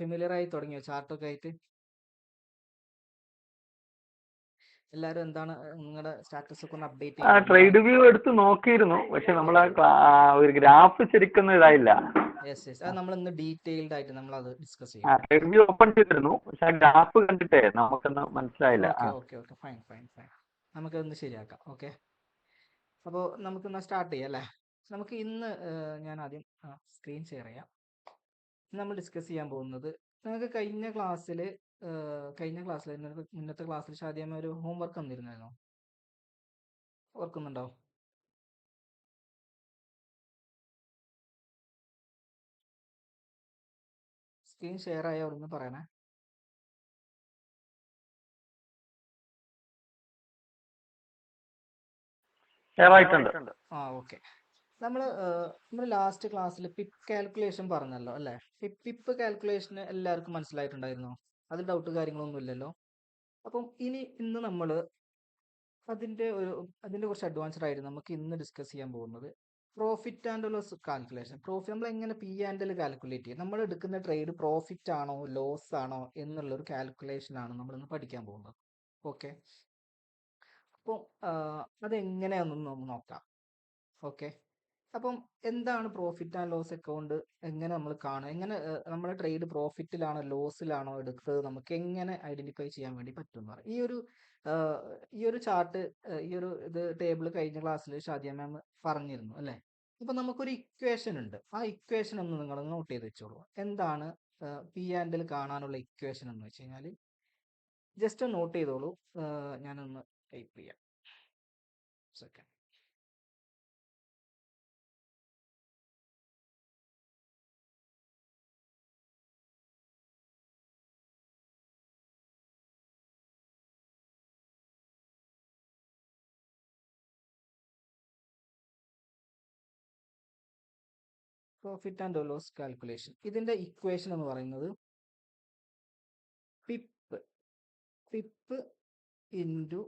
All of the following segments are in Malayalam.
ഫെമിലിയർ ആയി തുടങ്ങിയോ ചാർട്ടൊക്കെ ആയിട്ട്? എല്ലാവരും എന്താണ് നിങ്ങളുടെ സ്റ്റാറ്റസ് ഒക്കെ ഒന്ന് അപ്ഡേറ്റ് ആ ചെയ്യുമോ? ട്രേഡ് വ്യൂ എടുത്ത് നോക്കിയിരുന്നു, പക്ഷെ നമ്മൾ ഒരു ഗ്രാഫ് ശരിക്കൊന്നും ഇതായില്ല. യെസ് യെസ്, അത് നമ്മൾ ഇന്ന് ഡീറ്റെയിൽഡ് ആയിട്ട് നമ്മൾ അത് ഡിസ്കസ് ആ ചെയ്യാം. ട്രേഡ് വ്യൂ ഓപ്പൺ ചെയ്തിരുന്നു, പക്ഷെ ആ ഗ്രാഫ് കണ്ടിട്ടേ നമുക്കൊന്നും മനസ്സിലായില്ല. Okay okay okay, fine fine fine, നമുക്കതൊന്ന് ശരിയാക്കാം. ഓക്കെ, അപ്പോൾ നമുക്കിന്ന് സ്റ്റാർട്ട് ചെയ്യാം അല്ലേ? നമുക്ക് ഇന്ന് ഞാൻ ആദ്യം സ്ക്രീൻ ഷെയർ ചെയ്യാം. നമ്മൾ ഡിസ്കസ് ചെയ്യാൻ പോകുന്നത്, നിങ്ങൾക്ക് കഴിഞ്ഞ ക്ലാസ്സിൽ മുന്നത്തെ ക്ലാസ്സിൽ ഷാദിയമ്മ ഒരു ഹോംവർക്ക് തന്നിരുന്നായിരുന്നോ? ഓർക്കുന്നുണ്ടോ? സ്ക്രീൻ ഷെയർ ആയ അവിടെ നിന്ന് പറയണേ. ആ ഓക്കെ. നമ്മൾ ലാസ്റ്റ് ക്ലാസ്സിൽ പിപ്പ് കാൽക്കുലേഷൻ പറഞ്ഞല്ലോ അല്ലേ? പിപ്പ് കാൽക്കുലേഷൻ എല്ലാവർക്കും മനസ്സിലായിട്ടുണ്ടായിരുന്നോ? അതിൽ ഡൗട്ട് കാര്യങ്ങളൊന്നും ഇല്ലല്ലോ. അപ്പം ഇന്ന് നമ്മൾ അതിന്റെ കുറച്ച് അഡ്വാൻസ്ഡ് ആയിട്ട് നമുക്ക് ഇന്ന് ഡിസ്കസ് ചെയ്യാൻ പോകുന്നത് പ്രോഫിറ്റ് ആൻഡ് ലോസ് കാൽക്കുലേഷൻ. നമ്മൾ എങ്ങനെ പി ആൻഡ് എൽ കാൽക്കുലേറ്റ് ചെയ്യും, നമ്മൾ എടുക്കുന്ന ട്രേഡ് പ്രോഫിറ്റ് ആണോ ലോസ് ആണോ എന്നുള്ളൊരു കാൽക്കുലേഷൻ ആണ് നമ്മൾ ഇന്ന് പഠിക്കാൻ പോകുന്നത്. ഓക്കെ, അപ്പോൾ അതെങ്ങനെയാണെന്ന് നമുക്ക് നോക്കാം. ഓക്കെ, അപ്പം എന്താണ് പ്രോഫിറ്റ് ആൻഡ് ലോസ് അക്കൗണ്ട്, എങ്ങനെ നമ്മൾ കാണും, എങ്ങനെ നമ്മുടെ ട്രേഡ് പ്രോഫിറ്റിലാണോ ലോസിലാണോ എടുത്തത് നമുക്ക് എങ്ങനെ ഐഡന്റിഫൈ ചെയ്യാൻ വേണ്ടി പറ്റും എന്ന് പറയും. ഈ ഒരു ചാർട്ട്, ഇത് ടേബിൾ കഴിഞ്ഞ ക്ലാസ്സിൽ ഷാദിയ മാം പറഞ്ഞിരുന്നു അല്ലേ? അപ്പൊ നമുക്കൊരു ഇക്വേഷൻ ഉണ്ട്. ആ ഇക്വേഷൻ ഒന്ന് നിങ്ങൾ നോട്ട് ചെയ്ത് വെച്ചോളൂ. എന്താണ് പി ആൻഡ് എൽ കാണാനുള്ള ഇക്വേഷൻ എന്ന് വെച്ച് കഴിഞ്ഞാൽ ജസ്റ്റ് നോട്ട് ചെയ്തോളൂ. ഞാനൊന്ന് ടൈപ്പ് ചെയ്യാം. Second. Profit and loss calculation, ഇതിന്റെ ഇക്വേഷൻ എന്ന് പറയുന്നത് പിപ്പ് ഇൻറ്റു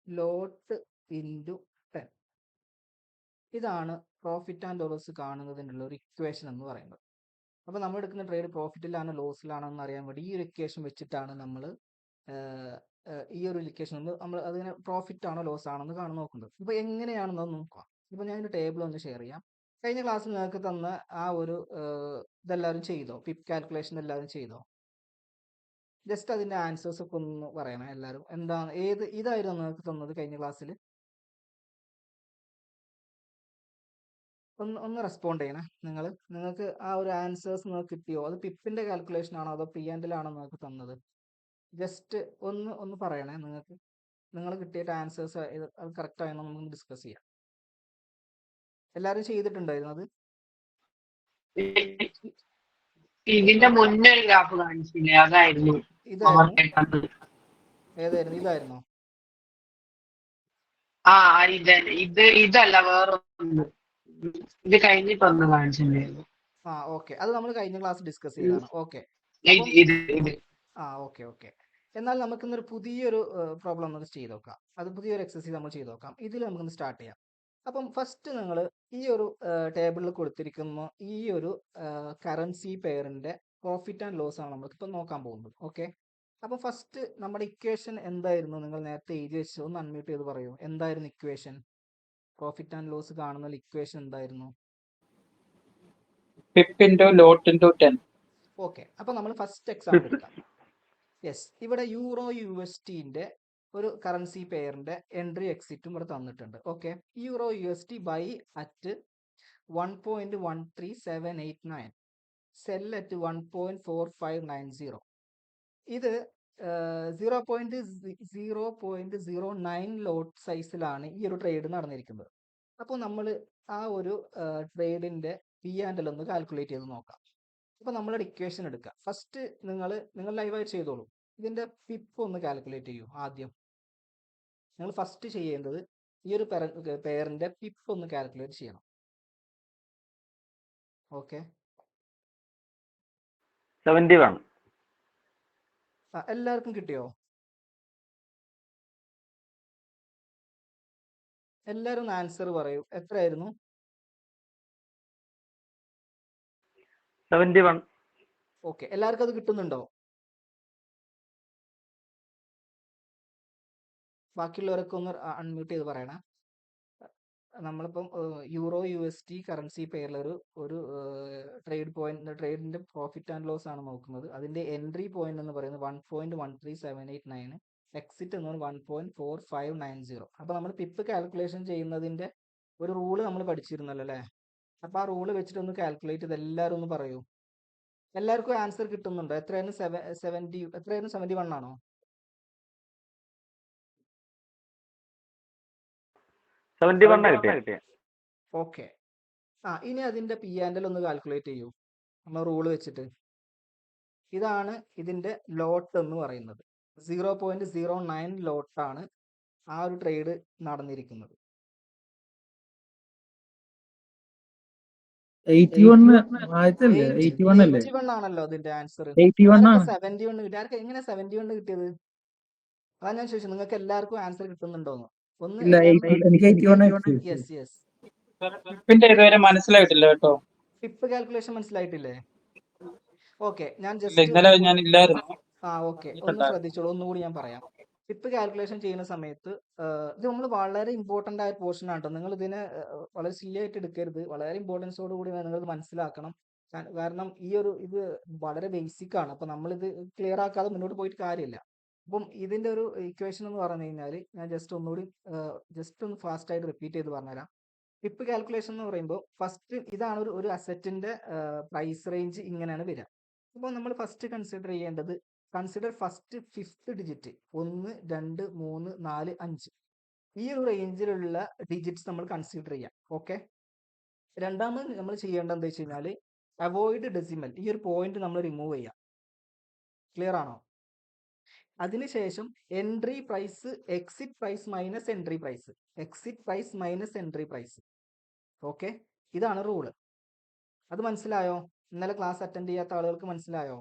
ലോട്ട് ഇൻറ്റു 10. ഇതാണ് പ്രോഫിറ്റ് ആൻഡ് ലോസ് കാണുന്നതിനുള്ള ഒരു ഇക്വേഷൻ എന്ന് പറയുന്നത്. അപ്പോൾ നമ്മൾ എടുക്കുന്ന ട്രേഡ് പ്രോഫിറ്റിലാണോ ലോസിലാണോ എന്ന് അറിയാൻ വേണ്ടി ഈ ഒരു ഇക്വേഷൻ വെച്ചിട്ടാണ് നമ്മൾ നമ്മൾ അതിനെ പ്രോഫിറ്റ് ആണോ ലോസ് ആണോ എന്ന് നോക്കുന്നത്. ഇപ്പോൾ എങ്ങനെയാണെന്ന് നോക്കാം. ഇപ്പോൾ ഞാൻ ഒരു ടേബിൾ ഒന്ന് ഷെയർ ചെയ്യാം. കഴിഞ്ഞ ക്ലാസ്സിൽ നിങ്ങൾക്ക് തന്ന ആ ഒരു ഇതെല്ലാവരും ചെയ്തോ? പിപ്പ് കാൽക്കുലേഷൻ എല്ലാവരും ചെയ്തോ? ജസ്റ്റ് അതിന്റെ ആൻസേഴ്സ് ഒക്കെ ഒന്ന് പറയണേ എല്ലാവരും. എന്താണ് ഇതായിരുന്നു നിങ്ങൾക്ക് തന്നത് കഴിഞ്ഞ ക്ലാസ്സിൽ? ഒന്ന് റെസ്പോണ്ട് ചെയ്യണേ നിങ്ങൾക്ക് ആ ഒരു ആൻസേഴ്സ് നിങ്ങൾക്ക് കിട്ടിയോ? അത് പിപ്പിന്റെ കാൽക്കുലേഷൻ ആണോ അതോ പി ആൻഡ് എൽ ആണോ നിങ്ങൾക്ക് തന്നത്? ജസ്റ്റ് ഒന്ന് പറയണേ. നിങ്ങൾ കിട്ടിയിട്ട് ആൻസേഴ്സ് അത് കറക്റ്റ് ആയെന്നോ നമുക്ക് ഡിസ്കസ് ചെയ്യാം. എല്ലാവരും ചെയ്തിട്ടുണ്ടായിരുന്നു അത്? ഇതിന്റെ മുന്നേ ഗ്രാഫ് കാണിച്ചില്ലേ, അതായിരുന്നു. ഏതായിരുന്നു? ഇതായിരുന്നോ? ആ ഇതല്ല, വേറൊന്ന്. ഇത് കഴിഞ്ഞിട്ടൊന്ന് കാണിച്ചിട്ടുണ്ടായിരുന്നു. ആ ഓക്കെ, അത് നമ്മൾ കഴിഞ്ഞ ക്ലാസ് ഡിസ്കസ് ചെയ്താണ്. Okay, okay okay. എന്നാൽ നമുക്കിന്നൊരു പുതിയൊരു പ്രോബ്ലം നമുക്ക് ചെയ്ത് നോക്കാം. അത് പുതിയൊരു എക്സസൈസ് നമ്മൾ ചെയ്ത് നോക്കാം. ഇതിൽ നമുക്കൊന്ന് സ്റ്റാർട്ട് ചെയ്യാം. അപ്പം ഫസ്റ്റ് നിങ്ങൾ ഈ ഒരു ടേബിളിൽ കൊടുത്തിരിക്കുന്ന ഈ ഒരു കറൻസി പെയറിന്റെ പ്രോഫിറ്റ് ആൻഡ് ലോസ് ആണ് നമ്മൾക്കിപ്പോൾ നോക്കാൻ പോകുന്നത്. ഓക്കെ, അപ്പോൾ ഫസ്റ്റ് നമ്മുടെ ഇക്വേഷൻ എന്തായിരുന്നു? നിങ്ങൾ നേരത്തെ എഴുതി വെച്ച് ഒന്ന് അൺമ്യൂട്ട് ചെയ്ത് പറയൂ. എന്തായിരുന്നു ഇക്വേഷൻ? പ്രോഫിറ്റ് ആൻഡ് ലോസ് കാണുന്ന ഇക്വേഷൻ എന്തായിരുന്നു? Pip into lot into 10. Okay, അപ്പോൾ നമ്മൾ ഫസ്റ്റ് എക്സാമ്പിൾ എടുക്കാം. യെസ്, ഇവിടെ യൂറോ USDന്റെ ഒരു കറൻസി പെയറിന്റെ എൻട്രി എക്സിറ്റും ഇവിടെ തന്നിട്ടുണ്ട്. Okay, euro USD buy at 1.13789, sell at 1.4590. ഇത് 0.09 ലോട്ട് സൈസിലാണ് ഈ ഒരു ട്രേഡ് നടന്നിരിക്കുന്നത്. അപ്പോൾ നമ്മൾ ആ ഒരു ട്രേഡിന്റെ പി ആൻഡ് എൽ ഒന്ന് കാൽക്കുലേറ്റ് ചെയ്ത് നോക്കാം. അപ്പോൾ നമ്മളുടെ ഇക്വേഷൻ എടുക്കുക. ഫസ്റ്റ് നിങ്ങൾ ലൈവായിട്ട് ചെയ്തോളൂ. ഇതിന്റെ പിപ്പ് ഒന്ന് കാൽക്കുലേറ്റ് ചെയ്യൂ. ആദ്യം നിങ്ങൾ ഫസ്റ്റ് ചെയ്യേണ്ടത് ഈ ഒരു പെയറിന്റെ പിപ്പ് ഒന്ന് കാൽക്കുലേറ്റ് ചെയ്യണം. ഓക്കെ, 71. എല്ലാവർക്കും കിട്ടിയോ? എല്ലാവരും ആൻസർ പറയൂ. എത്രയായിരുന്നു? 71. ഓക്കെ, എല്ലാവർക്കും അത് കിട്ടുന്നുണ്ടോ? ബാക്കിയുള്ളവരൊക്കെ ഒന്ന് അൺമ്യൂട്ട് ചെയ്ത് പറയണേ. നമ്മളിപ്പം യൂറോ USD കറൻസി പെയറിൽ ഒരു ട്രേഡിന്റെ പ്രോഫിറ്റ് ആൻഡ് ലോസ് ആണ് നോക്കുന്നത്. അതിന്റെ എൻട്രി പോയിന്റ് എന്ന് പറയുന്നത് 1.13789, എക്സിറ്റ് എന്ന് പറയുന്നത് 1.4590. അപ്പൊ നമ്മൾ പിപ്പ് കാൽക്കുലേഷൻ ചെയ്യുന്നതിന്റെ ഒരു റൂള് നമ്മൾ പഠിച്ചിരുന്നല്ലോ അല്ലേ? അപ്പൊ ആ റൂള് വെച്ചിട്ട് ഒന്ന് കാൽക്കുലേറ്റ് ചെയ്ത് എല്ലാവരും ഒന്ന് പറയൂ. എല്ലാവർക്കും ആൻസർ കിട്ടുന്നുണ്ടോ? എത്രയാണ് 71 ആണോ? 71 കിട്ടിയ. ഓക്കെ. ഇനി അതിന്റെ P&L ഒന്ന് കാൽക്കുലേറ്റ് ചെയ്യൂ നമ്മൾ റൂള് വെച്ചിട്ട്. ഇതാണ് ഇതിന്റെ ലോട്ട് എന്ന് പറയുന്നത്. 0.09 ലോട്ടാണ് ആ ഒരു ട്രേഡ് നടന്നിരിക്കുന്നത്. 81 ആണല്ലോ അതിന്റെ ആൻസർ. 71 കിട്ടി. ആർക്ക് എങ്ങനെ 71 കിട്ടിയത്? അതാണ് ഞാൻ ചോദിച്ചത്, നിങ്ങൾക്ക് എല്ലാവർക്കും ആൻസർ കിട്ടുന്നുണ്ടോന്ന് ഒന്ന്. Yes yes. പിപ്പിന്റെ ഇതുവരെ മനസ്സിലായിട്ടില്ല കേട്ടോ. Pip calculation മനസ്സിലായിട്ടില്ലേ? ഓക്കെ, ഞാൻ ഇന്നലെ ഞാൻ ഇല്ലായിരുന്നു. ഓക്കെ, ഒന്ന് ശ്രദ്ധിച്ചോളൂ. ഒന്നുകൂടി ഞാൻ പറയാം. പിപ്പ് കാൽക്കുലേഷൻ ചെയ്യുന്ന സമയത്ത് ഇത് നമ്മൾ വളരെ ഇമ്പോർട്ടന്റ് ആയ പോർഷൻ ആണ് കേട്ടോ. നിങ്ങൾ ഇതിനെ വളരെ സില്ലി ആയിട്ട് എടുക്കരുത്. വളരെ ഇമ്പോർട്ടൻസോട് കൂടി നിങ്ങൾ ഇത് മനസ്സിലാക്കണം. കാരണം ഇത് വളരെ ബേസിക് ആണ്. അപ്പൊ നമ്മളിത് ക്ലിയർ ആക്കാതെ മുന്നോട്ട് പോയിട്ട് കാര്യമില്ല. അപ്പം ഇതിന്റെ ഒരു ഇക്വേഷൻ എന്ന് പറഞ്ഞു കഴിഞ്ഞാൽ ഞാൻ ജസ്റ്റ് ഒന്ന് ഫാസ്റ്റ് ആയിട്ട് റിപ്പീറ്റ് ചെയ്ത് പറഞ്ഞുതരാം. പിപ്പ് കാൽക്കുലേഷൻ എന്ന് പറയുമ്പോൾ ഫസ്റ്റ് ഇതാണ് ഒരു അസറ്റിന്റെ പ്രൈസ് റേഞ്ച് ഇങ്ങനെയാണ് വരിക. അപ്പോൾ നമ്മൾ first consider first 5th digit 1, 2, 3, 4, 5 ഈ ഒരു റേഞ്ചിലുള്ള ഡിജിറ്റ്സ് നമ്മൾ കൺസിഡർ ചെയ്യാം. ഓക്കെ. രണ്ടാമത് നമ്മൾ ചെയ്യേണ്ടത് എന്താ വെച്ച് കഴിഞ്ഞാൽ അവോയ്ഡ് ഡെസിമൽ, ഈ ഒരു പോയിന്റ് നമ്മൾ റിമൂവ് ചെയ്യാം. ക്ലിയർ ആണോ? അതിനുശേഷം entry price exit price minus entry price, exit price minus entry price. Okay, ഇതാണ് റൂള്. അത് മനസ്സിലായോ? ഇന്നലെ ക്ലാസ് അറ്റൻഡ് ചെയ്യാത്ത ആളുകൾക്ക് മനസ്സിലായോ?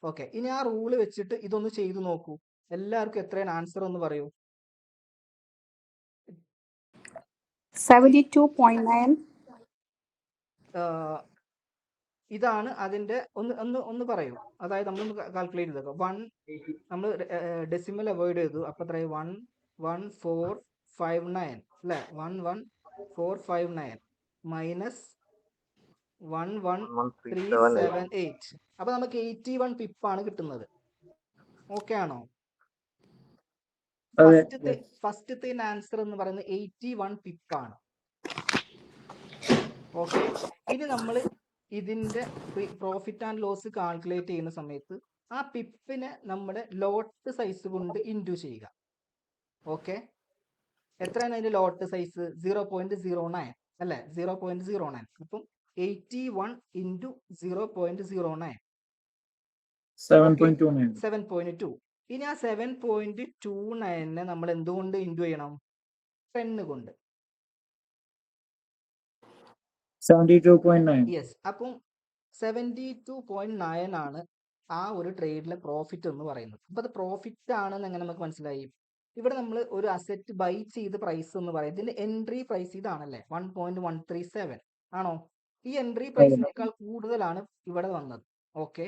ഓക്കെ, ഇനി ആ റൂള് വെച്ചിട്ട് ഇതൊന്ന് ചെയ്തു നോക്കൂ. എല്ലാവർക്കും എത്രയാണ് ആൻസർ ഒന്ന് പറയൂ. 72.9. ഇതാണ് അതിന്റെ ഒന്ന് പറയൂ. അതായത് നമ്മളൊന്ന് കാൽക്കുലേറ്റ് ചെയ്തേക്കോ. നമ്മൾ ഡെസിമൽ അവോയ്ഡ് ചെയ്തു. അപ്പൊ എത്ര? 11459 അല്ലെ? 11459 മൈനസ് 11378. അപ്പൊ നമുക്ക് 81 പിപ്പാണ് കിട്ടുന്നത്. ഓക്കെ ആണോ? ഫസ്റ്റത്തെ ആൻസർ എന്ന് പറയുന്നത് 81 പിപ്പാണ്. ഓക്കെ. ഇനി നമ്മൾ ഇതിന്റെ പ്രോഫിറ്റ് ആൻഡ് ലോസ് കാൽക്കുലേറ്റ് ചെയ്യുന്ന സമയത്ത് ആ പിപ്പിനെ നമ്മുടെ ലോട്ട് സൈസ് കൊണ്ട് ഇൻഡു ചെയ്യുക. ഓക്കെ, എത്രയാണ് അതിന്റെ ലോട്ട് സൈസ്? 0.09 അല്ലെ? 0.09. അപ്പം 81 ഇൻറ്റു 0.09 7.2. ഇനി ആ 7.29 നമ്മൾ എന്തുകൊണ്ട് ഇൻറ്റു ചെയ്യണം? 10 കൊണ്ട്. 72.9. യെസ്. അപ്പം 72.9 ആണ് ആ ഒരു ട്രേഡിലെ പ്രോഫിറ്റ് എന്ന് പറയുന്നത്. അപ്പൊ അത് പ്രോഫിറ്റ് ആണെന്ന് എങ്ങനെ നമുക്ക് മനസ്സിലായി? ഇവിടെ നമ്മൾ ഒരു അസറ്റ് ബൈ ചെയ്ത പ്രൈസ് എന്ന് പറയുന്നത് ഇതിന്റെ എൻട്രി പ്രൈസ് ഇതാണല്ലേ, 1.137 ആണോ? ഈ എൻട്രി പ്രൈസിനേക്കാൾ കൂടുതലാണ് ഇവിടെ വന്നത്. ഓക്കെ,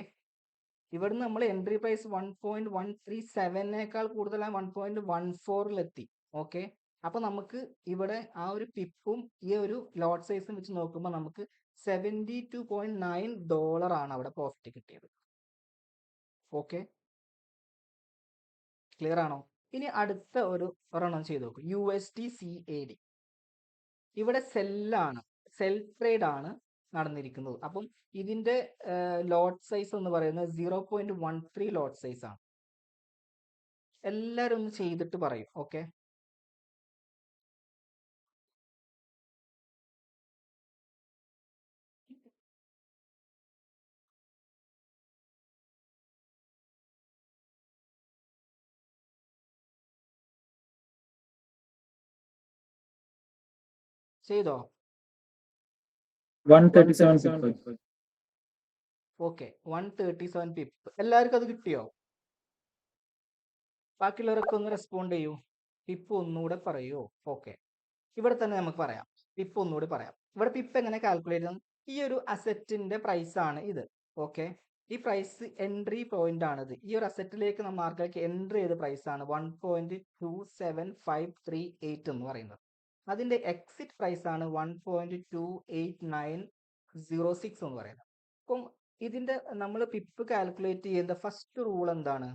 ഇവിടുന്ന് നമ്മൾ എൻട്രി പ്രൈസ് 1.137നേക്കാൾ കൂടുതലാണ് 1.14 ഓക്കെ. അപ്പൊ നമുക്ക് ഇവിടെ ആ ഒരു പിപ്പും ഈ ഒരു ലോട്ട് സൈസും വെച്ച് നോക്കുമ്പോൾ നമുക്ക് $72.9 ആണ് അവിടെ പ്രോഫിറ്റ് കിട്ടിയത്. ഓക്കെ, ക്ലിയർ ആണോ? ഇനി അടുത്ത ഒരെണ്ണം ചെയ്ത് നോക്കും. USD CAD. ഇവിടെ സെൽ ട്രേഡ് ആണ് നടന്നിരിക്കുന്നത്. അപ്പം ഇതിന്റെ ലോട്ട് സൈസ് എന്ന് പറയുന്നത് 0.13 ലോട്ട് സൈസ് ആണ്. എല്ലാരും ഒന്ന് ചെയ്തിട്ട് പറയും. ഓക്കെ, ചെയ്തോ? 137. Okay, 137 pip. എല്ലാവർക്കും അത് കിട്ടിയോ? ബാക്കിയുള്ളവരൊക്കെ ഒന്ന് റെസ്പോണ്ട് ചെയ്യൂ. പിപ്പ് ഒന്നുകൂടെ പറയൂ. ഓക്കെ, ഇവിടെ തന്നെ നമുക്ക് പറയാം. പിപ്പ് ഒന്നുകൂടി പറയാം. ഇവിടെ പിപ്പ് എങ്ങനെ കാൽക്കുലേറ്റ് ചെയ്യാം? ഈ ഒരു അസറ്റിന്റെ പ്രൈസ് ആണ് ഇത്. ഓക്കെ, ഈ പ്രൈസ് എൻട്രി പോയിന്റ് ആണിത്. ഈ ഒരു അസറ്റിലേക്ക് നമ്മൾ മാർക്കറ്റിലേക്ക് എൻട്രി ചെയ്ത പ്രൈസ് ആണ് 1.27538 എന്ന് പറയുന്നത്. അതിന്റെ എക്സിറ്റ് പ്രൈസ് ആണ് 1.28906 എന്ന് പറയുന്നത്. അപ്പം ഇതിന്റെ നമ്മൾ പിപ്പ് കാൽക്കുലേറ്റ് ചെയ്യുന്ന ഫസ്റ്റ് റൂൾ എന്താണ്?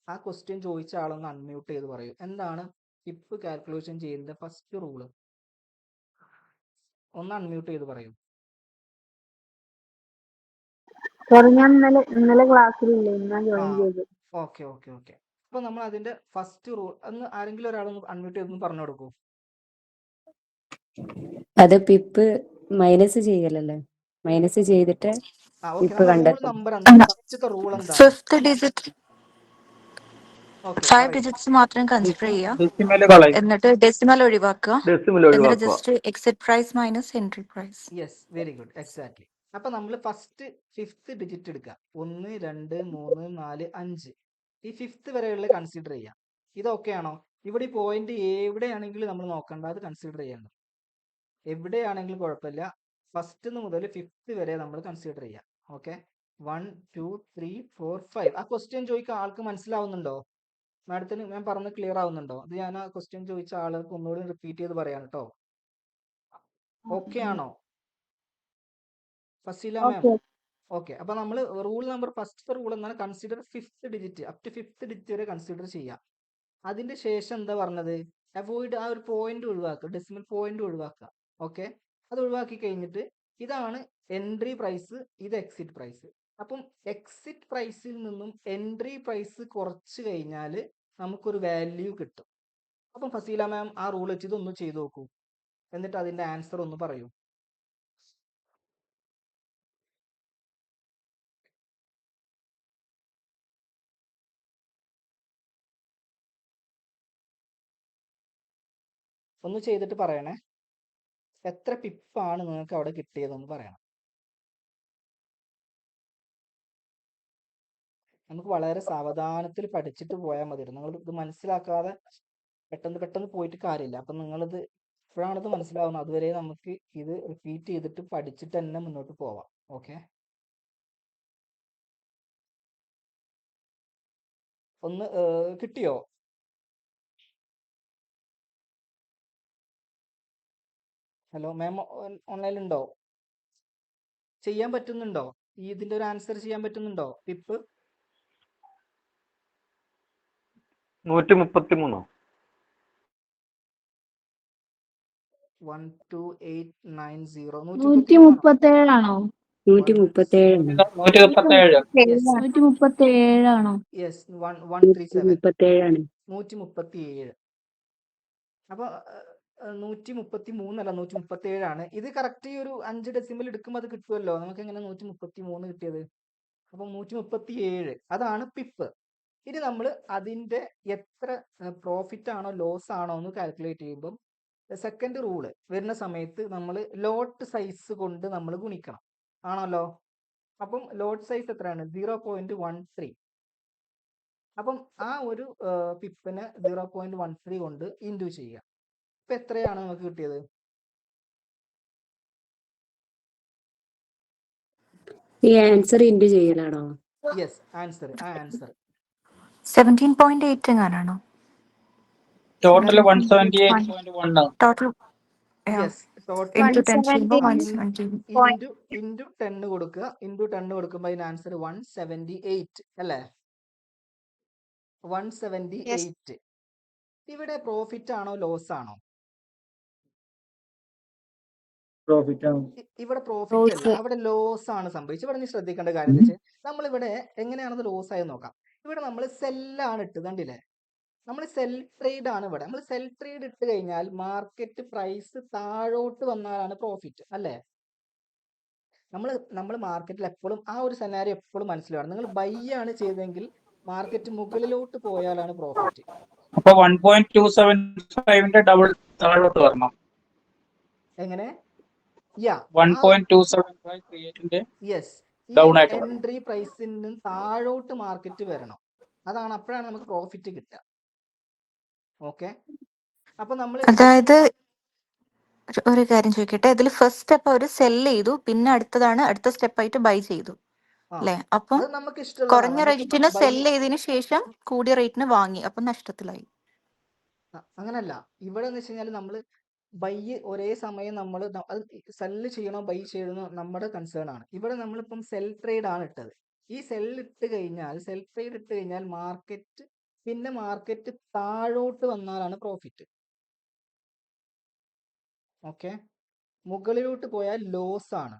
ആ ക്വസ്റ്റ്യൻ ചോദിച്ച ആളൊന്ന് അൺമ്യൂട്ട് ചെയ്ത് പറയൂ. എന്താണ് പിപ്പ് കാൽക്കുലേഷൻ ചെയ്യുന്ന ഫസ്റ്റ് റൂള്? ഒന്ന് അൺമ്യൂട്ട് ചെയ്ത് പറയൂ. സാർ ഞാൻ ഇന്നലെ ക്ലാസ്സിലില്ല, ഇന്നാ ജോയിൻ ചെയ്തത്. ഓക്കെ. അപ്പൊ നമ്മൾ അതിന്റെ ഫസ്റ്റ് റൂൾ ഒന്ന് ആരെങ്കിലും ഒരാളൊന്ന് അൺമ്യൂട്ട് ചെയ്തൊന്ന് പറഞ്ഞു കൊടുക്കൂ. അത് പിപ്പ് മൈനസ് ചെയ്യലല്ലേ? മൈനസ് ചെയ്തിട്ട് പിപ്പ് റൂൾ കണ്ടെത്തും. നമ്പർ എന്താണ്? ഫസ്റ്റത്തെ റൂൾ എന്താണ്? ഫിഫ്ത്ത് ഡിജിറ്റ് ഓക്കെ 5 ഡിജിറ്റ്സ് മാത്രം കൺസിഡർ ചെയ്യുക, ഡെസിമല് കളയും. എന്നിട്ട് ഡെസിമൽ ഒഴിവാക്കുക, ഡെസിമൽ എന്നിട്ട് ഒഴിവാക്കുക. Just exit price minus entry price. Yes, very good, exactly. അപ്പൊ നമ്മൾ ഫസ്റ്റ് ഫിഫ്ത്ത് ഡിജിറ്റ് എടുക്കുക. 1 2 3 4 5 ഈ ഫിഫ്ത്ത് വരെയുള്ള കൺസിഡർ ചെയ്യാം. ഇതൊക്കെ ആണോ? ഇവിടെ പോയിന്റ് എവിടെയാണെങ്കിലും നമ്മൾ നോക്കണ്ട, അത് കൺസിഡർ ചെയ്യണ്ട. എവിടെയാണെങ്കിലും കുഴപ്പമില്ല, ഫസ്റ്റ് മുതൽ ഫിഫ്ത്ത് വരെ നമ്മൾ കൺസിഡർ ചെയ്യാം. ഓക്കെ, 1 2 3 4 5. ആ ക്വസ്റ്റ്യൻ ചോദിക്കാൻ ആൾക്ക് മനസ്സിലാവുന്നുണ്ടോ? മാഡത്തിന് ഞാൻ പറഞ്ഞ് ക്ലിയർ ആവുന്നുണ്ടോ? അത് ഞാൻ ആ ക്വസ്റ്റ്യൻ ചോദിച്ച ആൾക്ക് ഒന്നുകൂടി റിപ്പീറ്റ് ചെയ്ത് പറയാം കേട്ടോ. ഓക്കെ ആണോ ഫസീല മാം? ഓക്കെ. അപ്പൊ നമ്മൾ റൂൾ നമ്പർ ഫസ്റ്റ് റൂൾ എന്താണ്? Consider fifth digit, up to fifth digit വരെ കൺസിഡർ ചെയ്യാം. അതിന്റെ ശേഷം എന്താ പറഞ്ഞത്? അവോയ്ഡ്, ആ ഒരു പോയിന്റ് ഒഴിവാക്കുക, ഡെസിമൽ പോയിന്റ് ഒഴിവാക്കുക. ഓക്കെ, അത് ഒഴിവാക്കി കഴിഞ്ഞിട്ട് ഇതാണ് എൻട്രി പ്രൈസ്, ഇത് എക്സിറ്റ് പ്രൈസ്. അപ്പം എക്സിറ്റ് പ്രൈസിൽ നിന്നും എൻട്രി പ്രൈസ് കുറച്ച് കഴിഞ്ഞാൽ നമുക്കൊരു വാല്യൂ കിട്ടും. അപ്പം ഫസീല മാം ആ റൂൾ വെച്ച് ഇതൊന്ന് ചെയ്തു നോക്കൂ, എന്നിട്ട് അതിന്റെ ആൻസർ ഒന്ന് പറയൂ. ഒന്ന് ചെയ്തിട്ട് പറയണേ, എത്ര പിപ്പാണ് നിങ്ങൾക്ക് അവിടെ കിട്ടിയതെന്ന് പറയണം. നമുക്ക് വളരെ സാവധാനത്തിൽ പഠിച്ചിട്ട് പോയാൽ മതി. നിങ്ങൾ ഇത് മനസ്സിലാക്കാതെ പെട്ടെന്ന് പോയിട്ട് കാര്യമില്ല. അപ്പം നിങ്ങളിത് ഇപ്പോഴാണിത് മനസ്സിലാവുന്നത്, അതുവരെ നമുക്ക് ഇത് റിപ്പീറ്റ് ചെയ്തിട്ട് പഠിച്ചിട്ട് തന്നെ മുന്നോട്ട് പോവാം. ഓക്കെ, ഒന്ന് കിട്ടിയോ? ഹലോ മാം, ഓൺലൈനിൽ ഉണ്ടോ? ചെയ്യാൻ പറ്റുന്നുണ്ടോ? ഇതിന്റെ ഒരു ആൻസർ ചെയ്യാൻ പറ്റുന്നുണ്ടോ? പിപ്പ് 133. 12890 137 ആണോ? 137 137. 137 ആണോ? യെസ്, 137 137 137. അപ്പൊ 133 അല്ല, 137 ആണ്. ഇത് കറക്റ്റ് ഈ ഒരു 5 ഡെസിമൽ എടുക്കുമ്പോൾ അത് കിട്ടുമല്ലോ. നമുക്ക് എങ്ങനെ 133 കിട്ടിയത്? അപ്പം 137 അതാണ് പിപ്പ്. ഇനി നമ്മൾ അതിന്റെ എത്ര പ്രോഫിറ്റ് ആണോ ലോസ് ആണോ എന്ന് കാൽക്കുലേറ്റ് ചെയ്യുമ്പം സെക്കൻഡ് റൂള് വരുന്ന സമയത്ത് നമ്മൾ ലോട്ട് സൈസ് കൊണ്ട് നമ്മൾ ഗുണിക്കണം, ആണല്ലോ. അപ്പം ലോട്ട് സൈസ് എത്രയാണ്? 0.13. അപ്പം ആ ഒരു പിപ്പിന് 0.13 കൊണ്ട് ഇൻഡു ചെയ്യുക. ഇപ്പൊ എത്രയാണ് നമുക്ക് കിട്ടിയത്? ഈ ആൻസർ ഇൻഡു ചെയ്യലാണോ? യെസ്, ആൻസർ 17.8 എങ്ങാനാണോ? Total 178.1. Total yes, total into 10 ചെയ്യുമ്പോൾ 170. 170. ഇൻറ്റു 10 കൊടുക്കുക. ഇൻറ്റു 10 കൊടുക്കുമ്പോൾ അതിന് ആൻസർ 178 അല്ലേ? 178. ഇവിടെ പ്രോഫിറ്റ് ആണോ ലോസ് ആണോ? ഇവിടെ പ്രോഫിറ്റ് അല്ല, അവിടെ ലോസ് ആണ് സംഭവിച്ചത്. ഇവിടെ നീ ശ്രദ്ധിക്കേണ്ട കാര്യം എന്താ വെച്ചാൽ, നമ്മളിവിടെ എങ്ങനെയാണത് ലോസ് ആയി നോക്കാം. ഇവിടെ നമ്മൾ സെല്ലാണ് ഇട്ടത്, കണ്ടില്ലേ? നമ്മൾ സെൽ ട്രേഡ് ആണ് ഇവിടെ. നമ്മൾ സെൽ ട്രേഡ് ഇട്ട് കഴിഞ്ഞാൽ മാർക്കറ്റ് പ്രൈസ് താഴോട്ട് വന്നാലാണ് പ്രോഫിറ്റ്, അല്ലേ? നമ്മൾ മാർക്കറ്റിൽ എപ്പോഴും ആ ഒരു സെനാരിയോ എപ്പോഴും മനസ്സിലാണ്. നിങ്ങൾ ബൈ ആണ് ചെയ്തെങ്കിൽ മാർക്കറ്റ് മുകളിലോട്ട് പോയാലാണ് പ്രോഫിറ്റ്. അപ്പൊ 1.275 ഡബിൾ താഴോട്ട് വരണം. എങ്ങനെ? യാ, 1.275 യെസ്, ഈ ഡൗൺ ആയിട്ട് വരണം. എൻട്രി പ്രൈസിൽ നിന്ന് താഴോട്ട് മാർക്കറ്റ് വരണം. അതാണ്, അപ്പോഴാണ് നമുക്ക് പ്രോഫിറ്റ് കിട്ടുക. ഓക്കെ, അപ്പൊ നമ്മൾ അതായത് ഒരു കാര്യം ചോദിക്കട്ടെ, ഇതിൽ ഫസ്റ്റ് സ്റ്റെപ്പ് അവർ സെൽ ചെയ്തു, പിന്നെ അടുത്ത സ്റ്റെപ്പ് ആയിട്ട് ബൈ ചെയ്തു. ആ അല്ലെ? അപ്പം അത് നമുക്ക് ഇഷ്ടമുള്ളതാണ്. കുറഞ്ഞ നമുക്ക് റേറ്റിന് ബൈ സെല് ചെയ്തതിന് ശേഷം കൂടിയ റേറ്റിന് വാങ്ങി, അപ്പം നഷ്ടത്തിലായി. അങ്ങനല്ല. ഇവിടെ എന്ന് വെച്ച് കഴിഞ്ഞാൽ നമ്മൾ ബൈ ഒരേ സമയം നമ്മൾ അത് സെല്ല് ചെയ്യണോ ബൈ ചെയ്യണോ നമ്മുടെ കൺസേൺ ആണ്. ഇവിടെ നമ്മളിപ്പം സെൽ ട്രേഡ് ആണ് ഇട്ടത്. ഈ സെൽ ട്രേഡ് ഇട്ട് കഴിഞ്ഞാൽ മാർക്കറ്റ് താഴോട്ട് വന്നാലാണ് പ്രോഫിറ്റ്. ഓക്കെ, മുകളിലോട്ട് പോയാൽ ലോസ് ആണ്.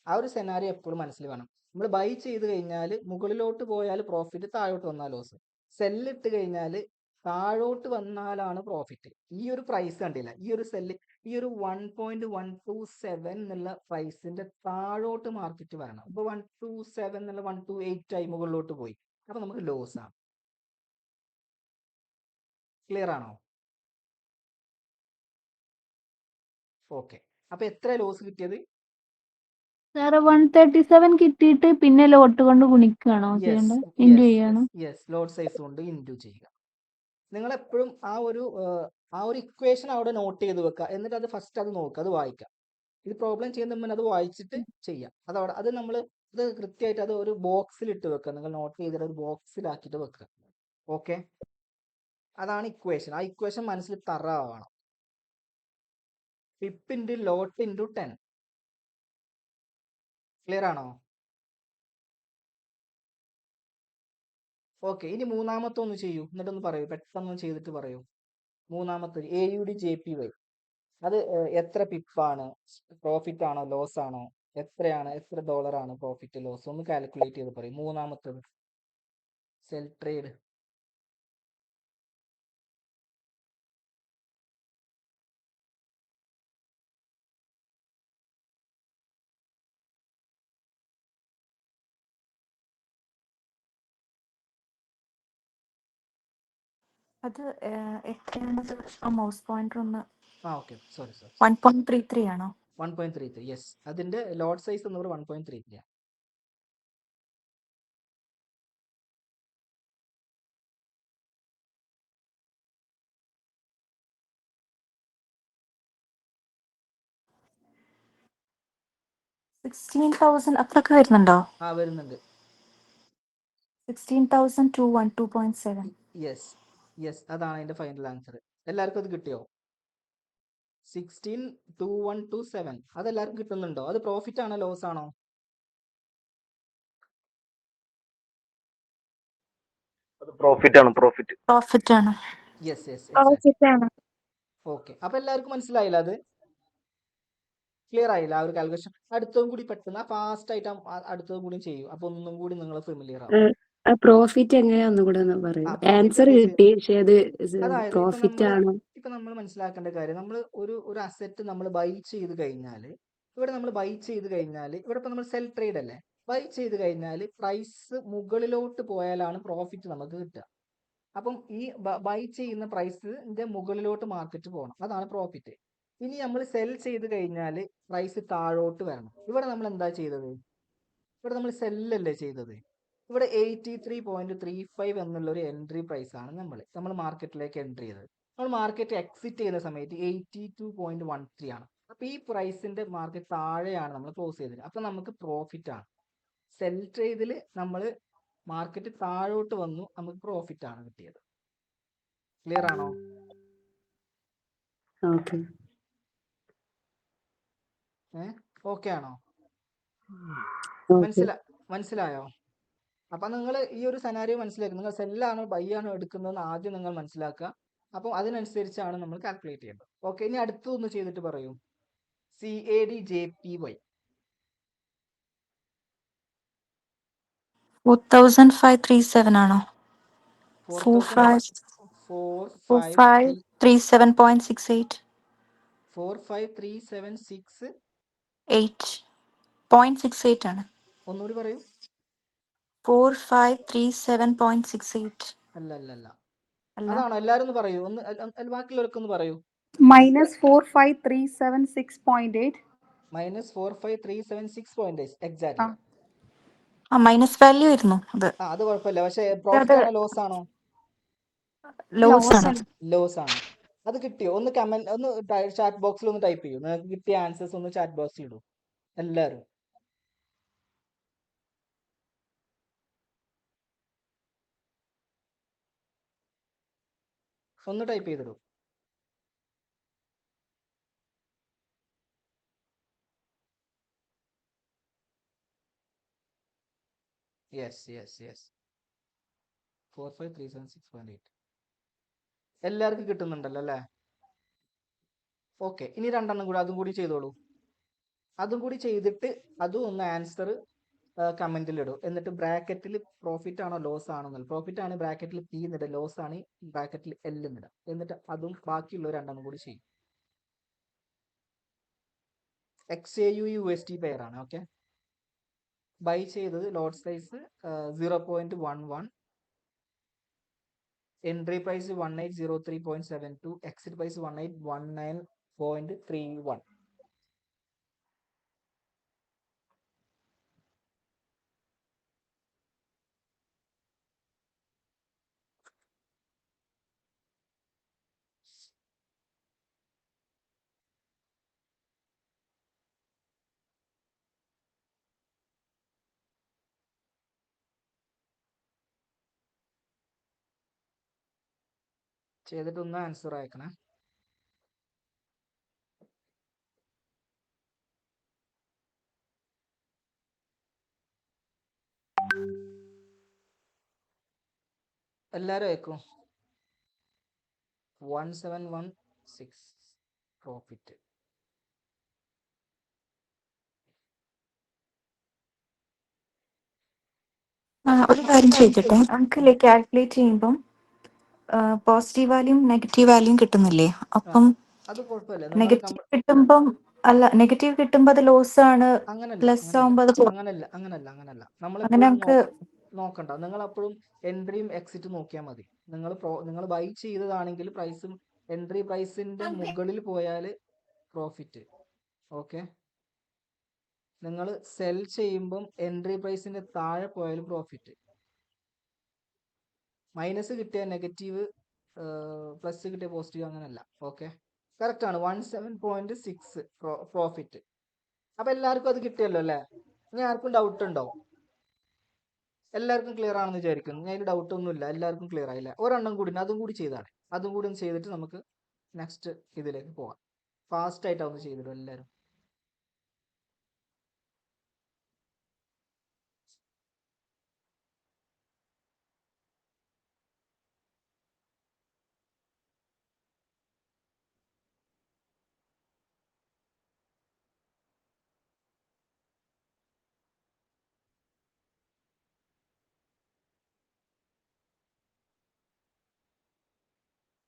ആ ഒരു സെനാരിയോ എപ്പോഴും മനസ്സിൽ വേണം. നമ്മൾ ബൈ ചെയ്ത് കഴിഞ്ഞാൽ മുകളിലോട്ട് പോയാൽ പ്രോഫിറ്റ്, താഴോട്ട് വന്നാൽ ലോസ്. സെല്ലിട്ട് കഴിഞ്ഞാൽ താഴോട്ട് വന്നാലാണ് പ്രോഫിറ്റ്. ഈ ഒരു പ്രൈസ് കണ്ടില്ല, ഈ ഒരു 1.127 എന്നുള്ള പ്രൈസിന്റെ താഴോട്ട് മാർക്കറ്റ് വരണം. ഇപ്പൊ 127 എന്നുള്ള 128 ആയി മുകളിലോട്ട് പോയി, അപ്പൊ നമുക്ക് ലോസ് ആണ്. ക്ലിയർ ആണോ? ഓക്കെ, അപ്പൊ എത്ര ലോസ് കിട്ടിയത്? സാറ് 137 കിട്ടിയിട്ട് പിന്നെ ലോട്ട് കൊണ്ട് ഗുണിക്കുകയാണോ ചെയ്യേണ്ടത്? ഇൻറ്റു ചെയ്യണോ? ലോഡ് സൈസ് കൊണ്ട് ഇൻറ്റു ചെയ്യുക. നിങ്ങൾ എപ്പോഴും ആ ഒരു ഇക്വേഷൻ അവിടെ നോട്ട് ചെയ്ത് വെക്കുക. എന്നിട്ട് അത് ഫസ്റ്റ് അത് നോക്കുക, അത് വായിക്കുക. ഇത് പ്രോബ്ലം ചെയ്യുന്ന മുന്നേ അത് വായിച്ചിട്ട് ചെയ്യാം. അത് നമ്മൾ അത് കൃത്യമായിട്ട് അത് ഒരു ബോക്സിൽ ഇട്ട് വെക്കുക. നിങ്ങൾ നോട്ട് ചെയ്തിട്ട് ഒരു ബോക്സിലാക്കിയിട്ട് വെക്കുക. ഓക്കെ, അതാണ് ഇക്വേഷൻ. ആ ഇക്വേഷൻ മനസ്സിൽ തറവാണ്. Pip into lot into 10. Clear ആണോ? ഓക്കെ, ഇനി മൂന്നാമത്തെ ഒന്ന് ചെയ്യൂ, എന്നിട്ടൊന്ന് പറയൂ, പെട്ടെന്ന് ചെയ്തിട്ട് പറയൂ. മൂന്നാമത്തെ AUD JPY, അത് എത്ര പിപ്പാണ്, പ്രോഫിറ്റ് ആണോ ലോസ് ആണോ, എത്ര ഡോളറാണ് പ്രോഫിറ്റ് ലോസ്, ഒന്ന് കാൽക്കുലേറ്റ് ചെയ്ത് പറയും. മൂന്നാമത്തത് സെൽ ട്രേഡ്. അത് എത്രയാണത്? മൗസ് പോയിന്റർ ഒന്ന്. ഓക്കെ, സോറി 1.33 ആണോ? 1.33. യെസ്, അതിന്റെ ലോഡ് സൈസ് എന്ന് പറയുന്നത് 1.33 ആണ്. അത്രയൊക്കെ വരുന്നുണ്ടോ? വരുന്നുണ്ട്. 16,212.7. യെസ്, അതാണ് അതിന്റെ ഫൈനൽ ആൻസർ. എല്ലാവർക്കും അത് കിട്ടിയോ? 16,2127 അതെല്ലാവർക്കും കിട്ടുന്നുണ്ടോ? അത് പ്രോഫിറ്റ് ആണോ ലോസ് ആണോ? അത് പ്രോഫിറ്റ് ആണ്, പ്രോഫിറ്റ് ആണ്. യെസ്. ആണ്. ഓക്കെ, അപ്പൊ എല്ലാവർക്കും മനസ്സിലായില്ല? അത് ക്ലിയർ ആയില്ല ആ ഒരു കാൽക്കുലേഷൻ? അടുത്തതും കൂടി പെട്ടെന്ന് ഫാസ്റ്റ് ആയിട്ട് അടുത്തതും കൂടി ചെയ്യൂ. അപ്പൊ ഒന്നും കൂടി നിങ്ങൾ ഫെമിലിയർ ആവും. പ്രോഫിറ്റ് എങ്ങനെയാ ഒന്നുകൂടെ ഒന്ന് പറയൂ. ആൻസർ കിട്ടി, പക്ഷെ അത് അതായത് പ്രോഫിറ്റ് ആണോ? ഇപ്പൊ നമ്മൾ മനസ്സിലാക്കേണ്ട കാര്യം, നമ്മൾ ഒരു അസറ്റ് നമ്മൾ ബൈ ചെയ്ത് കഴിഞ്ഞാൽ, ഇവിടെ ഇപ്പൊ നമ്മൾ സെൽ ട്രേഡ് അല്ലേ, ബൈ ചെയ്ത് കഴിഞ്ഞാൽ പ്രൈസ് മുകളിലോട്ട് പോയാലാണ് പ്രോഫിറ്റ് നമുക്ക് കിട്ടുക. അപ്പം ഈ ബൈ ചെയ്യുന്ന പ്രൈസിന്റെ മുകളിലോട്ട് മാർക്കറ്റ് പോകണം, അതാണ് പ്രോഫിറ്റ്. ഇനി നമ്മൾ സെൽ ചെയ്ത് കഴിഞ്ഞാൽ പ്രൈസ് താഴോട്ട് വരണം. ഇവിടെ നമ്മൾ എന്താ ചെയ്തത്? ഇവിടെ നമ്മൾ സെല്ലല്ലേ ചെയ്തത്. ഇവിടെ 83.35 എന്നുള്ള ഒരു എൻട്രി പ്രൈസ് ആണ് നമ്മൾ മാർക്കറ്റിലേക്ക് എൻട്രി ചെയ്തത്. നമ്മൾ മാർക്കറ്റ് എക്സിറ്റ് ചെയ്യുന്ന സമയത്ത് 82.13 ആണ്. അപ്പൊ ഈ പ്രൈസിന്റെ മാർക്കറ്റ് താഴെയാണ് നമ്മൾ ക്ലോസ് ചെയ്തത്. അപ്പൊ നമുക്ക് പ്രോഫിറ്റ് ആണ്. സെൽ ട്രേഡിൽ നമ്മൾ മാർക്കറ്റ് താഴോട്ട് വന്നു, നമുക്ക് പ്രോഫിറ്റ് ആണ് കിട്ടിയത്. ക്ലിയർ ആണോ? ഓക്കെ. ഓക്കെ ആണോ? മനസ്സിലായോ? അപ്പൊ നിങ്ങൾ ഈ ഒരു സെനാരിയോ മനസ്സിലാക്കുക. നിങ്ങൾ സെല്ലാണോ ബൈ ആണോ എടുക്കുന്നതെന്ന് ആദ്യം നിങ്ങൾ മനസ്സിലാക്കുക. അപ്പോൾ അതിനനുസരിച്ചാണ് നമ്മൾ കാൽക്കുലേറ്റ് ചെയ്യേണ്ടത്. ഓക്കെ, ഇനി അടുത്തൊന്ന് ചെയ്തിട്ട് പറയൂ. CAD JPY 4,537 ആണോ? 4537.68. 8.68 ആണ്. ഒന്നുകൂടി പറയൂ. 4537.68. അല്ല, അതാണോ? എല്ലാരും ഒന്ന് പറയൂ, ബാക്കിയുള്ളവർക്ക് ഒന്ന് പറയൂ. -4537.6.8. -4537.6.8 എക്സാക്ട്ലി. മൈനസ് വാല്യൂ ആയിരുന്നു അത്. അത് കുഴപ്പമില്ല. പക്ഷെ പ്രോഫിറ്റ് ആണോ ലോസ് ആണോ? ലോസ് ആണ്. അത് കിട്ടിയോ? ഒന്ന് കമന്റ്, ഒന്ന് ചാറ്റ് ബോക്സിൽ ഒന്ന് ടൈപ്പ് ചെയ്യൂ. നിങ്ങൾക്ക് കിട്ടിയ ആൻസേഴ്സ് ഒന്ന് ചാറ്റ് ബോക്സിൽ ഇടൂ എല്ലാവരും. ഒന്ന് ടൈപ്പ് ചെയ്തിടൂ. യെസ് യെസ് യെസ് 45376.8 എല്ലാവർക്കും കിട്ടുന്നുണ്ടല്ലോ അല്ലേ? ഓക്കെ, ഇനി രണ്ടെണ്ണം കൂടി അതും കൂടി ചെയ്തോളൂ. അതും കൂടി ചെയ്തിട്ട് അതും ഒന്ന് ആൻസർ കമന്റിൽ ഇടും. എന്നിട്ട് ബ്രാക്കറ്റിൽ പ്രോഫിറ്റ് ആണോ ലോസ് ആണോ എന്നല്ല, പ്രോഫിറ്റ് ആണ് ബ്രാക്കറ്റിൽ പി എന്നിട്ട്, ലോസ് ആണ് ബ്രാക്കറ്റിൽ എൽ എന്നിടുക. എന്നിട്ട് അതും ബാക്കിയുള്ള രണ്ടെണ്ണം കൂടി ചെയ്യും. XAU USD പെയർ ആണ്. ഓക്കെ, ബൈ ചെയ്തത് lot size 0.11, entry price 1803.72, exit price 1819.31. ചെയ്തിട്ടൊന്ന് ആൻസർ അയക്കണേ. എല്ലാരും അയക്കും. 1716 പ്രോഫിറ്റ്. ഒരു കാര്യം ചോദിക്കട്ടെ, നമുക്കില്ലേ കാൽക്കുലേറ്റ് ചെയ്യുമ്പം പോസിറ്റീവ് വാല്യൂം നെഗറ്റീവ് വാല്യൂം കിട്ടുന്നില്ലേ? അപ്പം അത് കുഴപ്പമില്ല. നിങ്ങൾ നെഗറ്റീവ് കിട്ടുമ്പം അല്ല, നെഗറ്റീവ് കിട്ടുമ്പോൾ അത് ലോസ് ആണ്, അങ്ങനല്ല പ്ലസ് ആവുമ്പോൾ അത് അങ്ങനല്ല അങ്ങനല്ല അങ്ങനല്ല അങ്ങനെ നമ്മളെപ്പോഴും നമുക്ക് നോക്കണ്ട. നിങ്ങൾ അപ്പോഴും എൻട്രിയും എക്സിറ്റും നോക്കിയാൽ മതി. നിങ്ങൾ ബൈ ചെയ്തതാണെങ്കിൽ പ്രൈസും എൻട്രി പ്രൈസിന്റെ മുകളിൽ പോയാൽ പ്രോഫിറ്റ്. ഓക്കെ, നിങ്ങൾ സെൽ ചെയ്യുമ്പം എൻട്രി പ്രൈസിന്റെ താഴെ പോയാലും പ്രോഫിറ്റ്. മൈനസ് കിട്ടിയ നെഗറ്റീവ്, പ്ലസ് കിട്ടിയ പോസിറ്റീവ്, അങ്ങനല്ല. ഓക്കെ, കറക്റ്റ് ആണ്. 17.6 പ്രോഫിറ്റ്. അപ്പൊ എല്ലാവർക്കും അത് കിട്ടിയല്ലോ അല്ലേ? ഇനി ആർക്കും ഡൗട്ട് ഉണ്ടോ? എല്ലാവർക്കും ക്ലിയർ ആണെന്ന് വിചാരിക്കുന്നു. ഞാൻ അതിൽ ഡൗട്ട് ഒന്നുമില്ല, എല്ലാവർക്കും ക്ലിയർ ആയില്ല. ഒരെണ്ണം കൂടി അതും കൂടി ചെയ്താണ്. അതും കൂടി ഒന്ന് ചെയ്തിട്ട് നമുക്ക് നെക്സ്റ്റ് ഇതിലേക്ക് പോകാം. ഫാസ്റ്റ് ആയിട്ട് ഒന്ന് ചെയ്തിടും എല്ലാവരും.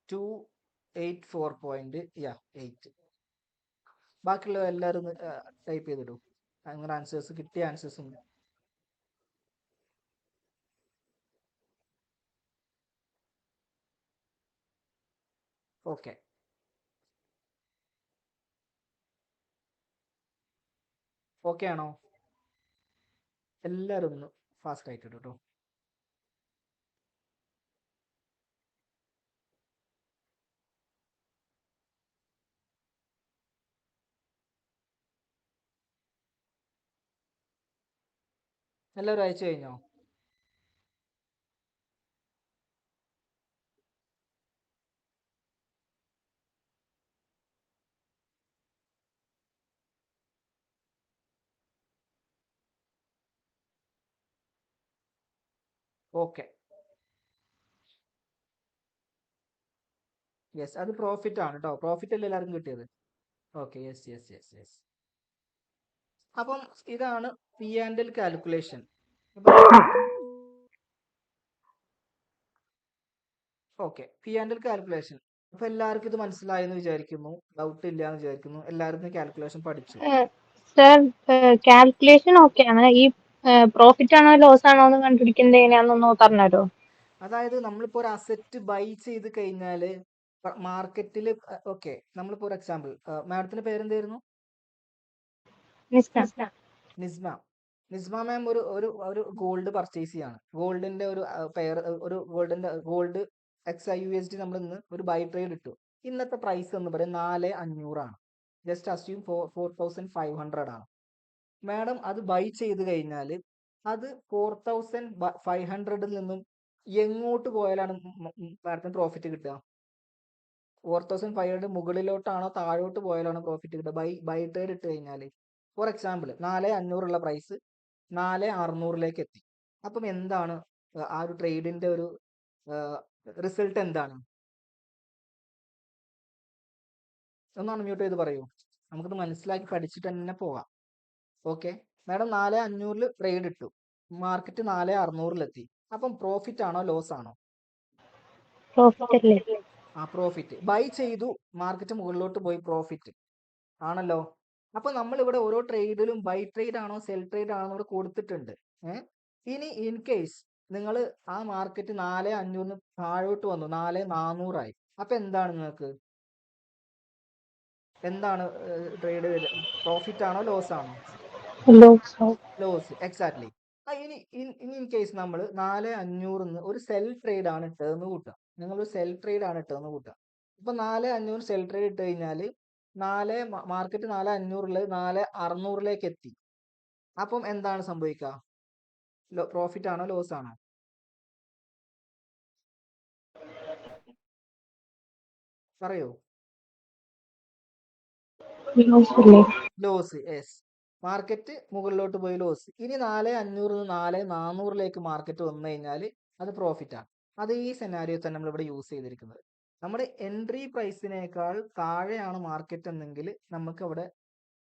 ടു 84.8. ബാക്കിയുള്ള എല്ലാവരും ടൈപ്പ് ചെയ്തിടും. അങ്ങനെ ആൻസേഴ്സ് കിട്ടിയ ആൻസേഴ്സ് ഉണ്ട്. ഓക്കെ, ഓക്കെ ആണോ? എല്ലാവരും ഒന്ന് ഫാസ്റ്റ് ആയിട്ട് കേട്ടോ. എല്ലാവരും അയച്ചു കഴിഞ്ഞോ? ഓക്കെ, യെസ്, അത് പ്രോഫിറ്റ് ആണ് കേട്ടോ. പ്രോഫിറ്റ് അല്ലേ എല്ലാവർക്കും കിട്ടിയത്? Okay, yes yes yes yes. അപ്പം ഇതാണ് P and L calculation. Okay, P and L calculation. അപ്പൊ എല്ലാവർക്കും ഇത് മനസ്സിലായെന്ന് വിചാരിക്കുന്നു. ഡൗട്ട് ഇല്ല എന്ന് വിചാരിക്കുന്നു. എല്ലാവർക്കും കാൽക്കുലേഷൻ പഠിച്ചു. സർ, കാൽക്കുലേഷൻ ഓക്കെ ആണ്. ഈ പ്രോഫിറ്റ് ആണോ ലോസ് ആണോ എന്ന് കണ്ടുപിടിക്കുന്നത് എങ്ങനെയാണെന്നൊന്ന് പറഞ്ഞുതരോ? അതായത് നമ്മളിപ്പോ ഒരു അസറ്റ് ബൈ ചെയ്ത് കഴിഞ്ഞാല് മാർക്കറ്റിൽ, ഓക്കെ, നമ്മളിപ്പോ ഒരു എക്സാമ്പിൾ, മാഡത്തിന്റെ പേരെന്തായിരുന്നു? നിസ്മ. നിസ്മ മാം ഒരു ഗോൾഡ് പർച്ചേസ് ചെയ്യാണ്. ഗോൾഡിന്റെ ഒരു പെയർ, ഒരു ഗോൾഡ് XIUSD നമ്മൾ ഇന്ന് ഒരു ബൈ ട്രേഡ് ഇട്ടു. ഇന്നത്തെ പ്രൈസ് എന്ന് പറയും 4500 ആണ്. ജസ്റ്റ് അസ്യൂം 4500 ആണ്. മാഡം അത് ബൈ ചെയ്ത് കഴിഞ്ഞാൽ അത് 4500 നിന്നും എങ്ങോട്ട് പോയാലാണ് മാഡത്തിന് പ്രോഫിറ്റ് കിട്ടുക? 4500 മുകളിലോട്ടാണോ താഴോട്ട് പോയാലാണോ പ്രോഫിറ്റ് കിട്ടുക? ബൈ ട്രേഡ് ഇട്ട് കഴിഞ്ഞാൽ ഫോർ എക്സാമ്പിൾ 4500 പ്രൈസ് 4600 എത്തി. അപ്പം എന്താണ് ആ ഒരു ട്രേഡിന്റെ ഒരു റിസൾട്ട് എന്താണ്? ഒന്നാണ് മ്യൂട്ട് ചെയ്ത് പറയൂ, നമുക്കിത് മനസ്സിലാക്കി പഠിച്ചിട്ട് തന്നെ പോകാം. ഓക്കെ മാഡം 4500 ട്രേഡ് ഇട്ടു, മാർക്കറ്റ് 4600 എത്തി. അപ്പം പ്രോഫിറ്റ് ആണോ ലോസ് ആണോ? പ്രോഫിറ്റ് അല്ലേ? ആ പ്രോഫിറ്റ്. ബൈ ചെയ്തു, മാർക്കറ്റ് മുകളിലോട്ട് പോയി, പ്രോഫിറ്റ് ആണല്ലോ. അപ്പൊ നമ്മൾ ഇവിടെ ഓരോ ട്രേഡിലും ബൈ ട്രേഡ് ആണോ സെൽ ട്രേഡ് ആണോ ഇവിടെ കൊടുത്തിട്ടുണ്ട്. ഇനി ഇൻ കേസ് നിങ്ങൾ ആ മാർക്കറ്റ് 4500 താഴോട്ട് വന്നു 4400 ആയി, അപ്പൊ എന്താണ് നിങ്ങൾക്ക് എന്താണ് ട്രേഡ് വരിക? പ്രോഫിറ്റ് ആണോ ലോസ് ആണോ? ലോസ്. എക്സാക്ട്ലി. ഇനി ഇൻ കേസ് നമ്മൾ 4500 ഒരു സെൽ ട്രേഡ് ആണ് ഇട്ടതെന്ന് കൂട്ടുക, നിങ്ങൾ ഒരു സെൽ ട്രേഡ് ആണ് ഇട്ടതെന്ന് കൂട്ടുക. ഇപ്പൊ 4500 സെൽ ട്രേഡ് ഇട്ട് കഴിഞ്ഞാൽ മാർക്കറ്റ് 4500 4600 എത്തി. അപ്പം എന്താണ് സംഭവിക്കുക? പ്രോഫിറ്റ് ആണോ ലോസ് ആണോ? പറയൂ. ലോസ്. യെസ്, മാർക്കറ്റ് മുകളിലോട്ട് പോയി ലോസ്. ഇനി 4500 4400 മാർക്കറ്റ് വന്നു കഴിഞ്ഞാൽ അത് പ്രോഫിറ്റ് ആണ്. അത് ഈ സെനാരിയോ തന്നെ നമ്മൾ ഇവിടെ യൂസ് ചെയ്തിരിക്കുന്നത്. നമ്മുടെ എൻട്രി പ്രൈസിനേക്കാൾ താഴെയാണ് മാർക്കറ്റ് എന്നെങ്കിൽ നമുക്ക് അവിടെ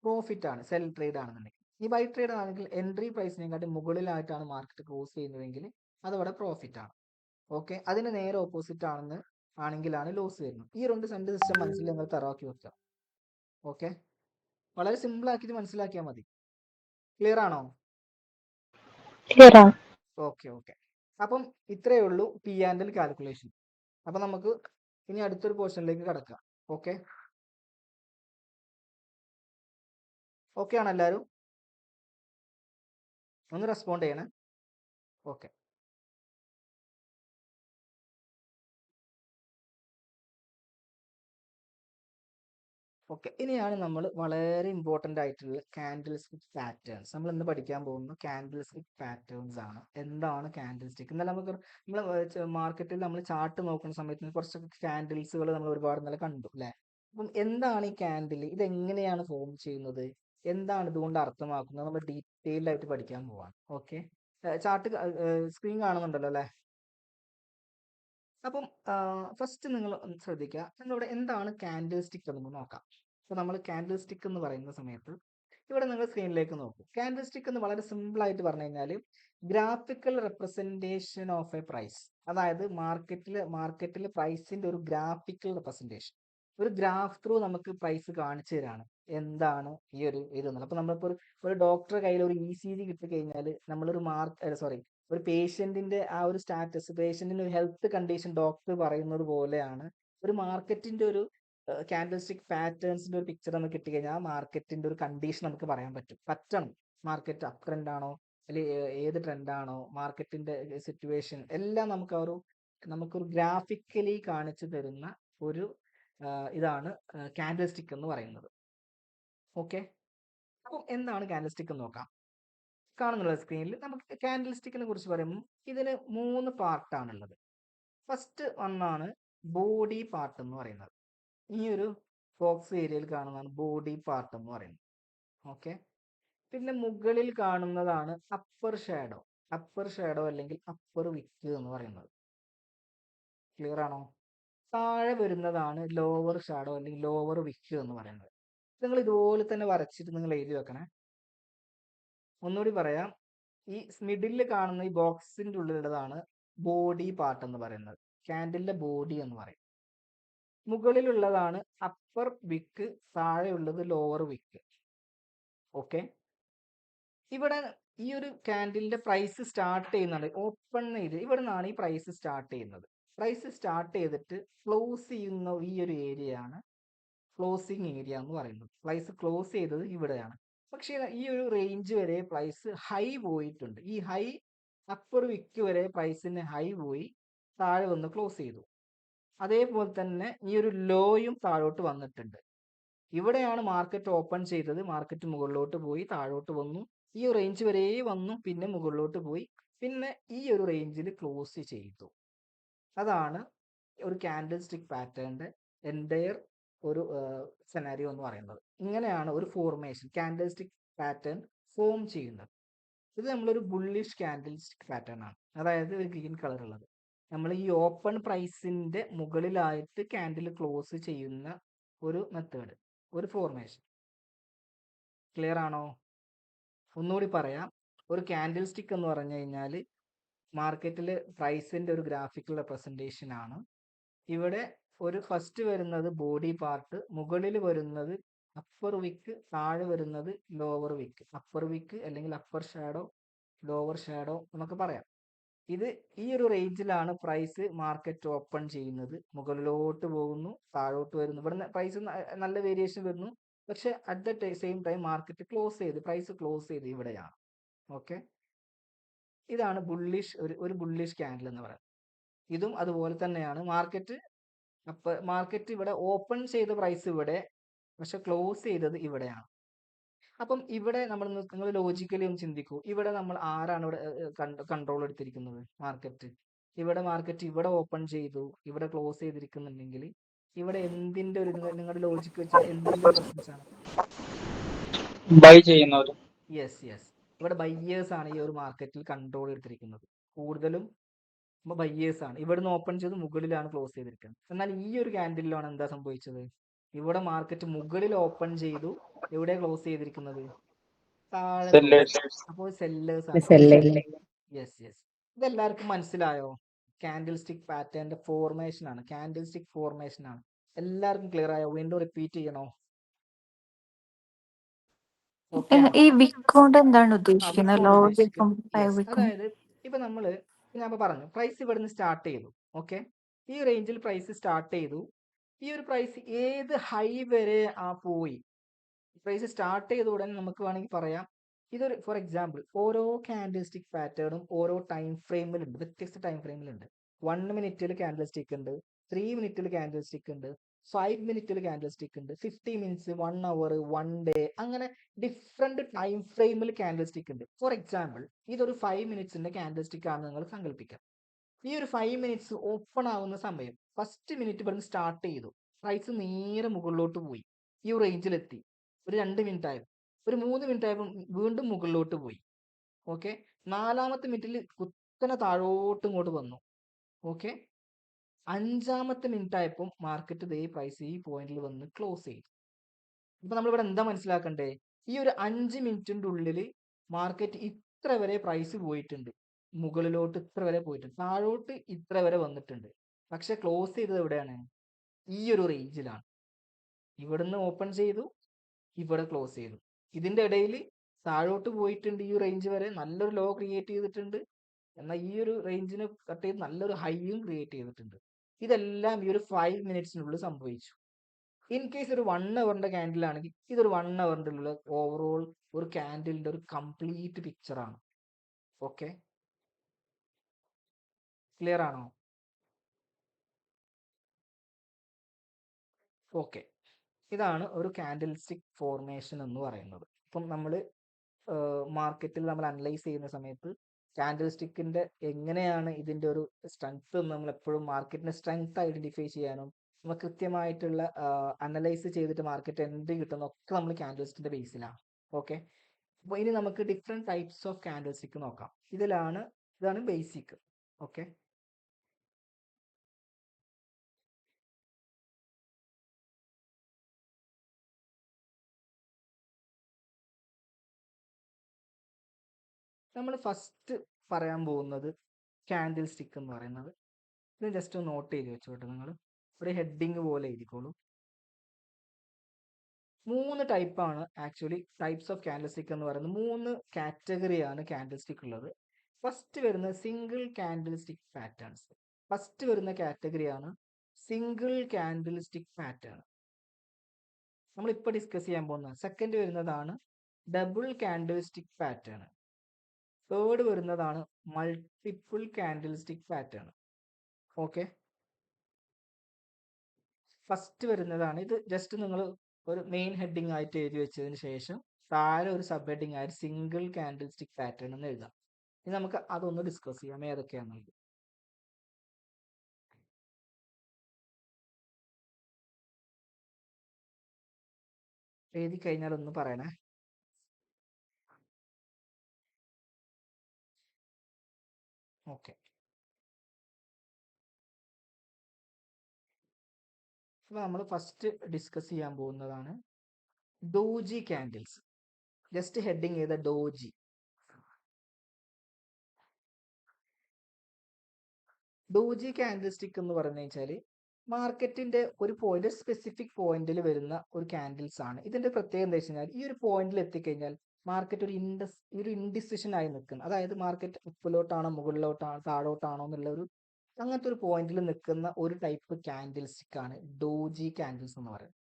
പ്രോഫിറ്റ് ആണ്, സെൽ ട്രേഡ് ആണെന്നുണ്ടെങ്കിൽ. ഈ ബൈ ട്രേഡ് ആണെങ്കിൽ എൻട്രി പ്രൈസിനെക്കാട്ടി മുകളിലായിട്ടാണ് മാർക്കറ്റ് ക്ലോസ് ചെയ്യുന്നതെങ്കിൽ അതവിടെ പ്രോഫിറ്റ് ആണ്. ഓക്കെ, അതിന് നേരെ ഓപ്പോസിറ്റ് ആണെങ്കിലാണ് ലോസ് വരുന്നത്. ഈ രണ്ട് സിസ്റ്റം മനസ്സിൽ നിങ്ങൾ തറവാക്കി വെക്കുക. ഓക്കെ, വളരെ സിമ്പിൾ ആക്കിയിട്ട് മനസ്സിലാക്കിയാൽ മതി. ക്ലിയർ ആണോ? ഓക്കെ. അപ്പം ഇത്രയേ ഉള്ളൂ P&L കാൽക്കുലേഷൻ. അപ്പൊ നമുക്ക് ഇനി അടുത്തൊരു പോർഷനിലേക്ക് കടക്കാം. ഓക്കെ ആണോ എല്ലാവരും? ഒന്ന് റെസ്പോണ്ട് ചെയ്യണേ. ഓക്കെ. ഇനിയാണ് നമ്മൾ വളരെ ഇമ്പോർട്ടൻ്റ് ആയിട്ടുള്ള കാൻഡിൽ സ്റ്റിക്ക് പാറ്റേൺസ്. നമ്മൾ ഇന്ന് പഠിക്കാൻ പോകുന്ന കാൻഡിൽ സ്റ്റിക്ക് പാറ്റേൺസ് ആണ്. എന്താണ് കാൻഡിൽ സ്റ്റിക്ക്? എന്നാൽ നമ്മൾ മാർക്കറ്റിൽ നമ്മൾ ചാർട്ട് നോക്കുന്ന സമയത്ത് കുറച്ചൊക്കെ കാൻഡിൽസുകൾ നമ്മൾ ഒരുപാട് നല്ല കണ്ടു അല്ലേ? അപ്പം എന്താണ് ഈ കാൻഡിൽ? ഇത് എങ്ങനെയാണ് ഫോം ചെയ്യുന്നത്? എന്താണ് ഇതുകൊണ്ട് അർത്ഥമാക്കുന്നത്? നമ്മൾ ഡീറ്റെയിൽഡ് ആയിട്ട് പഠിക്കാൻ പോവാണ്. ഓക്കെ, ചാർട്ട് സ്ക്രീൻ കാണുന്നുണ്ടല്ലോ അല്ലേ? അപ്പം ഫസ്റ്റ് നിങ്ങൾ ശ്രദ്ധിക്കുക, നമ്മളിവിടെ എന്താണ് കാൻഡിൽ സ്റ്റിക്ക് എന്ന് നോക്കാം. അപ്പോൾ നമ്മൾ കാൻഡിൽ സ്റ്റിക്ക് എന്ന് പറയുന്ന സമയത്ത് ഇവിടെ നിങ്ങൾ സ്ക്രീനിലേക്ക് നോക്കും. കാൻഡിൽ സ്റ്റിക്ക് എന്ന് വളരെ സിമ്പിൾ ആയിട്ട് പറഞ്ഞു കഴിഞ്ഞാൽ graphical representation of a price. അതായത് മാർക്കറ്റിൽ പ്രൈസിന്റെ ഒരു ഗ്രാഫിക്കൽ റെപ്രസെൻറ്റേഷൻ, ഒരു ഗ്രാഫ് ത്രൂ നമുക്ക് പ്രൈസ് കാണിച്ചു തരാണ് എന്താണ് ഈ ഒരു ഇതെന്നുള്ളത്. അപ്പൊ നമ്മളിപ്പോൾ ഒരു ഡോക്ടറെ കയ്യിൽ ഒരു ECG കിട്ടിക്കഴിഞ്ഞാൽ നമ്മളൊരു ഒരു പേഷ്യന്റിന്റെ ആ ഒരു സ്റ്റാറ്റസ്, പേഷ്യന്റിന്റെ ഒരു ഹെൽത്ത് കണ്ടീഷൻ ഡോക്ടർ പറയുന്നത് പോലെയാണ് ഒരു മാർക്കറ്റിന്റെ ഒരു കാൻഡിൽ സ്റ്റിക്ക് പാറ്റേൺസിന്റെ ഒരു പിക്ചർ നമുക്ക് കിട്ടിക്കഴിഞ്ഞാൽ ആ മാർക്കറ്റിന്റെ ഒരു കണ്ടീഷൻ നമുക്ക് പറയാൻ പറ്റണം. മാർക്കറ്റ് അപ് ട്രെൻഡ് ആണോ അല്ലെങ്കിൽ ഏത് ട്രെൻഡാണോ, മാർക്കറ്റിന്റെ സിറ്റുവേഷൻ എല്ലാം നമുക്കൊരു ഗ്രാഫിക്കലി കാണിച്ചു തരുന്ന ഒരു ഇതാണ് കാൻഡിൽ സ്റ്റിക്ക് എന്ന് പറയുന്നത്. ഓക്കെ, അപ്പം എന്താണ് കാൻഡിൽ സ്റ്റിക്ക് എന്ന് നോക്കാം. കാണുന്നുള്ള സ്ക്രീനിൽ നമുക്ക് കാൻഡിൽ സ്റ്റിക്കിനെ കുറിച്ച് പറയുമ്പോൾ ഇതിന് 3 പാർട്ടാണുള്ളത്. ഫസ്റ്റ് ഒന്നാണ് ബോഡി പാർട്ട് എന്ന് പറയുന്നത്. ഈ ഒരു ബോക്സ് ഏരിയയിൽ കാണുന്നതാണ് ബോഡി പാർട്ട് എന്ന് പറയുന്നത്. ഓക്കെ, പിന്നെ മുകളിൽ കാണുന്നതാണ് അപ്പർ ഷാഡോ അല്ലെങ്കിൽ അപ്പർ വിക്ക് എന്ന് പറയുന്നത്. ക്ലിയർ ആണോ? താഴെ വരുന്നതാണ് ലോവർ ഷാഡോ അല്ലെങ്കിൽ ലോവർ വിക്ക് എന്ന് പറയുന്നത്. നിങ്ങൾ ഇതുപോലെ തന്നെ വരച്ചിട്ട് നിങ്ങൾ എഴുതി വെക്കണേ. ഒന്നുകൂടി പറയാം, ഈ മിഡിലിൽ കാണുന്ന ഈ ബോക്സിന്റെ ഉള്ളിലുള്ളതാണ് ബോഡി പാർട്ട് എന്ന് പറയുന്നത്, കാൻഡിലിന്റെ ബോഡി എന്ന് പറയും. മുകളിലുള്ളതാണ് അപ്പർ വിക്ക്, താഴെയുള്ളത് ലോവർ വിക്ക്. ഓക്കെ, ഇവിടെ ഈ ഒരു കാൻഡിലിന്റെ പ്രൈസ് സ്റ്റാർട്ട് ചെയ്യുന്നത് ഓപ്പൺ ചെയ്ത് ഇവിടെ നിന്നാണ് ഈ പ്രൈസ് സ്റ്റാർട്ട് ചെയ്യുന്നത്. പ്രൈസ് സ്റ്റാർട്ട് ചെയ്തിട്ട് ക്ലോസ് ചെയ്യുന്ന ഈ ഒരു ഏരിയയാണ് ക്ലോസിങ് ഏരിയ എന്ന് പറയുന്നത്. പ്രൈസ് ക്ലോസ് ചെയ്തത് ഇവിടെയാണ്. പക്ഷേ ഈ ഒരു റേഞ്ച് വരെ പ്രൈസ് ഹൈ പോയിട്ടുണ്ട്. ഈ ഹൈ അപ്പർ വിക്ക് വരെ പ്രൈസിന് ഹൈ പോയി താഴെ വന്ന് ക്ലോസ് ചെയ്തു. അതേപോലെ തന്നെ ഈ ഒരു ലോയും താഴോട്ട് വന്നിട്ടുണ്ട്. ഇവിടെയാണ് മാർക്കറ്റ് ഓപ്പൺ ചെയ്തത്, മാർക്കറ്റ് മുകളിലോട്ട് പോയി താഴോട്ട് വന്നു, ഈ റേഞ്ച് വരെ വന്നു, പിന്നെ മുകളിലോട്ട് പോയി, പിന്നെ ഈ ഒരു റേഞ്ചിൽ ക്ലോസ് ചെയ്തു. അതാണ് ഒരു കാൻഡിൽ സ്റ്റിക്ക് പാറ്റേണിന്റെ എൻ്റയർ ഒരു സെനാരിയോ എന്ന് പറയുന്നത്. ഇങ്ങനെയാണ് ഒരു formation candle stick pattern form ചെയ്യുന്നത്. ഇത് നമ്മളൊരു ബുള്ളിഷ് കാൻഡിൽ സ്റ്റിക് പാറ്റേൺ ആണ്, അതായത് ഒരു ഗ്രീൻ കളർ ഉള്ളത്. നമ്മൾ ഈ ഓപ്പൺ പ്രൈസിന്റെ മുകളിലായിട്ട് കാൻഡിൽ ക്ലോസ് ചെയ്യുന്ന ഒരു മെത്തേഡ്, ഒരു ഫോർമേഷൻ. ക്ലിയർ ആണോ? ഒന്നുകൂടി പറയാം. ഒരു കാൻഡിൽ സ്റ്റിക്ക് എന്ന് പറഞ്ഞു കഴിഞ്ഞാൽ മാർക്കറ്റിൽ പ്രൈസിന്റെ ഒരു ഗ്രാഫിക്കൽ റെപ്രസെൻറ്റേഷൻ ആണ്. ഇവിടെ ഒരു ഫസ്റ്റ് വരുന്നത് ബോഡി പാർട്ട്, മുകളിൽ വരുന്നത് അപ്പർ വിക്ക്, താഴെ വരുന്നത് ലോവർ വിക്ക്. അപ്പർ വിക്ക് അല്ലെങ്കിൽ അപ്പർ ഷാഡോ, ലോവർ ഷാഡോ എന്നൊക്കെ പറയാം. ഇത് ഈ ഒരു റേഞ്ചിലാണ് പ്രൈസ് മാർക്കറ്റ് ഓപ്പൺ ചെയ്യുന്നത്. മുകളിലോട്ട് പോകുന്നു, താഴോട്ട് വരുന്നു. ഇവിടെ പ്രൈസ് നല്ല വേരിയേഷൻ വരുന്നു, പക്ഷെ at the same time market price close ചെയ്ത് ഇവിടെയാണ്. ഓക്കെ, ഇതാണ് ബുള്ളിഷ്, ഒരു ബുള്ളിഷ് ക്യാൻഡിൽ എന്ന് പറയുന്നത്. ഇതും അതുപോലെ തന്നെയാണ്. മാർക്കറ്റ് ഇവിടെ ഓപ്പൺ ചെയ്ത പ്രൈസ് ഇവിടെ, പക്ഷെ ക്ലോസ് ചെയ്തത് ഇവിടെയാണ്. അപ്പം ഇവിടെ നിങ്ങൾ ലോജിക്കലി ഒന്ന് ചിന്തിക്കൂ. ഇവിടെ നമ്മൾ ആരാണ് ഇവിടെ കൺട്രോൾ എടുത്തിരിക്കുന്നത്? മാർക്കറ്റ് ഇവിടെ ഓപ്പൺ ചെയ്തു, ഇവിടെ ക്ലോസ് ചെയ്തിരിക്കുന്നുണ്ടെങ്കിൽ ഇവിടെ എന്തിന്റെ ഒരു നിങ്ങളുടെ ലോജിക്ക് വെച്ചാൽ എന്തിന്റെ പ്രസൻസ് ആണ്? ബൈ ചെയ്യുന്നവര്. യെസ്, ഇവിടെ ബയ്യേഴ്സ് ആണ് ഈ ഒരു മാർക്കറ്റിൽ കൺട്രോൾ എടുത്തിരിക്കുന്നത്. കൂടുതലും ബയ്യേഴ്സ് ആണ്. ഇവിടുന്ന് ഓപ്പൺ ചെയ്ത് മുകളിലാണ് ക്ലോസ് ചെയ്തിരിക്കുന്നത്. എന്നാൽ ഈ ഒരു ക്യാൻഡിലാണ് എന്താ സംഭവിച്ചത്? ഇവിടെ മാർക്കറ്റ് മുകളിൽ ഓപ്പൺ ചെയ്തു, എവിടെ ക്ലോസ് ചെയ്തിരിക്കുന്നത്? താഴെ. അപ്പോൾ സെല്ലേഴ്സ് ആണ്. യെസ്, ഇതെല്ലാവർക്കും മനസ്സിലായോ? കാൻഡിൽ സ്റ്റിക് പാറ്റേണിന്റെ ഫോർമേഷൻ ആണ്, കാൻഡിൽ സ്റ്റിക് ഫോർമേഷൻ ആണ്. എല്ലാവർക്കും ക്ലിയർ ആയോ? വീണ്ടും റിപ്പീറ്റ് ചെയ്യണോ? ഈ വിക്ക് കൊണ്ട് എന്താണ് ഉദ്ദേശിക്കുന്നത്? അതായത് ഇപ്പൊ ഞാൻ പറഞ്ഞു പ്രൈസ് ഇവിടുന്ന് സ്റ്റാർട്ട് ചെയ്തു. ഓക്കെ, ഈ റേഞ്ചിൽ പ്രൈസ് സ്റ്റാർട്ട് ചെയ്തു. ഈ ഒരു പ്രൈസ് ഏത് ഹൈ വരെ പോയി? പ്രൈസ് സ്റ്റാർട്ട് ചെയ്ത ഉടനെ നമുക്ക് വേണമെങ്കിൽ പറയാം ഇതൊരു, ഫോർ എക്സാമ്പിൾ, ഓരോ കാൻഡിൽ സ്റ്റിക് പാറ്റേണും ഓരോ ടൈം ഫ്രെയിമിലുണ്ട്, വ്യത്യസ്ത ടൈം ഫ്രെയിമിലുണ്ട്. 1 മിനിറ്റിൽ കാൻഡിൽ സ്റ്റിക്ക് ഉണ്ട്, 3 മിനിറ്റിൽ കാൻഡിൽ സ്റ്റിക്ക് ഉണ്ട്, 5 മിനിറ്റിൽ കാൻഡിൽ സ്റ്റിക്ക് ഉണ്ട്, 50 മിനിറ്റ്സ്, 1 അവർ, 1 ഡേ, അങ്ങനെ ഡിഫറെന്റ് ടൈം ഫ്രെയിമിൽ കാൻഡിൽ സ്റ്റിക്ക് ഉണ്ട്. ഫോർ എക്സാമ്പിൾ, ഇതൊരു 5 മിനിറ്റ്സിന്റെ കാൻഡിൽ സ്റ്റിക്ക് ആണെന്ന് നിങ്ങൾ സങ്കല്പിക്കാം. ഈ ഒരു 5 മിനിറ്റ്സ് ഓപ്പൺ ആവുന്ന സമയം, ഫസ്റ്റ് മിനിറ്റ് ഇവിടുന്ന് സ്റ്റാർട്ട് ചെയ്തു, പ്രൈസ് നേരെ മുകളിലോട്ട് പോയി, ഈ റേഞ്ചിലെത്തി. ഒരു 2 മിനിറ്റ് ആയപ്പോൾ, ഒരു 3 മിനിറ്റ് ആയപ്പോൾ വീണ്ടും മുകളിലോട്ട് പോയി. ഓക്കെ, 4-ാമത്തെ മിനിറ്റിൽ കുത്തനെ താഴോട്ട് ഇങ്ങോട്ട് വന്നു. ഓക്കെ, 5-ാമത്തെ മിനിറ്റ് ആയപ്പോൾ മാർക്കറ്റ് ഇതേ പ്രൈസ് ഈ പോയിന്റിൽ വന്ന് ക്ലോസ് ചെയ്തു. ഇപ്പൊ നമ്മളിവിടെ എന്താ മനസ്സിലാക്കണ്ടേ? ഈ ഒരു 5 മിനിറ്റിന്റെ ഉള്ളിൽ മാർക്കറ്റ് ഇത്ര വരെ പ്രൈസ് പോയിട്ടുണ്ട്, മുകളിലോട്ട് ഇത്ര വരെ പോയിട്ടുണ്ട്, താഴോട്ട് ഇത്ര വരെ വന്നിട്ടുണ്ട്. പക്ഷെ ക്ലോസ് ചെയ്തത് എവിടെയാണ്? ഈ ഒരു റേഞ്ചിലാണ്. ഇവിടുന്ന് ഓപ്പൺ ചെയ്തു, ഇവിടെ ക്ലോസ് ചെയ്തു. ഇതിന്റെ ഇടയിൽ താഴോട്ട് പോയിട്ടുണ്ട്, ഈ റേഞ്ച് വരെ നല്ലൊരു ലോ ക്രിയേറ്റ് ചെയ്തിട്ടുണ്ട്. എന്നാൽ ഈ ഒരു റേഞ്ചിന് കട്ട് ചെയ്ത് നല്ലൊരു ഹൈയും ക്രിയേറ്റ് ചെയ്തിട്ടുണ്ട്. ഇതെല്ലാം ഈ ഒരു 5 മിനിറ്റ്സിനുള്ളിൽ സംഭവിച്ചു. ഇൻ കേസ് ഒരു 1 അവറിന്റെ ക്യാൻഡിൽ ആണെങ്കിൽ ഇതൊരു 1 അവറിന്റെ ഉള്ള ഓവറോൾ ഒരു ക്യാൻഡിലിന്റെ ഒരു കംപ്ലീറ്റ് പിക്ചർ ആണ്. ഓക്കെ, ക്ലിയർ ആണോ? ഓക്കെ, ഇതാണ് ഒരു കാൻഡിൽ സ്റ്റിക് ഫോർമേഷൻ എന്ന് പറയുന്നത്. ഇപ്പം നമ്മൾ മാർക്കറ്റിൽ നമ്മൾ അനലൈസ് ചെയ്യുന്ന സമയത്ത് കാൻഡിൽ സ്റ്റിക്കിന്റെ എങ്ങനെയാണ് ഇതിന്റെ ഒരു സ്ട്രെങ്ത് എന്ന് നമ്മൾ എപ്പോഴും മാർക്കറ്റിന്റെ സ്ട്രെങ്ത് ഐഡന്റിഫൈ ചെയ്യാനും നമ്മൾ കൃത്യമായിട്ടുള്ള അനലൈസ് ചെയ്തിട്ട് മാർക്കറ്റ് എൻട്രി കിട്ടുന്നൊക്കെ നമ്മൾ കാൻഡിൽ സ്റ്റിക്കിന്റെ ബേസിലാണ്. ഓക്കെ, അപ്പോൾ ഇനി നമുക്ക് different types of candle stick നോക്കാം. ഇതാണ് ബേസിക്. ഓക്കെ, നമ്മൾ ഫസ്റ്റ് പറയാൻ പോകുന്നത് കാൻഡിൽ സ്റ്റിക്ക് എന്ന് പറയുന്നത്, ഇത് ജസ്റ്റ് ഒന്ന് നോട്ട് ചെയ്ത് വെച്ചോട്ടെ. നിങ്ങൾ ഒരു ഹെഡിങ് പോലെ എഴുതിക്കോളൂ. 3 ടൈപ്പാണ് actually types of candlestick എന്ന് പറയുന്നത്. 3 കാറ്റഗറിയാണ് കാൻഡിൽ സ്റ്റിക്ക് ഉള്ളത്. ഫസ്റ്റ് വരുന്ന single candlestick patterns. First വരുന്ന കാറ്റഗറിയാണ് സിംഗിൾ കാൻഡിൽ സ്റ്റിക്ക് പാറ്റേൺ, നമ്മളിപ്പോൾ ഡിസ്കസ് ചെയ്യാൻ പോകുന്നത്. സെക്കൻഡ് വരുന്നതാണ് double candlestick pattern. Third വരുന്നതാണ് multiple candlestick pattern. Okay, first വരുന്നതാണ് ഇത്. ജസ്റ്റ് നിങ്ങൾ ഒരു മെയിൻ ഹെഡിങ് ആയിട്ട് എഴുതി വെച്ചതിന് ശേഷം താഴെ ഒരു സബ് ഹെഡിങ് ആയിട്ട് സിംഗിൾ കാൻഡിൽ സ്റ്റിക്ക് പാറ്റേൺ എന്ന് എഴുതാം. ഇനി നമുക്ക് അതൊന്ന് ഡിസ്കസ് ചെയ്യാം ഏതൊക്കെയാണെന്നുള്ളത്. എഴുതി കഴിഞ്ഞാൽ ഒന്ന് പറയണേ. ഓക്കെ, അപ്പോൾ നമ്മൾ ഫസ്റ്റ് ഡിസ്കസ് ചെയ്യാൻ പോകുന്നതാണ് ഡോജി ക്യാൻഡിൽസ്. ജസ്റ്റ് ഹെഡിങ് ചെയ്ത ഡോജി. ഡോജി ക്യാൻഡിൽ സ്റ്റിക്ക് എന്ന് പറഞ്ഞു വെച്ചാൽ മാർക്കറ്റിന്റെ ഒരു പോയിന്റ്, സ്പെസിഫിക് പോയിന്റിൽ വരുന്ന ഒരു ക്യാൻഡിൽസ് ആണ്. ഇതിന്റെ പ്രത്യേകത എന്താ വെച്ച് കഴിഞ്ഞാൽ ഈ ഒരു പോയിന്റിൽ എത്തിക്കഴിഞ്ഞാൽ മാർക്കറ്റ് ഒരു ഇൻഡിസിഷൻ ആയി നിൽക്കുന്നു. അതായത് മാർക്കറ്റ് ഉപ്പിലോട്ടാണോ മുകളിലോട്ടാണോ താഴോട്ടാണോ എന്നുള്ള ഒരു അങ്ങനത്തെ ഒരു പോയിന്റിൽ നിൽക്കുന്ന ഒരു ടൈപ്പ് ക്യാൻഡിൽ സ്റ്റിക്ക് ആണ് ഡോജി ക്യാൻഡിൽസ് എന്ന് പറയുന്നത്.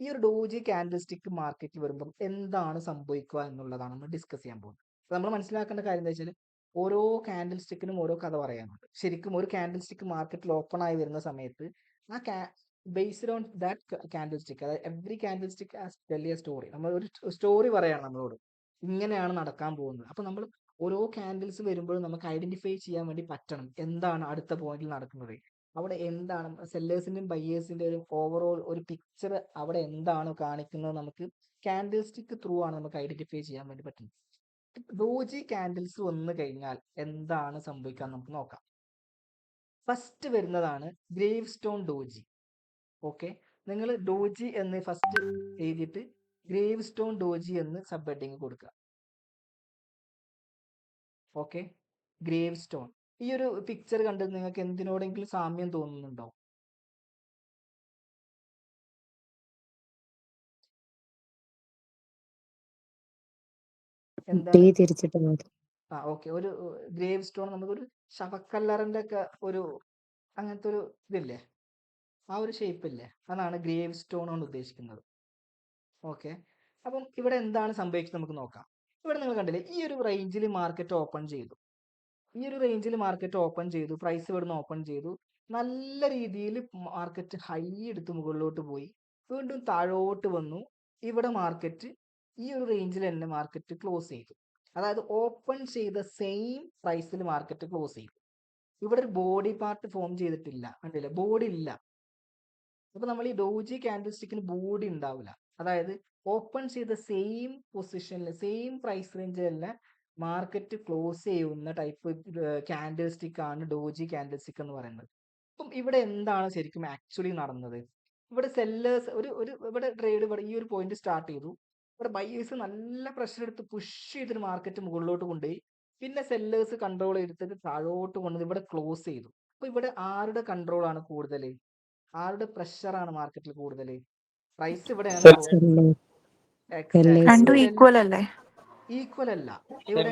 ഈ ഒരു ഡോജി ക്യാൻഡിൽ സ്റ്റിക്ക് മാർക്കറ്റിൽ വരുമ്പോൾ എന്താണ് സംഭവിക്കുക എന്നുള്ളതാണ് നമ്മൾ ഡിസ്കസ് ചെയ്യാൻ പോകുന്നത്. നമ്മൾ മനസ്സിലാക്കേണ്ട കാര്യം എന്താ വെച്ചാൽ ഓരോ ക്യാൻഡിൽ സ്റ്റിക്കിനും ഓരോ കഥ പറയാനുണ്ട്. ശരിക്കും ഒരു ക്യാൻഡിൽ സ്റ്റിക്ക് മാർക്കറ്റിൽ ഓപ്പൺ ആയി വരുന്ന സമയത്ത് ആ based on that candlestick, അതായത് every candlestick has tell a story. നമ്മൾ ഒരു സ്റ്റോറി പറയാണ് നമ്മളോട്, ഇങ്ങനെയാണ് നടക്കാൻ പോകുന്നത്. അപ്പൊ നമ്മൾ ഓരോ ക്യാൻഡിൽസ് വരുമ്പോഴും നമുക്ക് ഐഡന്റിഫൈ ചെയ്യാൻ വേണ്ടി പറ്റണം എന്താണ് അടുത്ത പോയിന്റിൽ നടക്കുന്നത്, അവിടെ എന്താണ് സെല്ലേഴ്സിന്റെയും ബയ്യേഴ്സിന്റെ ഒരു ഓവറോൾ ഒരു പിക്ചർ അവിടെ എന്താണ് കാണിക്കുന്നത് നമുക്ക് ക്യാൻഡിൽ സ്റ്റിക്ക് ത്രൂ ആണ് നമുക്ക് ഐഡന്റിഫൈ ചെയ്യാൻ വേണ്ടി പറ്റുന്നത്. ഡോജി ക്യാൻഡിൽസ് വന്നു കഴിഞ്ഞാൽ എന്താണ് സംഭവിക്കാൻ നമുക്ക് നോക്കാം. ഫസ്റ്റ് വരുന്നതാണ് ഗ്രേവ് സ്റ്റോൺ ഡോജി. ഓക്കെ, നിങ്ങൾ ഡോജി എന്ന് ഫസ്റ്റ് എഴുതിയിട്ട് ഗ്രേവ് സ്റ്റോൺ ഡോജി എന്ന് സബ് ഹെഡിങ് കൊടുക്കുക. Okay, grave stone. ഈ ഒരു പിക്ചർ കണ്ടിട്ട് നിങ്ങൾക്ക് എന്തിനോടെങ്കിലും സാമ്യം തോന്നുന്നുണ്ടോ? എന്താണ്? ഡി തിരിച്ചിട്ട് മതി. ഓക്കെ, ഒരു ഗ്രേവ് സ്റ്റോൺ നമുക്കൊരു ശവക്കല്ലറിന്റെ ഒക്കെ ഒരു അങ്ങനത്തെ ഒരു ഇതില്ലേ, ആ ഒരു ഷേപ്പ് ഇല്ലേ, അതാണ് ഗ്രേവ് സ്റ്റോൺ കൊണ്ട് ഉദ്ദേശിക്കുന്നത്. ഓക്കെ, അപ്പം ഇവിടെ എന്താണ് സംഭവിക്കുന്നത് നമുക്ക് നോക്കാം. ഇവിടെ നിങ്ങൾ കണ്ടില്ലേ, ഈ ഒരു റേഞ്ചിൽ മാർക്കറ്റ് ഓപ്പൺ ചെയ്തു. ഈ ഒരു റേഞ്ചിൽ മാർക്കറ്റ് ഓപ്പൺ ചെയ്തു, പ്രൈസ് ഇവിടുന്ന് ഓപ്പൺ ചെയ്തു, നല്ല രീതിയിൽ മാർക്കറ്റ് ഹൈ എടുത്ത് മുകളിലോട്ട് പോയി, വീണ്ടും താഴോട്ട് വന്നു. ഇവിടെ മാർക്കറ്റ് ഈ ഒരു റേഞ്ചിൽ തന്നെ മാർക്കറ്റ് ക്ലോസ് ചെയ്തു. അതായത് ഓപ്പൺ ചെയ്ത സെയിം പ്രൈസിൽ മാർക്കറ്റ് ക്ലോസ് ചെയ്തു. ഇവിടെ ഒരു ബോഡി പാർട്ട് ഫോം ചെയ്തിട്ടില്ല, കണ്ടില്ല, ബോഡി ഇല്ല. അപ്പൊ നമ്മൾ ഈ ഡോജി ക്യാൻഡിൽ സ്റ്റിക്കിന് ബോഡി ഉണ്ടാവില്ല. അതായത് ഓപ്പൺ ചെയ്ത സെയിം പൊസിഷനിൽ സെയിം പ്രൈസ് റേഞ്ചിൽ തന്നെ മാർക്കറ്റ് ക്ലോസ് ചെയ്യുന്ന ടൈപ്പ് ക്യാൻഡിൽ സ്റ്റിക്ക് ആണ് ഡോജി ക്യാൻഡിൽ സ്റ്റിക്ക് എന്ന് പറയുന്നത്. അപ്പം ഇവിടെ എന്താണ് ശരിക്കും ആക്ച്വലി നടന്നത്? ഇവിടെ സെല്ലേഴ്സ് ഇവിടെ ട്രേഡ് ഇവിടെ ഈ ഒരു പോയിന്റ് സ്റ്റാർട്ട് ചെയ്തു. ഇവിടെ ബയേഴ്സ് നല്ല പ്രഷർ എടുത്ത് പുഷ് ചെയ്തിട്ട് മാർക്കറ്റ് മുകളിലോട്ട് കൊണ്ടുപോയി. പിന്നെ സെല്ലേഴ്സ് കൺട്രോൾ എടുത്തിട്ട് താഴോട്ട് കൊണ്ടുവന്ന് ഇവിടെ ക്ലോസ് ചെയ്തു. അപ്പൊ ഇവിടെ ആരുടെ കൺട്രോൾ ആണ് കൂടുതൽ? ആരുടെ പ്രഷറാണ് മാർക്കറ്റിൽ കൂടുതൽ? പ്രൈസ് ഇവിടെയാണ് രണ്ടും ഈക്വൽ അല്ലേ? ഈക്വൽ അല്ല. ഇവിടെ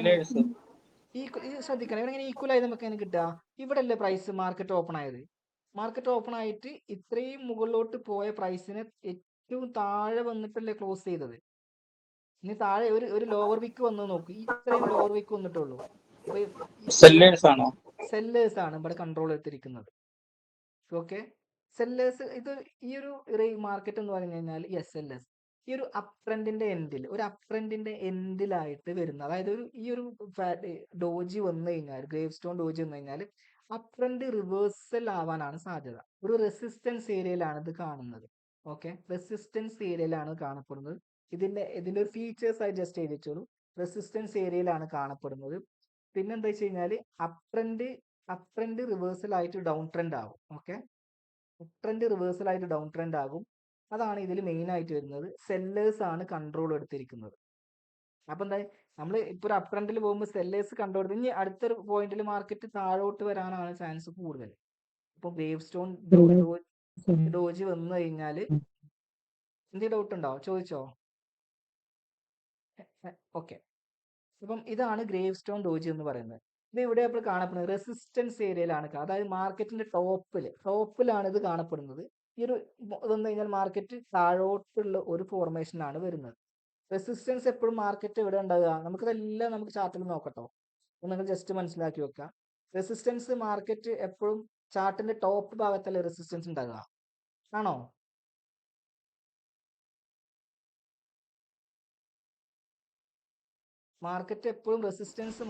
ശ്രദ്ധിക്കണം, ഇവിടെ ഇങ്ങനെ ഈക്വൽ ആയി നമുക്ക് എങ്ങനെ കിട്ടുക? ഇവിടെ അല്ലേ പ്രൈസ് മാർക്കറ്റ് ഓപ്പൺ ആയത്. മാർക്കറ്റ് ഓപ്പൺ ആയിട്ട് ഇത്രയും മുകളിലോട്ട് പോയ പ്രൈസിനെ ഏറ്റവും താഴെ വന്നിട്ടല്ലേ ക്ലോസ് ചെയ്തത്. ഇനി താഴെ ഒരു ലോവർ വിക്ക് വന്നു നോക്ക്, ഇത്രയും ലോവർ വിക്ക് വന്നിട്ടുള്ളൂ. സെല്ലേഴ്സ് ആണോ? സെല്ലേഴ്സ് ആണ് ഇവിടെ കൺട്രോൾ എടുത്തിരിക്കുന്നത്. ഓക്കെ, സെല്ലേഴ്സ് ഇത് ഈ ഒരു മാർക്കറ്റ് എന്ന് പറഞ്ഞു കഴിഞ്ഞാൽ സെല്ലേഴ്സ് ഈ ഒരു അപ്ട്രെൻഡിന്റെ എൻഡിലായിട്ട് വരുന്ന, അതായത് ഈ ഒരു ഡോജി വന്നു കഴിഞ്ഞാൽ, ഗ്രേവ് സ്റ്റോൺ ഡോജി വന്നു കഴിഞ്ഞാൽ അപ്ട്രെൻഡ് റിവേഴ്സൽ ആവാനാണ് സാധ്യത. ഒരു റെസിസ്റ്റൻസ് ഏരിയയിലാണ് ഇത് കാണുന്നത്. ഓക്കെ, റെസിസ്റ്റൻസ് ഏരിയയിലാണ് കാണപ്പെടുന്നത്. ഇതിന്റെ ഒരു ഫീച്ചേഴ്സ് ആയി ജസ്റ്റ് എഴുതിച്ചോളൂ. റെസിസ്റ്റൻസ് ഏരിയയിലാണ് കാണപ്പെടുന്നത്. പിന്നെന്താ വെച്ച് കഴിഞ്ഞാൽ അപ്ട്രെൻഡ് റിവേഴ്സൽ ആയിട്ട് ഡൗൺ ട്രെൻഡ് ആവും. ഓക്കെ, അപ്ട്രെൻഡ് റിവേഴ്സൽ ആയിട്ട് ഡൗൺ ട്രെൻഡ് ആകും. അതാണ് ഇതിൽ മെയിൻ ആയിട്ട് വരുന്നത്. സെല്ലേഴ്സ് ആണ് കൺട്രോൾ എടുത്തിരിക്കുന്നത്. അപ്പൊ എന്താ, നമ്മൾ ഇപ്പൊ ഒരു അപ്ട്രെൻഡിൽ പോകുമ്പോൾ സെല്ലേഴ്സ് കൺട്രോൾ എടുത്ത് ഇനി അടുത്തൊരു പോയിന്റിൽ മാർക്കറ്റ് താഴോട്ട് വരാനാണ് ചാൻസ് കൂടുതൽ. ഇപ്പൊ ഗ്രേവ് സ്റ്റോൺ ഡോജി വന്നു കഴിഞ്ഞാൽ എന്തെങ്കിലും ഡൗട്ട് ഉണ്ടോ? ചോദിച്ചോ. ഓക്കെ, അപ്പം ഇതാണ് ഗ്രേവ് സ്റ്റോൺ ഡോജി എന്ന് പറയുന്നത്. ഇത് ഇവിടെ അപ്പോൾ കാണപ്പെടുന്നത് റെസിസ്റ്റൻസ് ഏരിയയിലാണ്, അതായത് മാർക്കറ്റിന്റെ ടോപ്പിലാണ് ഇത് കാണപ്പെടുന്നത്. ഈ ഒരു വന്നു കഴിഞ്ഞാൽ മാർക്കറ്റ് താഴോട്ടുള്ള ഒരു ഫോർമേഷനാണ് വരുന്നത്. റെസിസ്റ്റൻസ് എപ്പോഴും മാർക്കറ്റ് എവിടെ ഉണ്ടാകുക? നമുക്കിതെല്ലാം നമുക്ക് ചാർട്ടിൽ നോക്കട്ടോ, നിങ്ങൾ ജസ്റ്റ് മനസ്സിലാക്കി വെക്കാം. റെസിസ്റ്റൻസ് മാർക്കറ്റ് എപ്പോഴും ചാർട്ടിന്റെ ടോപ്പ് ഭാഗത്തല്ലേ റെസിസ്റ്റൻസ് ഉണ്ടാകുക, ആണോ? മാർക്കറ്റ് എപ്പോഴും റെസിസ്റ്റൻസ്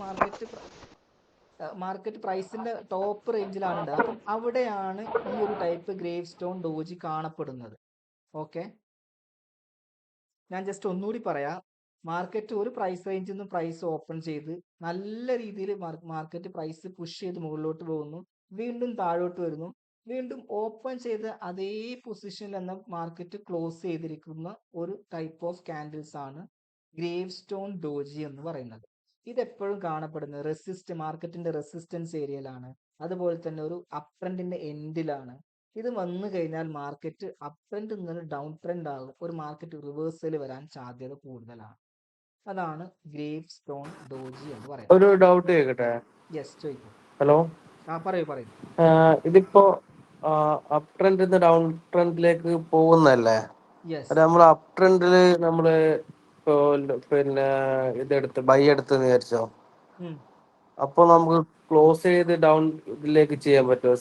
മാർക്കറ്റ് പ്രൈസിന്റെ ടോപ്പ് റേഞ്ചിലാണ് ഉണ്ടാകുക. അപ്പം അവിടെയാണ് ഈ ഒരു ടൈപ്പ് ഗ്രേവ് സ്റ്റോൺ ഡോജി കാണപ്പെടുന്നത്. ഓക്കെ, ഞാൻ ജസ്റ്റ് ഒന്നുകൂടി പറയാം. മാർക്കറ്റ് ഒരു പ്രൈസ് റേഞ്ചിൽ നിന്ന് പ്രൈസ് ഓപ്പൺ ചെയ്ത് നല്ല രീതിയിൽ മാർക്കറ്റ് പ്രൈസ് പുഷ് ചെയ്ത് മുകളിലോട്ട് പോകുന്നു, വീണ്ടും താഴോട്ട് വരുന്നു, വീണ്ടും ഓപ്പൺ ചെയ്ത് അതേ പൊസിഷനിൽ തന്നെ മാർക്കറ്റ് ക്ലോസ് ചെയ്തിരിക്കുന്ന ഒരു ടൈപ്പ് ഓഫ് ക്യാൻഡിൽസ് ആണ് ഗ്രേവ് സ്റ്റോൺ ഡോജി എന്ന് പറയുന്നത്. ഇതെപ്പോഴും കാണപ്പെടുന്നത് മാർക്കറ്റിന്റെ റെസിസ്റ്റൻസ് ഏരിയയിലാണ്, അതുപോലെ തന്നെ ഒരു അപ് ട്രെൻഡിന്റെ എൻഡിലാണ്. ഇത് വന്നു കഴിഞ്ഞാൽ മാർക്കറ്റ് അപ് ട്രെൻഡ് നിന്ന് ഡൗൺ ട്രെൻഡ് ആകും, ഒരു മാർക്കറ്റ് റിവേഴ്സൽ വരാൻ സാധ്യത കൂടുതലാണ്. അതാണ് ഗ്രേവ് സ്റ്റോൺ ഡോജി എന്ന് പറയുന്നത്. ഒരു ഡൗട്ട് ചോദിക്കട്ടെ? യെസ്, ചോദിക്കൂ. ഹലോ, പറയൂ. ഇതിപ്പോ അപ് ട്രെൻഡിൽ ഡൗൺ ട്രെൻഡിലേക്ക് പോകുന്നല്ലേ? യെസ്. അത് നമ്മൾ അപ് ട്രെൻഡില് നമ്മള് ഇപ്പോ പിന്നെ ഇതെടുത്ത് ബൈ എടുത്തെന്ന് വിചാരിച്ചോ, അപ്പൊ നമുക്ക് ക്ലോസ് ചെയ്ത് ഡൗൺ ഇതിലേക്ക് ചെയ്യാൻ പറ്റുമോ?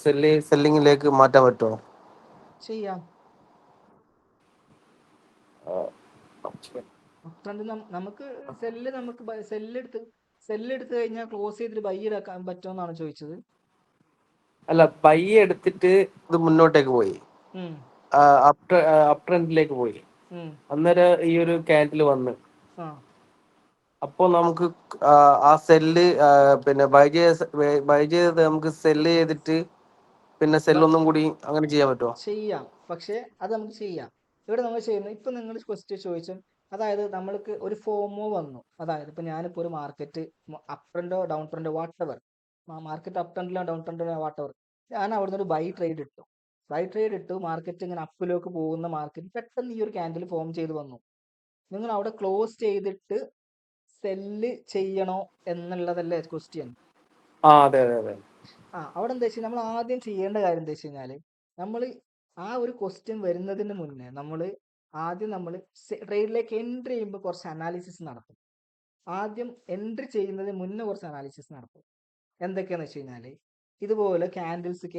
സെല്ലിങ്ങിലേക്ക് മാറ്റാൻ പറ്റുമോ? ചെയ്യാം. നമുക്ക് സെല്ലെടുത്ത് കഴിഞ്ഞാൽ ക്ലോസ് ചെയ്തിട്ട് ബൈ എടുക്കാൻ പറ്റുമെന്നാണ് ചോദിച്ചത്. അല്ല, ബൈ എടുത്തിട്ട് ഇത് മുന്നോട്ടേക്ക് പോയി, അപ് ട്രെൻഡിലേക്ക് പോയി, അന്നേരം ഈ ഒരു ക്യാൻഡിൽ വന്ന്, അപ്പൊ നമുക്ക് ആ സെല്ല് പിന്നെ ബൈ ചെയ്ത് നമുക്ക് സെല്ല് ചെയ്തിട്ട് പിന്നെ സെല്ലൊന്നും കൂടി അങ്ങനെ ചെയ്യാൻ പറ്റുമോ? ചെയ്യാം, പക്ഷെ അത് നമുക്ക് ചെയ്യാം. ഇവിടെ നമ്മൾ ചെയ്യുന്നത്, ഇപ്പൊ നിങ്ങൾ ക്വസ്റ്റ്യൻ ചോദിച്ചു, അതായത് നമ്മൾക്ക് ഒരു ഫോമോ വന്നു, അതായത് ഇപ്പൊ ഞാനിപ്പോ ഒരു മാർക്കറ്റ് അപ് ട്രെൻഡോ ഡൗൺ ട്രെൻഡോ വാട്ടെവർ, മാർക്കറ്റ് അപ് ട്രെൻഡിലോ ഡൗൺ ട്രെൻഡിലോ വാട്ടെവർ, ഞാൻ അവിടുന്ന് ഒരു ബൈ ട്രേഡ് ഇട്ടു, മാർക്കറ്റ് ഇങ്ങനെ അപ്പിലേക്ക് പോകുന്ന മാർക്കറ്റ് പെട്ടെന്ന് ഈ ഒരു ക്യാൻഡിൽ ഫോം ചെയ്ത് വന്നു. നിങ്ങൾ അവിടെ ക്ലോസ് ചെയ്തിട്ട് സെല്ല് ചെയ്യണോ എന്നുള്ളതല്ലേ ക്വസ്റ്റ്യൻ. അതെ. അവിടെ എന്താ വെച്ചാൽ നമ്മൾ ആദ്യം ചെയ്യേണ്ട കാര്യം എന്താ വെച്ച് കഴിഞ്ഞാല്, നമ്മൾ ആ ഒരു ക്വസ്റ്റ്യൻ വരുന്നതിന് മുന്നേ നമ്മൾ ട്രേഡിലേക്ക് എൻട്രി ചെയ്യുമ്പോൾ കുറച്ച് അനാലിസിസ് നടത്തും. ആദ്യം എൻട്രി ചെയ്യുന്നതിന് മുന്നേ കുറച്ച് അനാലിസിസ് നടത്തും. എന്തൊക്കെയാന്ന് വെച്ച് കഴിഞ്ഞാല്, ഇതുപോലെ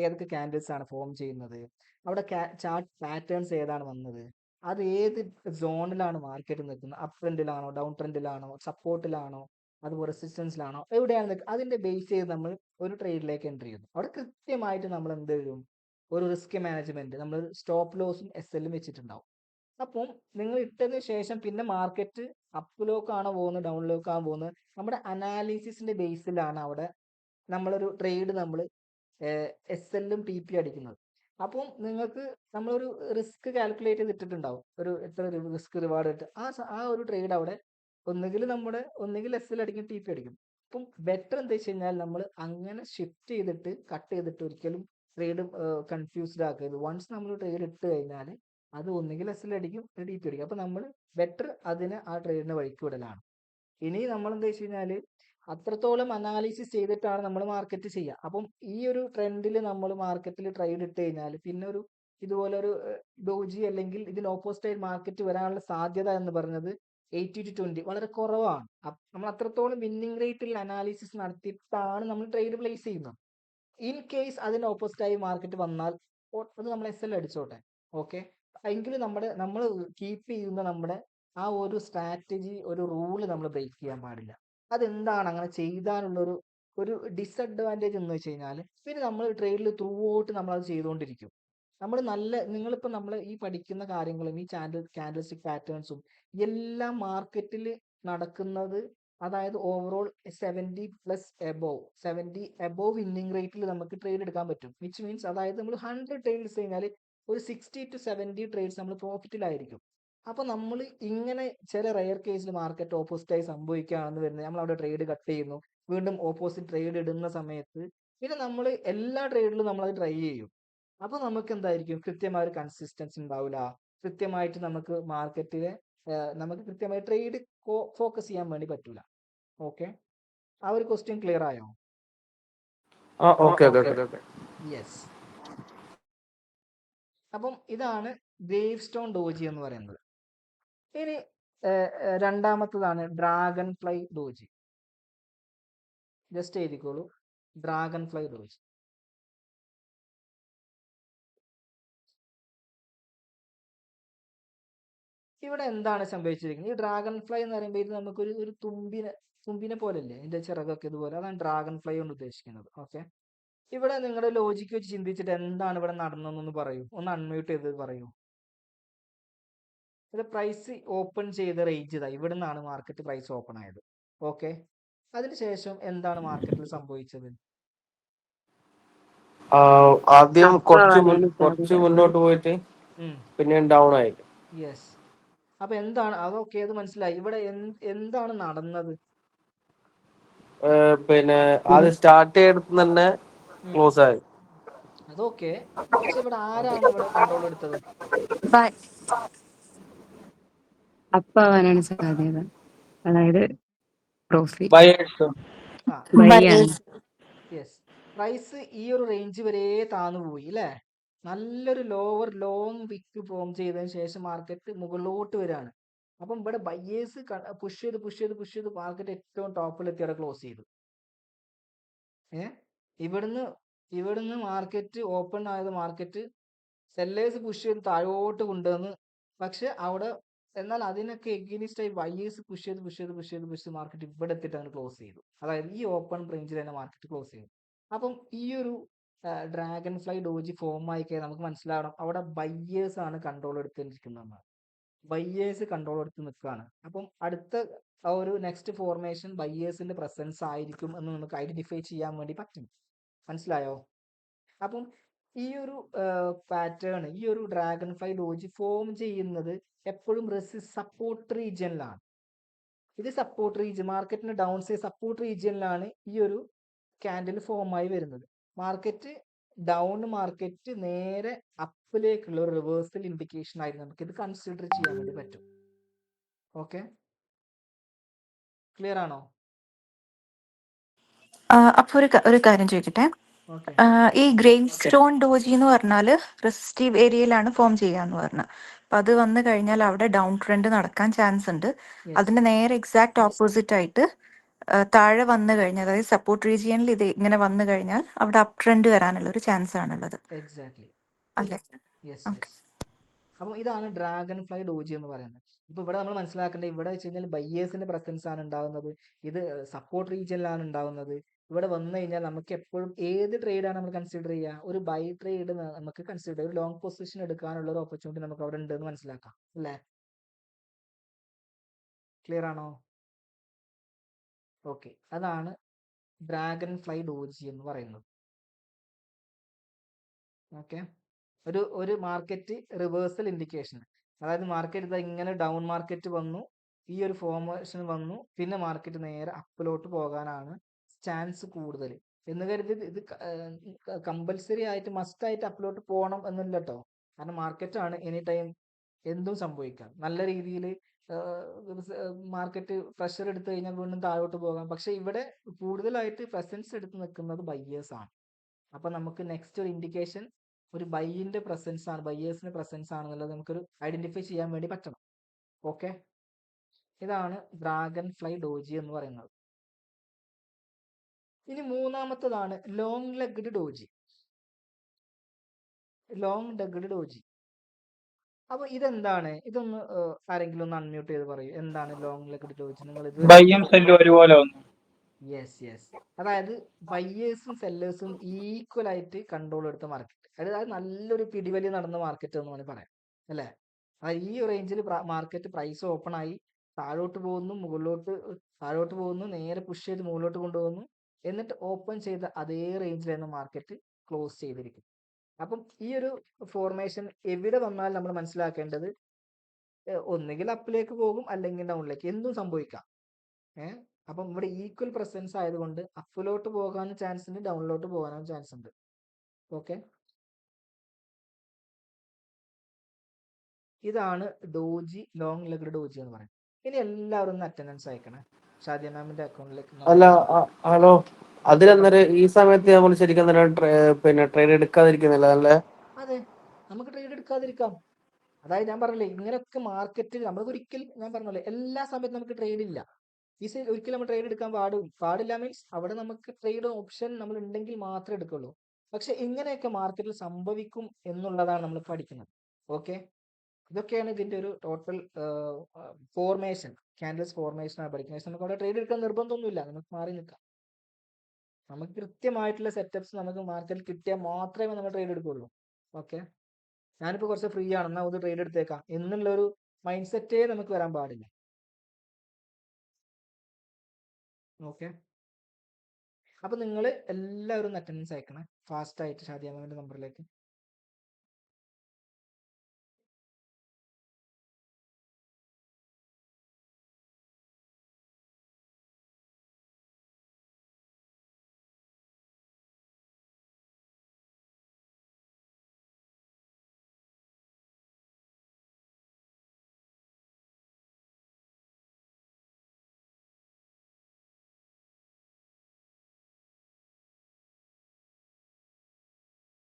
ഏതൊക്കെ ക്യാൻഡിൽസ് ആണ് ഫോം ചെയ്യുന്നത്, അവിടെ ചാർട്ട് പാറ്റേൺസ് ഏതാണ് വന്നത്, അത് ഏത് സോണിലാണ് മാർക്കറ്റ് നിൽക്കുന്നത്, അപ് ട്രെൻഡിലാണോ ഡൗൺ ട്രെൻഡിലാണോ സപ്പോർട്ടിലാണോ അതുപോലെ റെസിസ്റ്റൻസിലാണോ എവിടെയാണ് നിൽക്കുന്നത്, അതിന്റെ ബേസ് ചെയ്ത് നമ്മൾ ഒരു ട്രേഡിലേക്ക് എൻട്രി ചെയ്യുന്നു. അവിടെ കൃത്യമായിട്ട് നമ്മൾ എന്ത് ചെയ്യും, ഒരു റിസ്ക് മാനേജ്മെന്റ്, നമ്മൾ സ്റ്റോപ്പ് ലോസും SL വെച്ചിട്ടുണ്ടാവും. അപ്പം നിങ്ങൾ ഇട്ടതിന് ശേഷം പിന്നെ മാർക്കറ്റ് അപ്പിലോക്കാണോ പോകുന്നത് ഡൗണിലോക്കാണോ പോകുന്നത്, നമ്മുടെ അനാലിസിസിന്റെ ബേസിലാണ് അവിടെ നമ്മളൊരു ട്രേഡ് നമ്മൾ SL TP അടിക്കുന്നത്. അപ്പം നിങ്ങൾക്ക് നമ്മളൊരു റിസ്ക് കാൽക്കുലേറ്റ് ചെയ്തിട്ടുണ്ടാവും, ഒരു എത്ര റിസ്ക് റിവാർഡ് ഇട്ട് ആ ഒരു ട്രേഡ് അവിടെ ഒന്നുകിൽ SL അടിക്കും, TP അടിക്കും. അപ്പം ബെറ്റർ എന്താ വെച്ച് കഴിഞ്ഞാൽ നമ്മൾ അങ്ങനെ ഷിഫ്റ്റ് ചെയ്തിട്ട് കട്ട് ചെയ്തിട്ട് ഒരിക്കലും ട്രേഡ് കൺഫ്യൂസ്ഡ് ആക്കരുത്. വൺസ് നമ്മൾ ട്രേഡ് ഇട്ട് കഴിഞ്ഞാൽ അത് ഒന്നുകിൽ SL അടിക്കും, TP അടിക്കും. അപ്പൊ നമ്മൾ ബെറ്റർ ആ ട്രേഡിനെ വഴിക്ക് വിടലാണ്. ഇനി നമ്മൾ എന്താ വെച്ച് കഴിഞ്ഞാല് അത്രത്തോളം അനാലിസിസ് ചെയ്തിട്ടാണ് നമ്മൾ മാർക്കറ്റ് ചെയ്യുക. അപ്പം ഈ ഒരു ട്രെൻഡിൽ നമ്മൾ മാർക്കറ്റിൽ ട്രേഡ് ഇട്ട് കഴിഞ്ഞാൽ പിന്നെ ഇതുപോലെ ഒരു ഡോജി അല്ലെങ്കിൽ ഇതിന് ഓപ്പോസിറ്റ് ആയിട്ട് മാർക്കറ്റ് വരാനുള്ള സാധ്യത എന്ന് പറഞ്ഞത് 80-20 വളരെ കുറവാണ്. നമ്മൾ അത്രത്തോളം വിന്നിംഗ് റേറ്റിൽ അനാലിസിസ് നടത്തിയിട്ടാണ് നമ്മൾ ട്രേഡ് പ്ലേസ് ചെയ്യുന്നത്. ഇൻ കേസ് അതിന് ഓപ്പോസിറ്റ് ആയി മാർക്കറ്റ് വന്നാൽ അത് നമ്മൾ SL അടിച്ചോട്ടെ, ഓക്കെ. എങ്കിലും നമ്മൾ കീപ്പ് ചെയ്യുന്ന നമ്മുടെ ആ ഒരു സ്ട്രാറ്റജി, ഒരു റൂള് നമ്മൾ ബ്രേക്ക് ചെയ്യാൻ പാടില്ല. അതെന്താണ് അങ്ങനെ ചെയ്താനുള്ള ഒരു ഡിസഡ്വാൻറ്റേജ് എന്ന് വെച്ച് കഴിഞ്ഞാൽ, പിന്നെ നമ്മൾ ട്രേഡിൽ ത്രൂ ഔട്ട് നമ്മൾ അത് ചെയ്തുകൊണ്ടിരിക്കും. നിങ്ങളിപ്പോൾ നമ്മൾ ഈ പഠിക്കുന്ന കാര്യങ്ങളും ഈ ക്യാൻഡിൽസ്റ്റിക് പാറ്റേൺസും എല്ലാം മാർക്കറ്റിൽ നടക്കുന്നത്, അതായത് ഓവറോൾ 70 എബോവ് വിന്നിംഗ് റേറ്റിൽ നമുക്ക് ട്രേഡ് എടുക്കാൻ പറ്റും. വിച്ച് മീൻസ് അതായത് നമ്മൾ 100 ട്രേഡ്സ് കഴിഞ്ഞാൽ ഒരു 60-70 ട്രേഡ്സ് നമ്മൾ പ്രോഫിറ്റിലായിരിക്കും. അപ്പൊ നമ്മൾ ഇങ്ങനെ ചില റെയർ കേസിൽ മാർക്കറ്റ് ഓപ്പോസിറ്റായി സംഭവിക്കുകയാണെന്ന് വരുന്നത്, നമ്മൾ അവിടെ ട്രേഡ് കട്ട് ചെയ്യുന്നു, വീണ്ടും ഓപ്പോസിറ്റ് ട്രേഡ് ഇടുന്ന സമയത്ത് പിന്നെ നമ്മൾ എല്ലാ ട്രേഡിലും നമ്മൾ അത് ട്രൈ ചെയ്യും. അപ്പൊ നമുക്ക് എന്തായിരിക്കും, കൃത്യമായ ഒരു കൺസിസ്റ്റൻസി ഉണ്ടാവില്ല, കൃത്യമായിട്ട് നമുക്ക് മാർക്കറ്റിലെ നമുക്ക് കൃത്യമായി ട്രേഡ് ഫോക്കസ് ചെയ്യാൻ വേണ്ടി പറ്റൂല. ഓക്കെ, ആ ഒരു ക്വസ്റ്റ്യൻ ക്ലിയർ ആയോ? യെസ്. അപ്പം ഇതാണ് ഗ്രേവ് സ്റ്റോൺ ഡോജി എന്ന് പറയുന്നത്. ഇനി രണ്ടാമത്തതാണ് ഡ്രാഗൺ ഫ്ലൈ ഡോജി. ജസ്റ്റ് എഴുതിക്കോളൂ, ഡ്രാഗൺ ഫ്ലൈ ഡോജി. ഇവിടെ എന്താണ് സംഭവിച്ചിരിക്കുന്നത്, ഈ ഡ്രാഗൺ ഫ്ലൈ എന്ന് പറയുമ്പോൾ ഇത് നമുക്കൊരു തുമ്പിനെ പോലല്ലേ, ഇതിന്റെ ചിറകൊക്കെ ഇതുപോലെ, അതാണ് ഡ്രാഗൺ ഫ്ലൈ കൊണ്ട് ഉദ്ദേശിക്കുന്നത്. ഓക്കെ, ഇവിടെ നിങ്ങളുടെ ലോജിക്ക് വെച്ച് ചിന്തിച്ചിട്ട് എന്താണ് ഇവിടെ നടന്നതെന്നൊന്ന് പറയൂ, ഒന്ന് അൺമ്യൂട്ട് ചെയ്ത് പറയൂ. ഇത് പ്രൈസ് ഓപ്പൺ ചെയ്ത റേഞ്ച് ഇതാ ഇവിടെ നിന്നാണ് മാർക്കറ്റ് പ്രൈസ് ഓപ്പൺ ആയത്. ഓക്കെ, അതിനുശേഷം എന്താണ് മാർക്കറ്റിൽ സംഭവിച്ചത്? ആദ്യം അപ്പ കുറച്ച് വരാനാണ് കുറച്ച് സാധ്യത. മുന്നോട്ട് പോയിട്ട് പിന്നെ ഡൗൺ ആയി. യെസ്. അപ്പൊ എന്താണ് അതൊക്കെ അത് മനസ്സിലായി. ഇവിടെ എന്താണ് നടന്നത്? പിന്നെ ആദ്യം സ്റ്റാർട്ട് ചെയ്തിട്ട് തന്നെ ക്ലോസ് ആയി. അതൊക്കെ, പക്ഷെ ഇവിടെ ആരാണ് ഇവിടെ കൺട്രോൾ എടുത്തത്? അപ്പ വരാനാണ് സാധ്യത. അതായത് പ്രോഫിറ്റ് ബയേഴ്സ്. ആ ബൈ ആണ്. യെസ്. പ്രൈസ് ഈ ഒരു റേഞ്ച് വരെ താന്നു പോയി അല്ലേ? നല്ലൊരു ലോങ് വിക്ക് ഫോം ചെയ്തതിന് ശേഷം മാർക്കറ്റ് മുകളിലോട്ട് വരികയാണ്. അപ്പം ഇവിടെ ബയേഴ്സ് പുഷ് ചെയ്ത് മാർക്കറ്റ് ഏറ്റവും ടോപ്പിലെത്തി അവിടെ ക്ലോസ് ചെയ്തു. ഇവിടുന്ന് മാർക്കറ്റ് ഓപ്പൺ ആയത് മാർക്കറ്റ് സെല്ലേഴ്സ് പുഷ് ചെയ്ത് താഴോട്ട് കൊണ്ടുവന്ന്, പക്ഷെ അവിടെ എന്നാൽ അതിനൊക്കെ എഗെയിൻസ്റ്റ് ആയി ബയേഴ്സ് പുഷ് ചെയ്ത് മാർക്കറ്റ് ഇവിടെ എത്തിയിട്ടാണ് ക്ലോസ് ചെയ്തു. അതായത് ഈ ഓപ്പൺ റേഞ്ചിൽ തന്നെ മാർക്കറ്റ് ക്ലോസ് ചെയ്തു. അപ്പം ഈ ഒരു ഡ്രാഗൺ ഫ്ലൈ ഡോജി ഫോം ആയി കഴിഞ്ഞാൽ നമുക്ക് മനസ്സിലാവണം അവിടെ ബയേഴ്സ് ആണ് കൺട്രോൾ എടുത്തിരിക്കുന്നതെന്ന്. ബയേഴ്സ് കൺട്രോൾ എടുത്ത് നിൽക്കുകയാണ്. അപ്പം അടുത്ത ആ ഒരു നെക്സ്റ്റ് ഫോർമേഷൻ ബയേഴ്സിന്റെ പ്രസൻസ് ആയിരിക്കും എന്ന് നമുക്ക് ഐഡന്റിഫൈ ചെയ്യാൻ വേണ്ടി പറ്റും. മനസ്സിലായോ? അപ്പം ഈ ഒരു പാറ്റേൺ, ഈ ഒരു ഡ്രാഗൺ ഫ്ലൈ ഡോജി ഫോം ചെയ്യുന്നത് എപ്പോഴും സപ്പോർട്ട് റീജിയനിലാണ്. ഇത് സപ്പോർട്ട് റീജിയൻ, മാർക്കറ്റിന് ഡൗൺ സൈഡ് സപ്പോർട്ട് റീജിയനിലാണ് ഈ ഒരു ക്യാൻഡിൽ ഫോം ആയി വരുന്നത്. മാർക്കറ്റ് ഡൗൺ മാർക്കറ്റ് നേരെ അപ്പിലേക്കുള്ള ഒരു റിവേഴ്സൽ ഇൻഡിക്കേഷൻ ആയിട്ട് നമുക്ക് ഇത് കൺസിഡർ ചെയ്യാൻ വേണ്ടി പറ്റും. ഓക്കെ, ക്ലിയർ ആണോ? അപ്പൊ ഒരു കാര്യം ചോദിക്കട്ടെ. ഓക്കെ, ഈ ഗ്രെയിൻ സ്റ്റോൺ ഡോജി എന്ന് പറഞ്ഞാൽ റെസിസ്റ്റീവ് ഏരിയയിലാണ് ഫോം ചെയ്യാന്ന് പറഞ്ഞത്. അപ്പൊ അത് വന്നു കഴിഞ്ഞാൽ അവിടെ ഡൗൺ ട്രെൻഡ് നടക്കാൻ ചാൻസ് ഉണ്ട്. അതിന്റെ നേരെ എക്സാക്ട് ഓപ്പോസിറ്റ് ആയിട്ട് താഴെ വന്നു കഴിഞ്ഞാൽ, അതായത് സപ്പോർട്ട് റീജിയനിൽ ഇത് ഇങ്ങനെ വന്നു കഴിഞ്ഞാൽ അവിടെ അപ് ട്രെൻഡ് വരാനുള്ള ഒരു ചാൻസ് ആണുള്ളത് എക്സാക്ട്ലി. അല്ലേ? യെസ്. അപ്പം ഇതാണ് ഡ്രാഗൺ ഫ്ലൈ ഡോജി എന്ന് പറയുന്നത്. ഇപ്പൊ ഇവിടെ നമ്മൾ മനസ്സിലാക്കേണ്ടത്, ഇവിടെ വെച്ച് കഴിഞ്ഞാൽ ബയേഴ്സിന്റെ പ്രസൻസ് ആണ് ഉണ്ടാവുന്നത്. ഇത് സപ്പോർട്ട് റീജിയനിലാണ് ഉണ്ടാവുന്നത്. ഇവിടെ വന്നു കഴിഞ്ഞാൽ നമുക്ക് എപ്പോഴും ഏത് ട്രേഡാണ് നമ്മൾ കൺസിഡർ ചെയ്യുക? ഒരു ബൈ ട്രേഡ് നമുക്ക് കൺസിഡർ ചെയ്യാം. ഒരു ലോങ് പൊസിഷൻ എടുക്കാനുള്ള ഒരു ഓപ്പർച്യൂണിറ്റി നമുക്ക് അവിടെ ഉണ്ട് എന്ന് മനസ്സിലാക്കാം അല്ലേ? ക്ലിയർ ആണോ? ഓക്കെ, അതാണ് ഡ്രാഗൺ ഫ്ലൈ ഡോജി എന്ന് പറയുന്നത്. ഓക്കെ, ഒരു മാർക്കറ്റ് റിവേഴ്സൽ ഇൻഡിക്കേഷൻ, അതായത് മാർക്കറ്റ് ഇതാ ഇങ്ങനെ ഡൗൺ മാർക്കറ്റ് വന്നു, ഈ ഒരു ഫോർമേഷൻ വന്നു, പിന്നെ മാർക്കറ്റ് നേരെ അപ്പിലോട്ട് പോകാനാണ് ചാൻസ് കൂടുതൽ എന്ന് കരുതി ഇത് കമ്പൽസറി ആയിട്ട് മസ്റ്റ് ആയിട്ട് അപ്പിലോട്ട് പോകണം എന്നില്ല കേട്ടോ. കാരണം മാർക്കറ്റ് ആണ്, എനി ടൈം എന്തും സംഭവിക്കാം. നല്ല രീതിയിൽ മാർക്കറ്റ് പ്രഷർ എടുത്തു കഴിഞ്ഞാൽ വീണ്ടും താഴോട്ട് പോകാം. പക്ഷെ ഇവിടെ കൂടുതലായിട്ട് പ്രസൻസ് എടുത്ത് നിൽക്കുന്നത് ബയ്യേഴ്സ് ആണ്. അപ്പൊ നമുക്ക് നെക്സ്റ്റ് ഒരു ഇൻഡിക്കേഷൻ ഒരു ബൈയിന്റെ പ്രസൻസ് ആണ്, ബയ്യേഴ്സിന്റെ പ്രസൻസ് ആണെന്നുള്ളത് നമുക്കൊരു ഐഡന്റിഫൈ ചെയ്യാൻ വേണ്ടി പറ്റണം. ഓക്കെ, ഇതാണ് ഡ്രാഗൺ ഫ്ലൈ ഡോജി എന്ന് പറയുന്നത്. ഇനി മൂന്നാമത്തതാണ് ലോങ് ലെഗ്ഡ് ഡോജി. അപ്പൊ ഇതെന്താണ്? ഇതൊന്ന് ആരെങ്കിലും ഒന്ന് അൺമ്യൂട്ട് ചെയ്ത് പറയൂ, എന്താണ് ലോങ് ലെഗ്ഡ് ഡോജി? നിങ്ങൾ ഇത് ബൈയും സെല്ലും ഒരുപോലെ വന്നു. യെസ്. അതായത് ബയ്യേഴ്സും സെല്ലേഴ്സും ഈക്വൽ ആയിട്ട് കൺട്രോൾ എടുത്ത മാർക്കറ്റ്, അതായത് നല്ലൊരു പിടിവലി നടന്ന മാർക്കറ്റ് എന്ന് വേണമെങ്കിൽ പറയാം അല്ലേ? അതായത് ഈ റേഞ്ചിൽ മാർക്കറ്റ് പ്രൈസ് ഓപ്പൺ ആയി താഴോട്ട് പോകുന്നു, നേരെ പുഷ് ചെയ്ത് മുകളിലോട്ട് കൊണ്ടുപോകുന്നു, എന്നിട്ട് ഓപ്പൺ ചെയ്ത അതേ റേഞ്ചിൽ തന്നെ മാർക്കറ്റ് ക്ലോസ് ചെയ്തിരിക്കും. അപ്പം ഈ ഒരു ഫോർമേഷൻ എവിടെ വന്നാലും നമ്മൾ മനസ്സിലാക്കേണ്ടത് ഒന്നുകിൽ അപ്പിലേക്ക് പോകും അല്ലെങ്കിൽ ഡൗണിലേക്ക്, എന്തും സംഭവിക്കാം. അപ്പം ഇവിടെ ഈക്വൽ പ്രസൻസ് ആയതുകൊണ്ട് അപ്പിലോട്ട് പോകാനും ചാൻസ് ഉണ്ട്, ഡൗണിലോട്ട് പോകാനും ചാൻസ് ഉണ്ട്. ഓക്കെ, ഇതാണ് ഡോജി, ലോങ് ലെഗ്ഡ് ഡോജി എന്ന് പറയുന്നത്. ഇനി എല്ലാവരും ഒന്ന് അറ്റൻഡൻസ് അയക്കണേ ഷാദിയ മാമിന്റെ അക്കൗണ്ടിലേക്ക്. അല്ല, ഹലോ, അതിലന്നേരം ഈ സമയത്ത് നമ്മൾ ശരിക്കും പിന്നെ ട്രേഡ് എടുക്കാതിരിക്കുന്നില്ല അല്ലേ? അതെ, നമുക്ക് ട്രേഡ് എടുക്കാതിരിക്കാം. അതായത് ഞാൻ പറഞ്ഞില്ലേ, ഇങ്ങനെയൊക്കെ മാർക്കറ്റിൽ നമ്മൾ ഒരിക്കലും, ഞാൻ പറഞ്ഞല്ലേ, എല്ലാ സമയത്തും നമുക്ക് ട്രേഡ് ഇല്ല. ഒരിക്കലും നമ്മൾ ട്രേഡ് എടുക്കാൻ പാടില്ല മീൻസ് അവിടെ നമുക്ക് ട്രേഡ് ഓപ്ഷൻ നമ്മൾ ഉണ്ടെങ്കിൽ മാത്രമേ എടുക്കുള്ളൂ. പക്ഷെ ഇങ്ങനെയൊക്കെ മാർക്കറ്റിൽ സംഭവിക്കും എന്നുള്ളതാണ് നമ്മൾ പഠിക്കുന്നത്. ഓക്കെ, ഇതൊക്കെയാണ് ഇതിന്റെ ഒരു ടോട്ടൽ ഫോർമേഷൻ, ക്യാൻഡിൽസ് ഫോർമേഷൻ ആണ് പഠിക്കുന്നത്. നമുക്ക് അവിടെ ട്രേഡ് എടുക്കാൻ നിർബന്ധമൊന്നുമില്ല, നമുക്ക് മാറി നിൽക്കാം. നമുക്ക് കൃത്യമായിട്ടുള്ള സെറ്റപ്സ് നമുക്ക് മാർക്കറ്റിൽ കിട്ടിയാൽ മാത്രമേ നമ്മൾ ട്രേഡ് എടുക്കുള്ളൂ. ഓക്കെ, ഞാനിപ്പോൾ കുറച്ച് ഫ്രീ ആണ്, എന്നാൽ ഒന്ന് ട്രേഡ് എടുത്തേക്കാം എന്നുള്ളൊരു മൈൻഡ് സെറ്റേ നമുക്ക് വരാൻ പാടില്ല. ഓക്കെ, അപ്പൊ നിങ്ങൾ എല്ലാവരും അറ്റൻഡൻസ് അയക്കണേ ഫാസ്റ്റ് ആയിട്ട് ഷാദിയ മാമിന്റെ നമ്പറിലേക്ക്.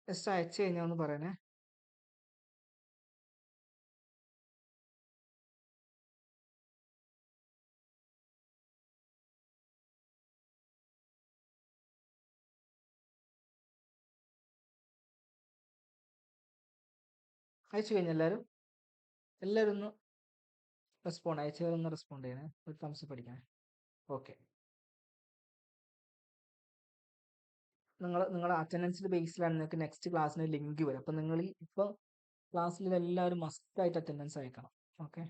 ജസ്റ്റ് അയച്ചു കഴിഞ്ഞാൽ ഒന്ന് പറയണേ. അയച്ചു കഴിഞ്ഞ എല്ലാവരും ഒന്ന് റെസ്പോണ്ട്, അയച്ചവരൊന്ന് റെസ്പോണ്ട് ചെയ്യണേ, ഒരു തംസ് പഠിക്കണേ. ഓക്കെ, നിങ്ങളുടെ അറ്റൻഡൻസിന്റെ ബേസിലാണ് നിങ്ങൾക്ക് നെക്സ്റ്റ് ക്ലാസ്സിന് ലിങ്ക് വരും. അപ്പം നിങ്ങൾ ഇപ്പോൾ ക്ലാസ്സിൽ എല്ലാവരും മസ്റ്റായിട്ട് അറ്റൻഡൻസ് അയക്കണം. Okay,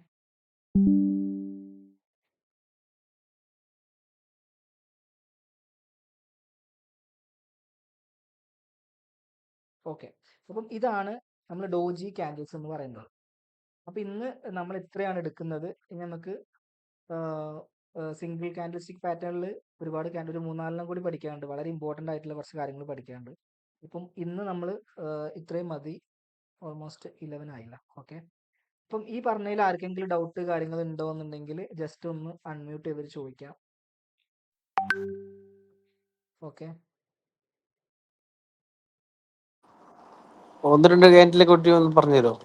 okay. അപ്പം ഇതാണ് നമ്മൾ ഡോജി ക്യാൻഡിൽസ് എന്ന് പറയുന്നത്. അപ്പം ഇന്ന് നമ്മൾ ഇത്രയാണ് എടുക്കുന്നത്. ഇനി നമുക്ക് സിംഗിൾ ക്യാൻഡിൽ സ്റ്റിക് പാറ്റേണിൽ ഒരുപാട് ക്യാൻഡിൽ, ഒരു 3-4 കൂടി പഠിക്കാനുണ്ട്. വളരെ ഇമ്പോർട്ടൻ്റ് ആയിട്ടുള്ള കുറച്ച് കാര്യങ്ങൾ പഠിക്കാനുണ്ട്. ഇപ്പം ഇന്ന് നമ്മൾ ഇത്രയും മതി. ഓൾമോസ്റ്റ് 11 ആയില്ല. ഓക്കെ, അപ്പം ഈ പറഞ്ഞതിൽ ആർക്കെങ്കിലും ഡൗട്ട് കാര്യങ്ങൾ ഉണ്ടോ എന്നുണ്ടെങ്കിൽ ജസ്റ്റ് ഒന്ന് അൺമ്യൂട്ട് ചെയ്തിട്ട് ചോദിക്കാം. ഓക്കെ, ഒന്ന് രണ്ട് ക്യാൻഡിലെ കുട്ടി ഒന്ന് പറഞ്ഞുതരോ,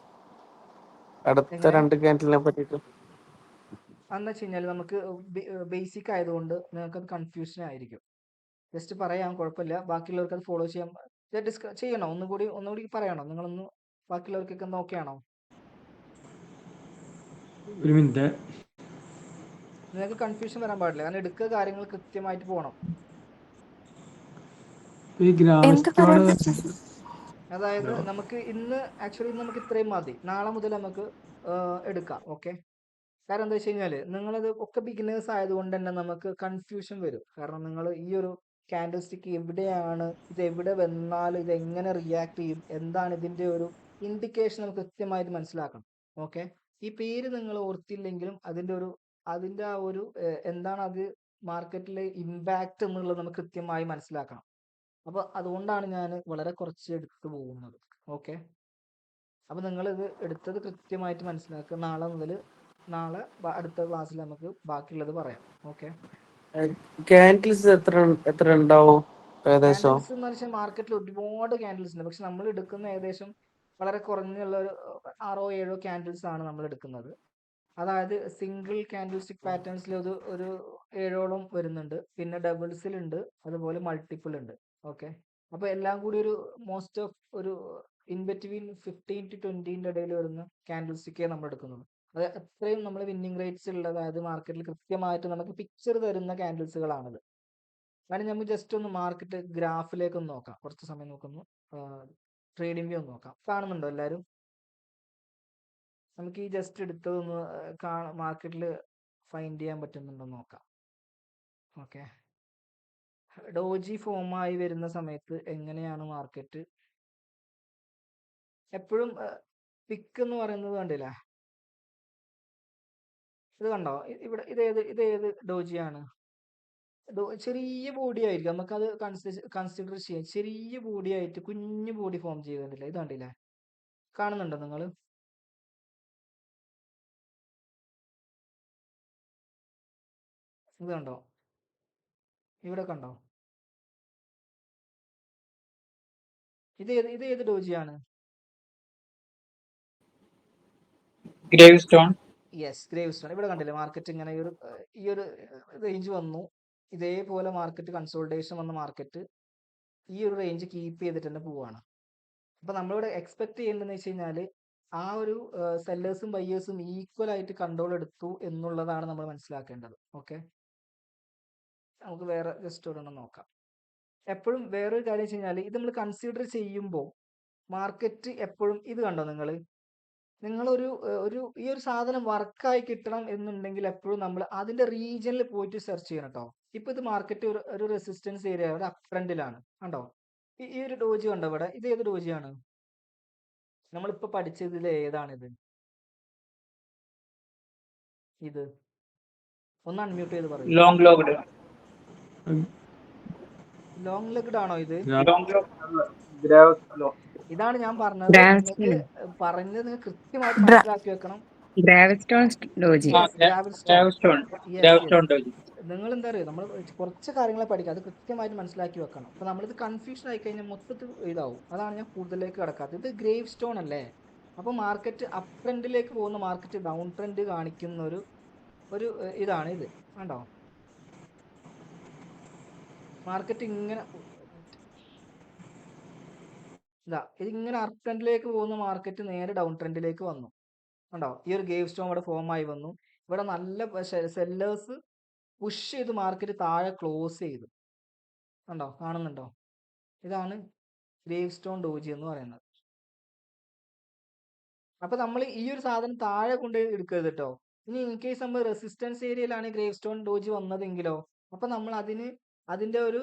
അടുത്ത എങ്ങനെ 2 ക്യാൻഡിലിനെ പറ്റിയിട്ട്? എന്ന് വെച്ച് കഴിഞ്ഞാൽ നമുക്ക് ബേസിക് ആയതുകൊണ്ട് നിങ്ങൾക്ക് അത് കൺഫ്യൂഷൻ ആയിരിക്കും. ജസ്റ്റ് പറയാം, കുഴപ്പമില്ല. ബാക്കിയുള്ളവർക്ക് അത് ഫോളോ ചെയ്യാൻ ചെയ്യണോ? ഒന്നുകൂടി പറയണോ? നിങ്ങളൊന്ന് ബാക്കിയുള്ളവർക്കൊക്കെ ഒന്ന് ഓക്കെ ആണോ? ഒരു മിനിറ്റ്. നിങ്ങൾക്ക് കൺഫ്യൂഷൻ വരാൻ പാടില്ല, കാരണം എടുക്കുക കാര്യങ്ങൾ കൃത്യമായിട്ട് പോകണം. ഈ ഗ്രാമസ്റ്റോൺ അതായത് നമുക്ക് ഇന്ന് നമുക്ക് ഇത്രയും മതി. നാളെ മുതൽ നമുക്ക് എടുക്കാം. ഓക്കെ, കാരണം എന്താ വെച്ച് കഴിഞ്ഞാൽ നിങ്ങളത് ഒക്കെ ബിഗിനേഴ്സ് ആയതുകൊണ്ട് തന്നെ നമുക്ക് കൺഫ്യൂഷൻ വരും. കാരണം നിങ്ങൾ ഈ ഒരു ക്യാൻഡിൽ സ്റ്റിക്ക് എവിടെയാണ്, ഇത് എവിടെ വന്നാൽ ഇത് എങ്ങനെ റിയാക്ട് ചെയ്യും, എന്താണ് ഇതിന്റെ ഒരു ഇൻഡിക്കേഷൻ നമുക്ക് കൃത്യമായിട്ട് മനസ്സിലാക്കണം. ഓക്കെ, ഈ പേര് നിങ്ങൾ ഓർത്തില്ലെങ്കിലും അതിന്റെ ആ ഒരു എന്താണ് അത് മാർക്കറ്റിലെ ഇമ്പാക്റ്റ് എന്നുള്ളത് നമുക്ക് കൃത്യമായി മനസ്സിലാക്കണം. അപ്പൊ അതുകൊണ്ടാണ് ഞാൻ വളരെ കുറച്ച് എടുത്തു പോകുന്നത്. ഓക്കെ, അപ്പൊ നിങ്ങൾ ഇത് എടുത്തത് കൃത്യമായിട്ട് മനസ്സിലാക്കുക. നാളെ അടുത്ത ക്ലാസ്സിൽ നമുക്ക് ബാക്കിയുള്ളത് പറയാം. ഓക്കെ, ക്യാൻഡിൽസ് എത്ര ഉണ്ടാവും ഏകദേശം? ക്യാൻഡിൽസ് എന്ന് വെച്ചാൽ മാർക്കറ്റിൽ ഒരുപാട് ക്യാൻഡിൽസ് ഉണ്ട്. പക്ഷെ നമ്മൾ എടുക്കുന്ന ഏകദേശം വളരെ കുറഞ്ഞുള്ള ഒരു 6-7 ക്യാൻഡിൽസ് ആണ് നമ്മൾ എടുക്കുന്നത്. അതായത് സിംഗിൾ ക്യാൻഡിൽ സ്റ്റിക് പാറ്റേൺസിൽ ഒരു 7ഓളം വരുന്നുണ്ട്. പിന്നെ ഡബിൾസിലുണ്ട്, അതുപോലെ മൾട്ടിപ്പിൾ ഉണ്ട്. ഓക്കെ, അപ്പൊ എല്ലാം കൂടി ഒരു മോസ്റ്റ് ഓഫ് ഒരു ഇൻ ബിറ്റ്വീൻ 15 to 20 ഇടയിൽ വരുന്ന ക്യാൻഡിൽ സ്റ്റിക്കേ നമ്മൾ എടുക്കുന്നുള്ളൂ. അത് അത്രയും നമ്മൾ വിന്നിങ് റേറ്റ്സ് ഉള്ള, അതായത് മാർക്കറ്റിൽ കൃത്യമായിട്ട് നമുക്ക് പിക്ചർ തരുന്ന ക്യാൻഡിൽസുകളാണിത്. കാരണം നമുക്ക് ജസ്റ്റ് ഒന്ന് മാർക്കറ്റ് ഗ്രാഫിലേക്ക് ഒന്ന് നോക്കാം. കുറച്ച് സമയം നോക്കുന്നു, ട്രേഡിംഗ് വ്യൂ ഒന്ന് നോക്കാം. കാണുന്നുണ്ടോ എല്ലാവരും? നമുക്ക് ഈ ജസ്റ്റ് എടുത്തതൊന്ന് മാർക്കറ്റിൽ ഫൈൻഡ് ചെയ്യാൻ പറ്റുന്നുണ്ടോ നോക്കാം. ഓക്കെ, ഡോജി ഫോമായി വരുന്ന സമയത്ത് എങ്ങനെയാണ് മാർക്കറ്റ് എപ്പോഴും പിക്ക് എന്ന് പറയുന്നത് കണ്ടില്ല? ഇത് കണ്ടോ? ഇവിടെ ഇതേത് ഡോജിയാണ്? ചെറിയ ബോഡി ആയിരിക്കും, നമുക്കത് കൺസിഡർ ചെയ്യാം. ചെറിയ ബോഡി ആയിട്ട് കുഞ്ഞു ബോഡി ഫോം ചെയ്തിട്ടില്ല. ഇത് കണ്ടില്ലേ? കാണുന്നുണ്ടോ നിങ്ങൾ? ഇത് കണ്ടോ? ഇവിടെ കണ്ടോ? ഇത് ഏത് ഡോജിയാണ്? Gravestone. Yes, gravestone. ഇവിടെ കണ്ടില്ലേ? മാർക്കറ്റ് ഇങ്ങനെ ഈ ഒരു റേഞ്ച് വന്നു. ഇതേപോലെ മാർക്കറ്റ് കൺസോൾട്ടേഷൻ വന്ന മാർക്കറ്റ് ഈ ഒരു റേഞ്ച് കീപ്പ് ചെയ്തിട്ട് തന്നെ പോവാണ്. അപ്പൊ നമ്മളിവിടെ എക്സ്പെക്ട് ചെയ്യേണ്ടതെന്ന് വെച്ച് കഴിഞ്ഞാൽ ആ ഒരു സെല്ലേഴ്സും ബയ്യേഴ്സും ഈക്വൽ ആയിട്ട് കൺട്രോൾ എടുത്തു എന്നുള്ളതാണ് നമ്മൾ മനസ്സിലാക്കേണ്ടത്. ഓക്കെ, നമുക്ക് വേറെ ജസ്റ്റ് ഒരെണ്ണം നോക്കാം. എപ്പോഴും വേറൊരു കാര്യം വെച്ച് കഴിഞ്ഞാൽ ഇത് നമ്മൾ കൺസിഡർ ചെയ്യുമ്പോൾ മാർക്കറ്റ് എപ്പോഴും ഇത് കണ്ടോ നിങ്ങൾ? നിങ്ങളൊരു ഈ ഒരു സാധനം വർക്കായി കിട്ടണം എന്നുണ്ടെങ്കിൽ എപ്പോഴും നമ്മൾ അതിന്റെ റീജിയനിൽ പോയിട്ട് സെർച്ച് ചെയ്യണം കേട്ടോ. ഇപ്പൊ ഇത് മാർക്കറ്റ് ഒരു റെസിസ്റ്റൻസ് ഏരിയ ഒരു അപ് ട്രെൻഡിലാണ് കണ്ടോ. ഈ ഒരു ഡോജി കണ്ടോ ഇവിടെ, ഇത് ഏത് ഡോജിയാണ് നമ്മളിപ്പോ പഠിച്ചതിൽ ഏതാണിത്? ഇത് ഒന്ന് അൺമ്യൂട്ട് ചെയ്ത് പറയൂ. Long logged. ലോങ് ലെഗ്ഡ് ആണോ ഇത്? Long log. ഇതാണ് ഞാൻ പറഞ്ഞത്. നിങ്ങൾക്ക് പറഞ്ഞത് നിങ്ങൾ കൃത്യമായിട്ട് Gra- മനസ്സിലാക്കി വെക്കണം. Gravestone doji. ഗ്രാവ്സ്റ്റോൺ ഡോജി. നിങ്ങൾ എന്താ പറയുക, നമ്മൾ കുറച്ച് കാര്യങ്ങളെ പഠിക്കുക, അത് കൃത്യമായിട്ട് മനസ്സിലാക്കി വെക്കണം. അപ്പൊ നമ്മളിത് കൺഫ്യൂഷൻ ആയി കഴിഞ്ഞാൽ മൊത്തത്തിൽ ഇതാവും. അതാണ് ഞാൻ കൂടുതലേക്ക് കിടക്കാത്തത്. ഇത് ഗ്രേവ് സ്റ്റോൺ അല്ലേ? അപ്പൊ മാർക്കറ്റ് അപ് ട്രെൻഡിലേക്ക് പോകുന്ന മാർക്കറ്റ് ഡൗൺ ട്രെൻഡ് കാണിക്കുന്ന ഒരു ഇതാണ് ഇത് കണ്ടോ. മാർക്കറ്റ് ഇങ്ങനെ ഇതിങ്ങനെ അപ് ട്രെൻഡിലേക്ക് പോകുന്ന മാർക്കറ്റ് നേരെ ഡൗൺ ട്രെൻഡിലേക്ക് വന്നു കണ്ടോ. ഈ ഒരു ഗേവ് സ്റ്റോൺ ഇവിടെ ഫോം ആയി വന്നു. ഇവിടെ നല്ല സെല്ലേഴ്സ് പുഷ് ചെയ്ത് മാർക്കറ്റ് താഴെ ക്ലോസ് ചെയ്തു കണ്ടോ, കാണുന്നുണ്ടോ? ഇതാണ് ഗ്രേവ് സ്റ്റോൺ ഡോജി എന്ന് പറയുന്നത്. അപ്പൊ നമ്മൾ ഈ ഒരു സാധനം താഴെ കൊണ്ട് എടുക്കരുത് കേട്ടോ. ഇനി ഇൻ കേസ് നമ്മൾ റെസിസ്റ്റൻസ് ഏരിയയിലാണ് ഗ്രേവ് സ്റ്റോൺ ഡോജി വന്നതെങ്കിലോ അപ്പൊ നമ്മൾ അതിന്റെ ഒരു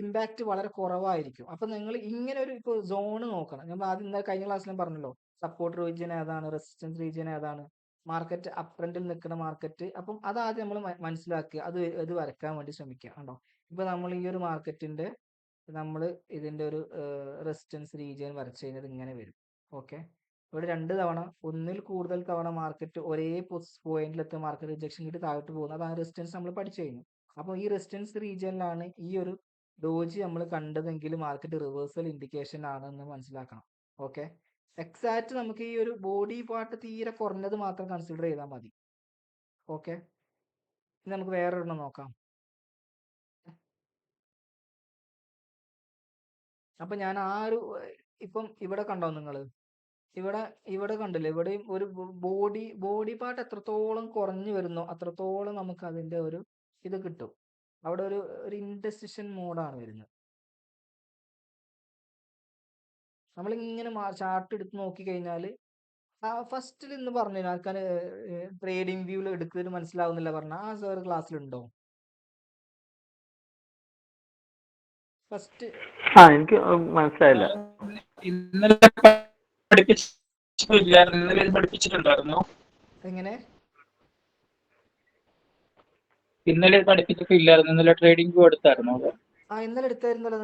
ഇമ്പാക്റ്റ് വളരെ കുറവായിരിക്കും. അപ്പൊ നിങ്ങൾ ഇങ്ങനെ ഒരു ഇപ്പോൾ സോണ് നോക്കണം. നമ്മൾ ആദ്യം ഇന്നലെ കഴിഞ്ഞ ക്ലാസ്സിലും പറഞ്ഞല്ലോ, സപ്പോർട്ട് റീജിയൻ ഏതാണ്, റെസിസ്റ്റൻസ് റീജിയൻ ഏതാണ്, മാർക്കറ്റ് അപ് ട്രെൻഡിൽ നിൽക്കുന്ന മാർക്കറ്റ്. അപ്പം അതാദ്യം നമ്മൾ മനസ്സിലാക്കുക, അത് വരയ്ക്കാൻ വേണ്ടി ശ്രമിക്കുക കണ്ടോ. ഇപ്പൊ നമ്മൾ ഈ ഒരു മാർക്കറ്റിന്റെ നമ്മൾ ഇതിന്റെ ഒരു റെസിസ്റ്റൻസ് റീജിയൻ വരച്ചു കഴിഞ്ഞാൽ ഇങ്ങനെ വരും. ഓക്കെ, ഇവിടെ 2 തവണ ഒന്നിൽ കൂടുതൽ തവണ മാർക്കറ്റ് ഒരേ പോയിന്റിലെത്തി മാർക്കറ്റ് റിജക്ഷൻ കിട്ടി താഴോട്ട് പോകുന്നത്, അതാണ് റെസിസ്റ്റൻസ് നമ്മൾ പഠിച്ചു കഴിഞ്ഞു. അപ്പോൾ ഈ റെസിസ്റ്റൻസ് റീജിയനിലാണ് ഈ ഒരു ഡോജി നമ്മൾ കണ്ടതെങ്കിൽ മാർക്കറ്റ് റിവേഴ്സൽ ഇൻഡിക്കേഷൻ ആണെന്ന് മനസ്സിലാക്കണം. ഓക്കെ, എക്സാക്ട് നമുക്ക് ഈ ഒരു ബോഡി പാർട്ട് തീരെ കുറഞ്ഞത് മാത്രം കൺസിഡർ ചെയ്താൽ മതി. ഓക്കെ, ഇനി നമുക്ക് വേറൊരെണ്ണം നോക്കാം. അപ്പൊ ഞാൻ ഇപ്പം ഇവിടെ കണ്ടോ നിങ്ങൾ, ഇവിടെ കണ്ടില്ലേ, ഇവിടെയും ഒരു ബോഡി പാർട്ട് എത്രത്തോളം കുറഞ്ഞു വരുന്നോ അത്രത്തോളം നമുക്ക് അതിന്റെ ഒരു ഇത് കിട്ടും. അവിടെ ഒരു ഇൻഡെസിഷൻ മോഡാണ് വരുന്നത്. നമ്മളിങ്ങനെ ചാർട്ട് എടുത്ത് നോക്കി കഴിഞ്ഞാൽ ഫസ്റ്റിൽ ഇന്ന് പറഞ്ഞു ആൾക്കാർ ട്രേഡിംഗ് വ്യൂവിൽ എടുക്കുന്നതിന് മനസ്സിലാവുന്നില്ല പറഞ്ഞ ആ സാർ ക്ലാസ്സിലുണ്ടോ? ഫസ്റ്റ് എനിക്ക് മനസ്സിലായില്ല. ഇന്നലെ പഠിപ്പിച്ചിട്ടുണ്ടായിരുന്നു. എങ്ങനെ? ഇന്നലെ പഠിപ്പിച്ചിട്ടില്ലായിരുന്നു. ഇന്നലെ ട്രേഡിംഗ് വ്യൂ എടുത്തായിരുന്നു. ഇന്നലെ എടുത്തായിരുന്നല്ലോ.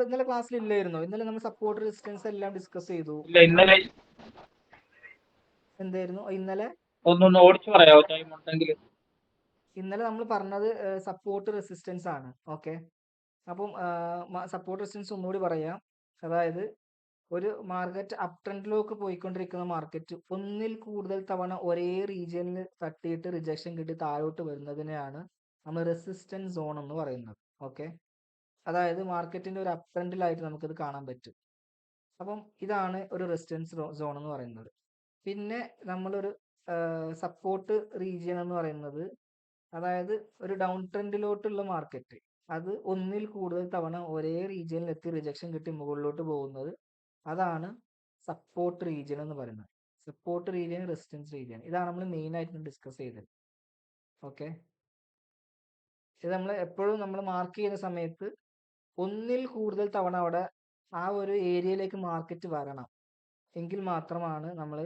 ഇന്നലെ ക്ലാസ്സിൽ ഇല്ലായിരുന്നോ? ഇന്നലെ നമ്മൾ സപ്പോർട്ട് റെസിസ്റ്റൻസ് എല്ലാം ഡിസ്കസ് ചെയ്തു. ഇല്ല, ഇന്നലെ എന്തായിരുന്നു ഇന്നലെ? ഒന്ന് ഓടിച്ചു പറയാമോ ടൈം ഉണ്ടെങ്കിൽ? ഇന്നലെ നമ്മൾ പറഞ്ഞത് സപ്പോർട്ട് റെസിസ്റ്റൻസ് ആണ്. ഓക്കെ, അപ്പം സപ്പോർട്ട് റെസിസ്റ്റൻസ് ഒന്നുകൂടി പറയാം. അതായത് ഒരു മാർക്കറ്റ് അപ് ട്രെൻഡിലേക്ക് പോയിക്കൊണ്ടിരിക്കുന്ന മാർക്കറ്റ് ഒന്നിൽ കൂടുതൽ തവണ ഒരേ റീജിയനിൽ തട്ടിയിട്ട് റിജക്ഷൻ കിട്ടി താഴോട്ട് വരുന്നതിനെയാണ് നമ്മൾ റെസിസ്റ്റൻസ് സോൺ എന്ന് പറയുന്നത്. ഓക്കെ, അതായത് മാർക്കറ്റിന്റെ ഒരു അപ് ട്രെൻഡിലായിട്ട് നമുക്കിത് കാണാൻ പറ്റും. അപ്പം ഇതാണ് ഒരു റെസിസ്റ്റൻസ് സോൺ എന്ന് പറയുന്നത്. പിന്നെ നമ്മളൊരു സപ്പോർട്ട് റീജിയൻ എന്ന് പറയുന്നത്, അതായത് ഒരു ഡൗൺ ട്രെൻഡിലോട്ടുള്ള മാർക്കറ്റ് അത് ഒന്നിൽ കൂടുതൽ തവണ ഒരേ റീജിയനിൽ എത്തി റിജക്ഷൻ കിട്ടി മുകളിലോട്ട് പോകുന്നത്, അതാണ് സപ്പോർട്ട് റീജിയൻ എന്ന് പറയുന്നത്. സപ്പോർട്ട് റീജിയൻ, റെസിസ്റ്റൻസ് റീജിയൻ, ഇതാണ് നമ്മൾ മെയിൻ ആയിട്ട് ഡിസ്കസ് ചെയ്തത്. ഓക്കെ, ഇത് നമ്മൾ എപ്പോഴും നമ്മൾ മാർക്ക് ചെയ്യുന്ന സമയത്ത് ഒന്നിൽ കൂടുതൽ തവണ അവിടെ ആ ഒരു ഏരിയയിലേക്ക് മാർക്കറ്റ് വരണം എങ്കിൽ മാത്രമാണ് നമ്മൾ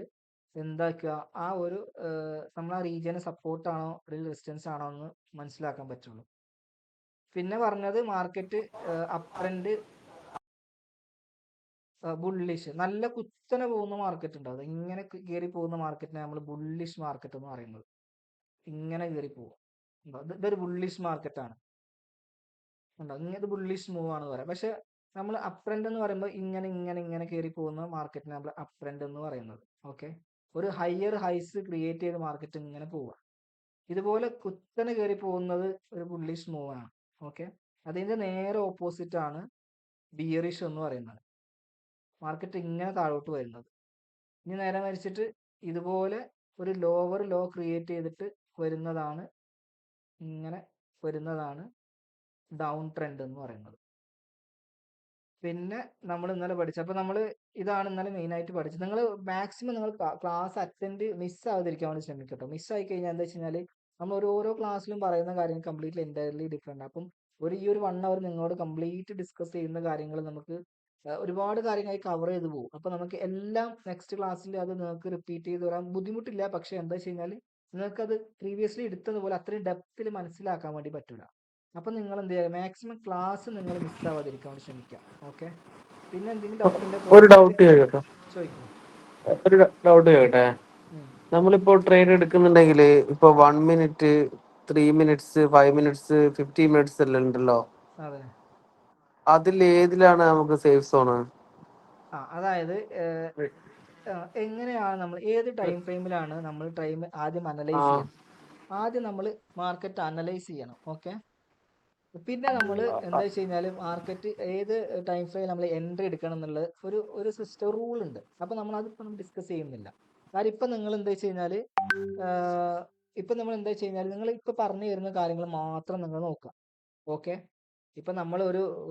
എന്താക്കുക ആ ഒരു നമ്മൾ ആ റീജിയന് സപ്പോർട്ടാണോ റെസിസ്റ്റൻസ് ആണോ എന്ന് മനസ്സിലാക്കാൻ പറ്റുള്ളൂ. പിന്നെ പറഞ്ഞത് മാർക്കറ്റ് അപ് ട്രെൻഡ് ബുള്ളിഷ് നല്ല കുത്തനെ പോകുന്ന മാർക്കറ്റ് ഉണ്ട്. അത് ഇങ്ങനെ കയറി പോകുന്ന മാർക്കറ്റിനെ നമ്മൾ ബുള്ളിഷ് മാർക്കറ്റ് എന്ന് പറയുന്നത്. ഇങ്ങനെ കയറി പോകും, ഇതൊരു ബുള്ളിഷ് മാർക്കറ്റാണ്. ഉണ്ടോ, ഇത് ബുള്ളിഷ് മൂവ് ആണ് പറയാം. പക്ഷെ നമ്മൾ അപ് ട്രെൻഡ് എന്ന് പറയുമ്പോൾ ഇങ്ങനെ ഇങ്ങനെ ഇങ്ങനെ കയറി പോകുന്ന മാർക്കറ്റിനെ നമ്മൾ അപ് ട്രെൻഡ് എന്ന് പറയുന്നത്. ഓക്കെ, ഒരു ഹയർ ഹൈസ് ക്രിയേറ്റ് ചെയ്ത മാർക്കറ്റ് ഇങ്ങനെ പോവുക. ഇതുപോലെ കുത്തനെ കയറി പോകുന്നത് ഒരു ബുള്ളിഷ് മൂവ് ആണ്. ഓക്കെ, അതിന്റെ നേരെ ഓപ്പോസിറ്റ് ആണ് ബിയറിഷ് എന്ന് പറയുന്നത്. മാർക്കറ്റ് ഇങ്ങനെ താഴോട്ട് വരുന്നത്. ഇനി നേരെ മറിച്ചിട്ട് ഇതുപോലെ ഒരു ലോവർ ലോ ക്രിയേറ്റ് ചെയ്തിട്ട് വരുന്നതാണ്, ഇങ്ങനെ വരുന്നതാണ് ഡൗൺ ട്രെൻഡ് എന്ന് പറയുന്നത്. പിന്നെ നമ്മൾ ഇന്നലെ പഠിച്ച അപ്പോൾ നമ്മൾ ഇതാണ് ഇന്നലെ മെയിനായിട്ട് പഠിച്ചത്. നിങ്ങൾ മാക്സിമം നിങ്ങൾ ക്ലാസ് അറ്റൻഡ് മിസ്സാവാതിരിക്കാൻ വേണ്ടി ശ്രമിക്കട്ടോ. മിസ്സായി കഴിഞ്ഞാൽ എന്താ വെച്ച് കഴിഞ്ഞാൽ നമ്മൾ ഓരോ ക്ലാസ്സിലും പറയുന്ന കാര്യങ്ങൾ കംപ്ലീറ്റ്ലി എൻറ്റയർലി ഡിഫറെൻ്റ്. അപ്പം ഈ ഒരു 1 അവർ നിങ്ങളോട് കംപ്ലീറ്റ് ഡിസ്കസ് ചെയ്യുന്ന കാര്യങ്ങൾ നമുക്ക് ഒരുപാട് കാര്യങ്ങളായി കവർ ചെയ്ത് പോകും. അപ്പോൾ നമുക്ക് എല്ലാം നെക്സ്റ്റ് ക്ലാസ്സിൽ അത് നിങ്ങൾക്ക് റിപ്പീറ്റ് ചെയ്ത് വരാൻ ബുദ്ധിമുട്ടില്ല. പക്ഷേ എന്താ വെച്ച് കഴിഞ്ഞാൽ നിങ്ങൾക്കത് പ്രീവിയസ്ലി എടുത്തതുപോലെ അത്രയും ഡെപ്തിൽ മനസ്സിലാക്കാൻ വേണ്ടി പറ്റില്ല. അപ്പം നിങ്ങൾ എന്ത് ചെയ്യുക, മാക്സിമം ക്ലാസ് നിങ്ങൾ മിസ്സാവാതിരിക്കാൻ വേണ്ടി ശ്രമിക്കുക. ഓക്കെ. പിന്നെ എന്തെങ്കിലും ഡൗട്ട് ഉണ്ടെങ്കിൽ ഒരു ഡൗട്ട് പ്രോഡക്റ്റ് ചോദിക്കട്ടെ, ചോദിക്കും. ഒരു ഡൗട്ട് ചോദിക്കട്ടെ. നമ്മളിപ്പോ ട്രേഡ് എടുക്കുന്നുണ്ടെങ്കിൽ ഇപ്പൊ 1 മിനിറ്റ്, 3 മിനിറ്റ്സ്, 5 മിനിറ്റ്സ്, 15 മിനിറ്റ്സ് എല്ലാം ഉണ്ടല്ലോ. അതെ. അതിൽ ഏതിലാണ് നമുക്ക് സേഫ് സോണ്? അതായത് എങ്ങനെയാണ് നമ്മൾ ഏത് ടൈം ഫ്രെയിമിലാണ് നമ്മൾ ആദ്യം അനലൈസ് ചെയ്യണം. ആദ്യം നമ്മൾ മാർക്കറ്റ് അനലൈസ് ചെയ്യണം. ഓക്കെ. പിന്നെ നമ്മൾ എന്താ വെച്ച് കഴിഞ്ഞാൽ മാർക്കറ്റ് ഏത് ടൈം ഫ്രെയിം നമ്മൾ എൻട്രി എടുക്കണം എന്നുള്ള ഒരു സിസ്റ്റം റൂൾ ഉണ്ട്. അപ്പോൾ അതിപ്പോൾ നമ്മൾ ഡിസ്കസ് ചെയ്യുന്നില്ല. കാരണം ഇപ്പം നിങ്ങൾ എന്താ വെച്ച് കഴിഞ്ഞാൽ നിങ്ങൾ ഇപ്പോൾ പറഞ്ഞു തരുന്ന കാര്യങ്ങൾ മാത്രം നിങ്ങൾ നോക്കുക. ഓക്കെ. ഇപ്പം നമ്മൾ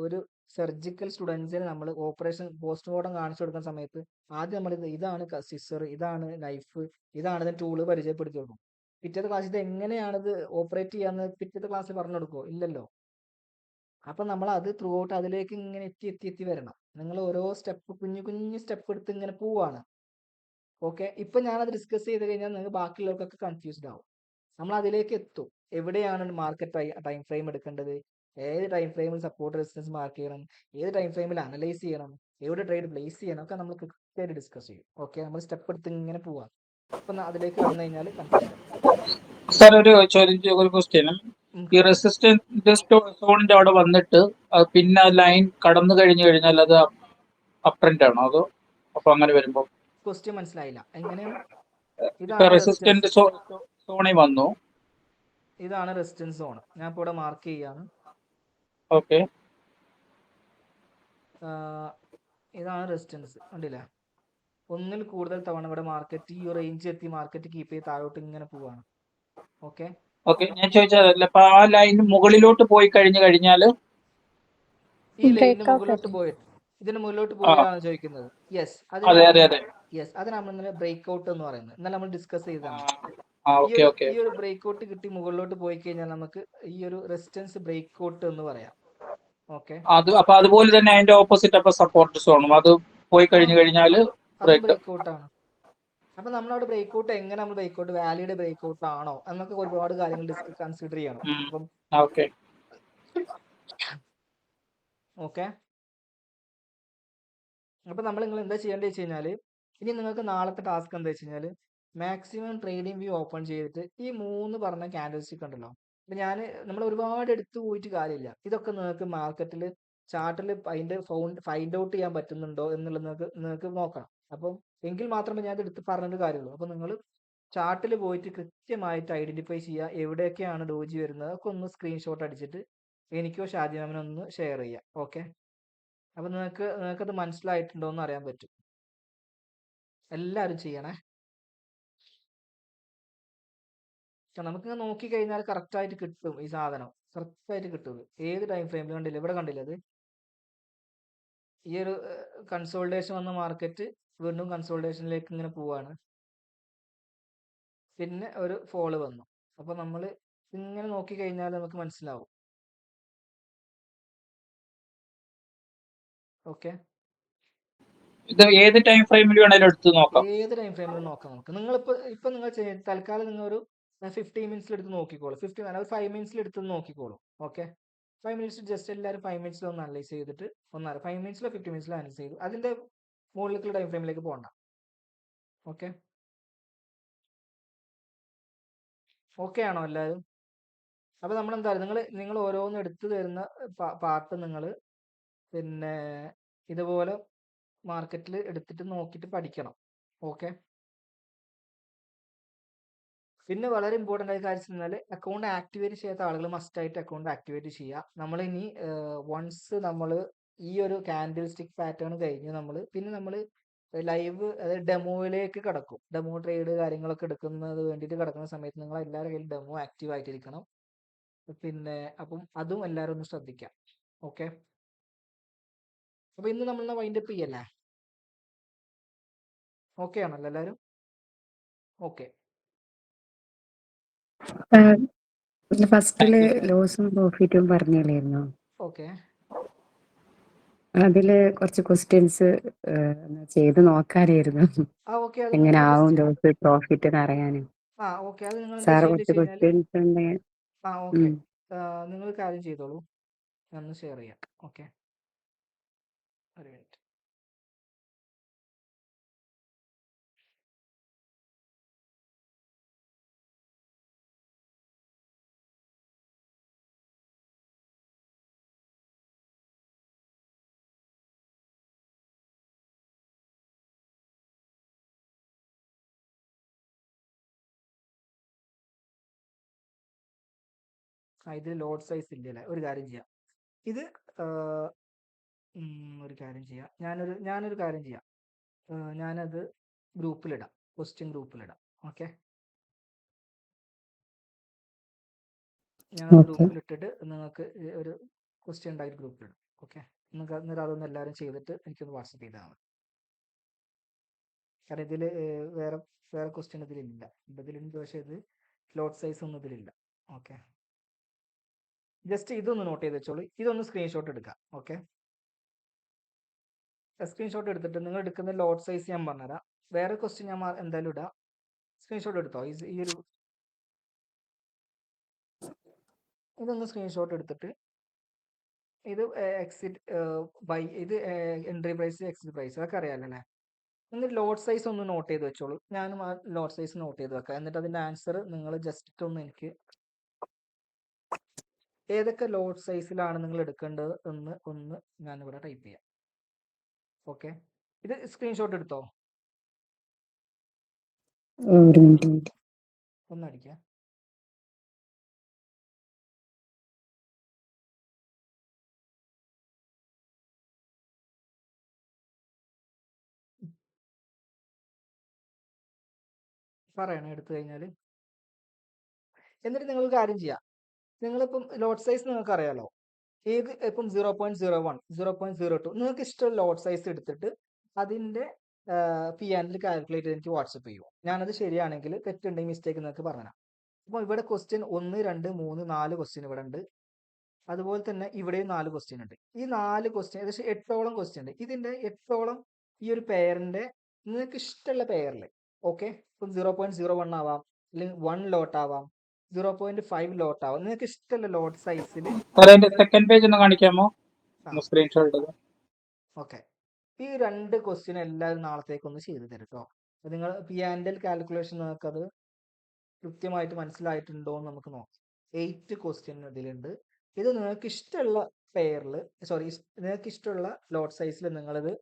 ഒരു സർജിക്കൽ സ്റ്റുഡൻസിന് നമ്മൾ ഓപ്പറേഷൻ പോസ്റ്റ്മോർട്ടം കാണിച്ചു കൊടുക്കുന്ന സമയത്ത് ആദ്യം നമ്മൾ ഇതാണ് സിസർ, ഇതാണ് നൈഫ്, ഇതാണ് ഇതിന് ടൂള് പരിചയപ്പെടുത്തി കൊടുക്കും. പിറ്റത്തെ ക്ലാസ്സിൽ ഇത് എങ്ങനെയാണിത് ഓപ്പറേറ്റ് ചെയ്യാന്ന് പിറ്റത്തെ ക്ലാസ്സിൽ പറഞ്ഞു കൊടുക്കുമോ? ഇല്ലല്ലോ. അപ്പം നമ്മൾ അത് ത്രൂ ഔട്ട് അതിലേക്ക് ഇങ്ങനെ എത്തി വരണം. നിങ്ങൾ ഓരോ സ്റ്റെപ്പ് കുഞ്ഞു സ്റ്റെപ്പ് എടുത്ത് ഇങ്ങനെ പോവാണ്. ഓക്കെ. ഇപ്പം ഞാനത് ഡിസ്കസ് ചെയ്ത് കഴിഞ്ഞാൽ നിങ്ങൾക്ക് ബാക്കിയുള്ളവർക്കൊക്കെ കൺഫ്യൂസ്ഡ് ആവും. നമ്മൾ അതിലേക്ക് എത്തും. എവിടെയാണ് മാർക്കറ്റ് ടൈം ഫ്രെയിം എടുക്കേണ്ടത്, ഏത് ടൈം ഫ്രെയിമിൽ സപ്പോർട്ട് റെസിസ്റ്റൻസ് മാർക്ക് ചെയ്യണം, ഏത് ടൈം ഫ്രെയിമിൽ അനലൈസ് ചെയ്യണം, എവിടെ ട്രേഡ് പ്ലേസ് ചെയ്യണം, ഒക്കെ നമ്മൾ കൃത്യമായിട്ട് ഡിസ്കസ് ചെയ്യും. ഓക്കെ. നമ്മൾ സ്റ്റെപ്പ് എടുത്ത് ഇങ്ങനെ പോവാം. അപ്പം അതിലേക്ക് വന്നു കഴിഞ്ഞാൽ കൺഫ്യൂഷൻ. സാർ ഒരു ചോദ്യം, ഒരു ക്വസ്റ്റ്യൻ. ഈ റെസിസ്റ്റൻസ് സോണിന്റെ അവിടെ വന്നിട്ട് പിന്നെ ലൈൻ കടന്നു കഴിഞ്ഞു കഴിഞ്ഞാൽ അത് അപ് ട്രെൻഡ് ആണോ? അതോ അപ്പൊ അങ്ങനെ വരുമ്പോൾ ക്വസ്റ്റ്യൻ മനസ്സിലായില്ല. എങ്ങനെയാണ്? ഇപ്പൊ റെസിസ്റ്റന്റ് സോണിൽ വന്നു, ഇതാണ് റെസിസ്റ്റൻസ് സോൺ. ഞാൻ ഇപ്പോൾ ഇവിടെ മാർക്ക് ചെയ്യാണ്. ഓക്കെ. ഇതാണ് റെസിസ്റ്റൻസ്. കണ്ടില്ലേ? ഒന്നിൽ കൂടുതൽ തവണ ഇവിടെ മാർക്കറ്റ് ഈ റേഞ്ച് എത്തി മാർക്കറ്റ് കീപ്പ് ചെയ്ത് താഴോട്ട് ഇങ്ങനെ പോവാണ്. ഓക്കെ. ഓക്കെ. ഞാൻ ചോദിച്ചതല്ല, അപ്പൊ ആ ലൈൻ മുകളിലോട്ട് പോയി കഴിഞ്ഞാൽ ഈ ലൈനിന് മുകളിലോട്ട് പോയിട്ട് ഇതിന് മുകളിലോട്ട് പോയാലാണ് ചോദിക്കുന്നത്. യെസ്, അത് നമ്മൾ ഇന്നലെ ബ്രേക്ക് ഔട്ട് എന്ന് പറയുന്നത്. ഇന്നലെ നമ്മൾ ഡിസ്കസ് ചെയ്തതാണ്. ഈ ഒരു ബ്രേക്ക് ഔട്ട് കിട്ടി മുകളിലോട്ട് പോയി കഴിഞ്ഞാൽ നമുക്ക് ഈ ഒരു റെസിസ്റ്റൻസ് ബ്രേക്ക് ഔട്ട് എന്ന് പറയാം. ഓക്കെ. അപ്പൊ അതുപോലെ തന്നെ അതിന്റെ ഓപ്പോസിറ്റ് അപ്പൊ സപ്പോർട്ട് സോണും അത് പോയി കഴിഞ്ഞാൽ ബ്രേക്ക് ഔട്ട് ആണ്. അപ്പൊ നമ്മളവിടെ ബ്രേക്ക് ഔട്ട് എങ്ങനെ നമ്മൾ break out valid break out ആണോ എന്നൊക്കെ ഒരുപാട് കാര്യങ്ങൾ കൺസിഡർ ചെയ്യണം. അപ്പം ഓക്കെ. അപ്പൊ നിങ്ങൾ എന്താ ചെയ്യേണ്ടത് വെച്ച് കഴിഞ്ഞാൽ ഇനി നിങ്ങൾക്ക് നാളത്തെ ടാസ്ക് എന്താ വെച്ച് കഴിഞ്ഞാൽ മാക്സിമം ട്രേഡിംഗ് വ്യൂ ഓപ്പൺ ചെയ്തിട്ട് ഈ 3 പറഞ്ഞ ക്യാൻഡിൽ സ്റ്റിക്ക് ഉണ്ടല്ലോ. അപ്പൊ നമ്മൾ ഒരുപാട് എടുത്തു പോയിട്ട് കാര്യമില്ല. ഇതൊക്കെ നിങ്ങൾക്ക് മാർക്കറ്റിൽ ചാർട്ടിൽ അതിന്റെ ഫൈൻഡ് ഔട്ട് ചെയ്യാൻ പറ്റുന്നുണ്ടോ എന്നുള്ളത് നിങ്ങൾക്ക് നോക്കണം. അപ്പം എങ്കിൽ മാത്രമേ ഞാൻ എടുത്ത് പറഞ്ഞിട്ട് കാര്യമുള്ളൂ. അപ്പൊ നിങ്ങൾ ചാർട്ടിൽ പോയിട്ട് കൃത്യമായിട്ട് ഐഡന്റിഫൈ ചെയ്യുക എവിടെയൊക്കെയാണ് ഡോജി വരുന്നത്. ഒക്കെ ഒന്ന് സ്ക്രീൻഷോട്ട് അടിച്ചിട്ട് എനിക്കോ ഷാജിമാമിനോ ഒന്ന് ഷെയർ ചെയ്യാം. ഓക്കെ. അപ്പൊ നിങ്ങൾക്കത് മനസ്സിലായിട്ടുണ്ടോ എന്ന് അറിയാൻ പറ്റും. എല്ലാവരും ചെയ്യണേ. നമുക്ക് നോക്കി കഴിഞ്ഞാൽ കറക്റ്റ് ആയിട്ട് കിട്ടും. ഈ സാധനം കറക്റ്റ് ആയിട്ട് കിട്ടും. ഏത് ടൈം ഫ്രെയിമിൽ കണ്ടില്ല, ഇവിടെ കണ്ടില്ല, അത് ഈ ഒരു കൺസോൾട്ടേഷൻ വന്ന മാർക്കറ്റ് വീണ്ടും കൺസോൾട്ടേഷനിലേക്ക് ഇങ്ങനെ പോവാണ്. പിന്നെ ഒരു ഫോള് വന്നു. അപ്പൊ നമ്മൾ ഇങ്ങനെ നോക്കി കഴിഞ്ഞാൽ നമുക്ക് മനസ്സിലാവും. ഓക്കെ. ഇത് ഏത് ടൈം ഫ്രെയിമിൽ വേണേലും എടുത്ത് നോക്കാം. ഏത് ടൈം ഫ്രെയിമിലും നോക്കാം നമുക്ക്. ഇപ്പൊ നിങ്ങൾ തൽക്കാലം നിങ്ങൾ ഒരു 15 മിനിറ്റ്സിൽ എടുത്ത് നോക്കിക്കോളൂ. 5 മിനിറ്റ്സിൽ എടുത്ത് നോക്കിക്കോളൂ. ഓക്കെ. 5 മിനിറ്റ്സ് ജസ്റ്റ് എല്ലാവരും 5 മിനിറ്റ്സിൽ ഒന്ന് അനലൈസ് ചെയ്തിട്ട് 5 മിനിറ്റ്സിലോ 15 മിനിറ്റ്സിലോ അനലൈസ് ചെയ്തു. അതിന്റെ മുകളിലേക്കുള്ള ടൈം ഫ്രെയിമിലേക്ക് പോകണ്ട. ഓക്കെ. ഓക്കെ ആണോ എല്ലാവരും? അപ്പൊ നമ്മൾ എന്താ നിങ്ങൾ ഓരോന്ന് എടുത്തു തരുന്ന പാർട്ട് നിങ്ങൾ പിന്നെ ഇതുപോലെ മാർക്കറ്റിൽ എടുത്തിട്ട് നോക്കിയിട്ട് പഠിക്കണം. ഓക്കെ. പിന്നെ വളരെ ഇമ്പോർട്ടൻ്റ് ആയ കാര്യം എന്നാൽ അക്കൗണ്ട് ആക്ടിവേറ്റ് ചെയ്യാത്ത ആളുകൾ മസ്റ്റ് ആയിട്ട് അക്കൗണ്ട് ആക്ടിവേറ്റ് ചെയ്യുക. നമ്മൾ ഇനി വൺസ് നമ്മൾ ഈ ഒരു ക്യാൻഡിൽ സ്റ്റിക്ക് പാറ്റേൺ കഴിഞ്ഞ് നമ്മൾ ലൈവ് അതായത് ഡെമോയിലേക്ക് കിടക്കും. ഡെമോ ട്രേഡ് കാര്യങ്ങളൊക്കെ എടുക്കുന്നത് വേണ്ടിയിട്ട് കിടക്കുന്ന സമയത്ത് നിങ്ങൾ എല്ലാവരുടെ കയ്യിൽ ഡെമോ ആക്റ്റീവ് ആയിട്ടിരിക്കണം. പിന്നെ അപ്പം അതും എല്ലാവരും ഒന്ന് ശ്രദ്ധിക്കാം. ഓക്കെ. അപ്പൊ ഇന്ന് നമ്മൾ വൈൻഡപ്പ് ചെയ്യല്ലേ? ഓക്കെ ആണല്ലോ എല്ലാവരും? ഓക്കെ. ഫസ്റ്റില് താങ്ക് യു. ലോസും പ്രോഫിറ്റും പറഞ്ഞില്ലായിരുന്നോ? ഓക്കെ. അതില് കുറച്ച് ക്വസ്റ്റ്യൻസ് ചെയ്ത് നോക്കാനായിരുന്നു. ഓക്കെ, അത് എങ്ങനെ നിങ്ങൾ ആവും ജസ്റ്റ് ലോസ് പ്രോഫിറ്റ് എന്ന് അറിയാനും. ഓക്കെ, അത് നിങ്ങൾ എന്താ സാറ് ചെയ്ത് കുറച്ച് കഴിഞ്ഞാൽ ക്വസ്റ്റ്യൻസ് ഉണ്ടെങ്കിൽ ഓക്കെ, നിങ്ങൾ കാര്യം ചെയ്തോളൂ, ഞാൻ ഒന്ന് ഷെയർ ചെയ്യാം. ഓക്കെ, ഒരു മിനിറ്റ്. ഇതിൽ ലോഡ് സൈസ് ഇല്ലല്ലേ? ഒരു കാര്യം ചെയ്യാം, ഇത് ഒരു കാര്യം ചെയ്യാം, ഞാനൊരു കാര്യം ചെയ്യാം, ഞാനത് ഗ്രൂപ്പിലിടാം, ക്വസ്റ്റ്യൻ ഗ്രൂപ്പിലിടാം. ഓക്കെ, ഞാനത് ഗ്രൂപ്പിലിട്ടിട്ട് നിങ്ങൾക്ക് ഒരു ക്വസ്റ്റ്യൻ ഉണ്ടായിട്ട് ഗ്രൂപ്പിലിടും. ഓക്കെ, നിങ്ങൾക്ക് അന്നേരം അതൊന്നും എല്ലാവരും ചെയ്തിട്ട് എനിക്കൊന്ന് വാട്സപ്പ് ചെയ്താൽ മതി. കാരണം ഇതിൽ വേറെ ക്വസ്റ്റ്യൻ ഇതിലില്ല. ഇതിലുണ്ട്, പക്ഷേ ഇത് ലോഡ് സൈസ് ഒന്നും ഇതിലില്ല. ഓക്കെ, ജസ്റ്റ് ഇതൊന്ന് നോട്ട് ചെയ്ത് വെച്ചോളൂ, ഇതൊന്ന് സ്ക്രീൻഷോട്ട് എടുക്കാം. ഓക്കെ, സ്ക്രീൻഷോട്ട് എടുത്തിട്ട് നിങ്ങൾ എടുക്കുന്ന ലോഡ് സൈസ് ഞാൻ പറഞ്ഞുതരാം. വേറെ ക്വസ്റ്റ്യൻ ഞാൻ എന്തായാലും ഇടാം, സ്ക്രീൻഷോട്ട് എടുത്തോ. ഇതൊന്ന് സ്ക്രീൻഷോട്ട് എടുത്തിട്ട് ഇത് ഇത് എൻട്രി പ്രൈസ്, എക്സിറ്റ് പ്രൈസ് അതൊക്കെ അറിയാമല്ലോ അല്ലേ? എന്നിട്ട് ലോഡ് സൈസ് ഒന്ന് നോട്ട് ചെയ്ത് വെച്ചോളൂ. ഞാനും ആ ലോഡ് സൈസ് നോട്ട് ചെയ്ത് വെക്കാം. എന്നിട്ട് അതിൻ്റെ ആൻസർ നിങ്ങൾ ജസ്റ്റ് ഒന്ന് എനിക്ക് ഏതൊക്കെ ലോഡ് സൈസിലാണ് നിങ്ങൾ എടുക്കേണ്ടത് എന്ന് ഒന്ന് ഞാനിവിടെ ടൈപ്പ് ചെയ്യാം. ഓക്കെ, ഇത് സ്ക്രീൻഷോട്ട് എടുത്തോ? ഒരു മിനിറ്റ്. ഒന്നടിക്കാം. പറയണേ എടുത്തു കഴിഞ്ഞാൽ. എന്നിട്ട് നിങ്ങൾ കാര്യം ചെയ്യാം, നിങ്ങളിപ്പം ലോഡ് സൈസ് നിങ്ങൾക്ക് അറിയാലോ, ഇപ്പം 0.01, 0.02 നിങ്ങൾക്ക് ഇഷ്ടമുള്ള ലോഡ് സൈസ് എടുത്തിട്ട് അതിൻ്റെ P&L കാൽക്കുലേറ്റ് ചെയ്ത് എനിക്ക് വാട്സപ്പ് ചെയ്യുമോ? ഞാനത് ശരിയാണെങ്കിൽ, തെറ്റുണ്ടെങ്കിൽ മിസ്റ്റേക്ക് നിങ്ങൾക്ക് പറഞ്ഞുതരാം. അപ്പോൾ ഇവിടെ ക്വസ്റ്റ്യൻ 1, 2, 3, 4 ക്വസ്റ്റ്യൻ ഇവിടെ ഉണ്ട്. അതുപോലെ തന്നെ ഇവിടെയും 4 ക്വസ്റ്റ്യൻ ഉണ്ട്. ഈ 4 ക്വസ്റ്റ്യൻ ഏകദേശം 8ഓളം ക്വസ്റ്റ്യൻ ഉണ്ട്. ഇതിൻ്റെ 8ഓളം ഈ ഒരു പെയറിൻ്റെ നിങ്ങൾക്ക് ഇഷ്ടമുള്ള പെയറിൽ, ഓക്കെ, ഇപ്പം 0.01 ആവാം, അല്ലെങ്കിൽ 1 ലോട്ട് ആവാം, 0.5 ലോട്ട് ആവാം, നിങ്ങൾക്ക് ഇഷ്ടമുള്ള ലോട്ട് സൈസിൽ. അതിന്റെ സെക്കൻഡ് പേജ് ഒന്ന് കാണിക്കാമോ? സ്ക്രീൻഷോട്ട്. ഓക്കെ, ഈ 2 ക്വസ്റ്റ്യൻ എല്ലാവരും നാളത്തേക്കൊന്ന് ചെയ്ത് തരും കേട്ടോ. നിങ്ങൾ P&L കാൽക്കുലേഷൻ നിങ്ങൾക്കത് കൃത്യമായിട്ട് മനസ്സിലായിട്ടുണ്ടോ എന്ന് നമുക്ക് നോക്കാം. 8 ക്വസ്റ്റ്യൻ ഇതിലുണ്ട്. ഇത് നിങ്ങൾക്ക് ഇഷ്ടമുള്ള പെയറിൽ, നിങ്ങൾക്ക് ഇഷ്ടമുള്ള ലോട്ട് സൈസിൽ നിങ്ങളിത്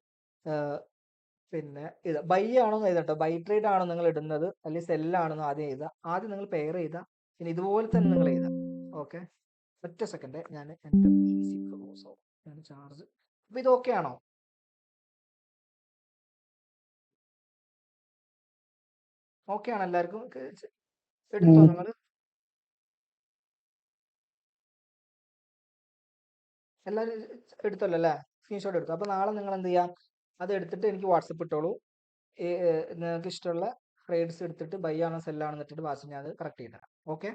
പിന്നെ ഇത് ബൈ ആണോ എന്ന് എഴുതട്ടോ. ബൈ ട്രേഡ് ആണോ നിങ്ങൾ ഇടുന്നത്, അല്ലെങ്കിൽ സെല്ലാണെന്ന് ആദ്യം എഴുതുക. ആദ്യം നിങ്ങൾ പെയർ ചെയ്താൽ പിന്നെ ഇതുപോലെ തന്നെ നിങ്ങൾ എഴുതാം. ഓക്കെ, ഒറ്റ സെക്കൻഡ്, ഞാൻ എൻ്റെ ചാർജ്. അപ്പോൾ ഇത് ഓക്കെ ആണോ? ഓക്കെ ആണ് എല്ലാവർക്കും? എടുത്തോ നിങ്ങൾ? എല്ലാവരും എടുത്തല്ലോ അല്ലേ? സ്ക്രീൻഷോട്ട് എടുത്തു. അപ്പോൾ നാളെ നിങ്ങൾ എന്ത് ചെയ്യാം, അത് എടുത്തിട്ട് എനിക്ക് വാട്സപ്പ് ഇട്ടോളൂ. നിങ്ങൾക്ക് ഇഷ്ടമുള്ള ട്രേഡ്സ് എടുത്തിട്ട് ബൈ ആണോ സെല്ലാണോ ഇട്ടിട്ട് വാട്സപ്പ് ഞാൻ അത് കറക്റ്റ് ചെയ്ത് തരാം. ഓക്കെ,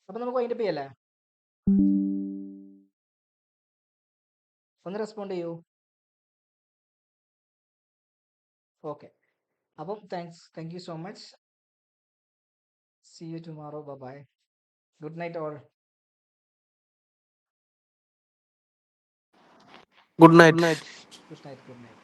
അപ്പോൾ നമുക്ക് വൈൻഡപ്പ് ചെയ്യല്ലേ? ഒന്ന് റെസ്പോണ്ട് ചെയ്യൂ. ഓക്കെ, അപ്പം thank you so much. See you tomorrow. Bye bye. Good night all. Good night. Good night. Good night.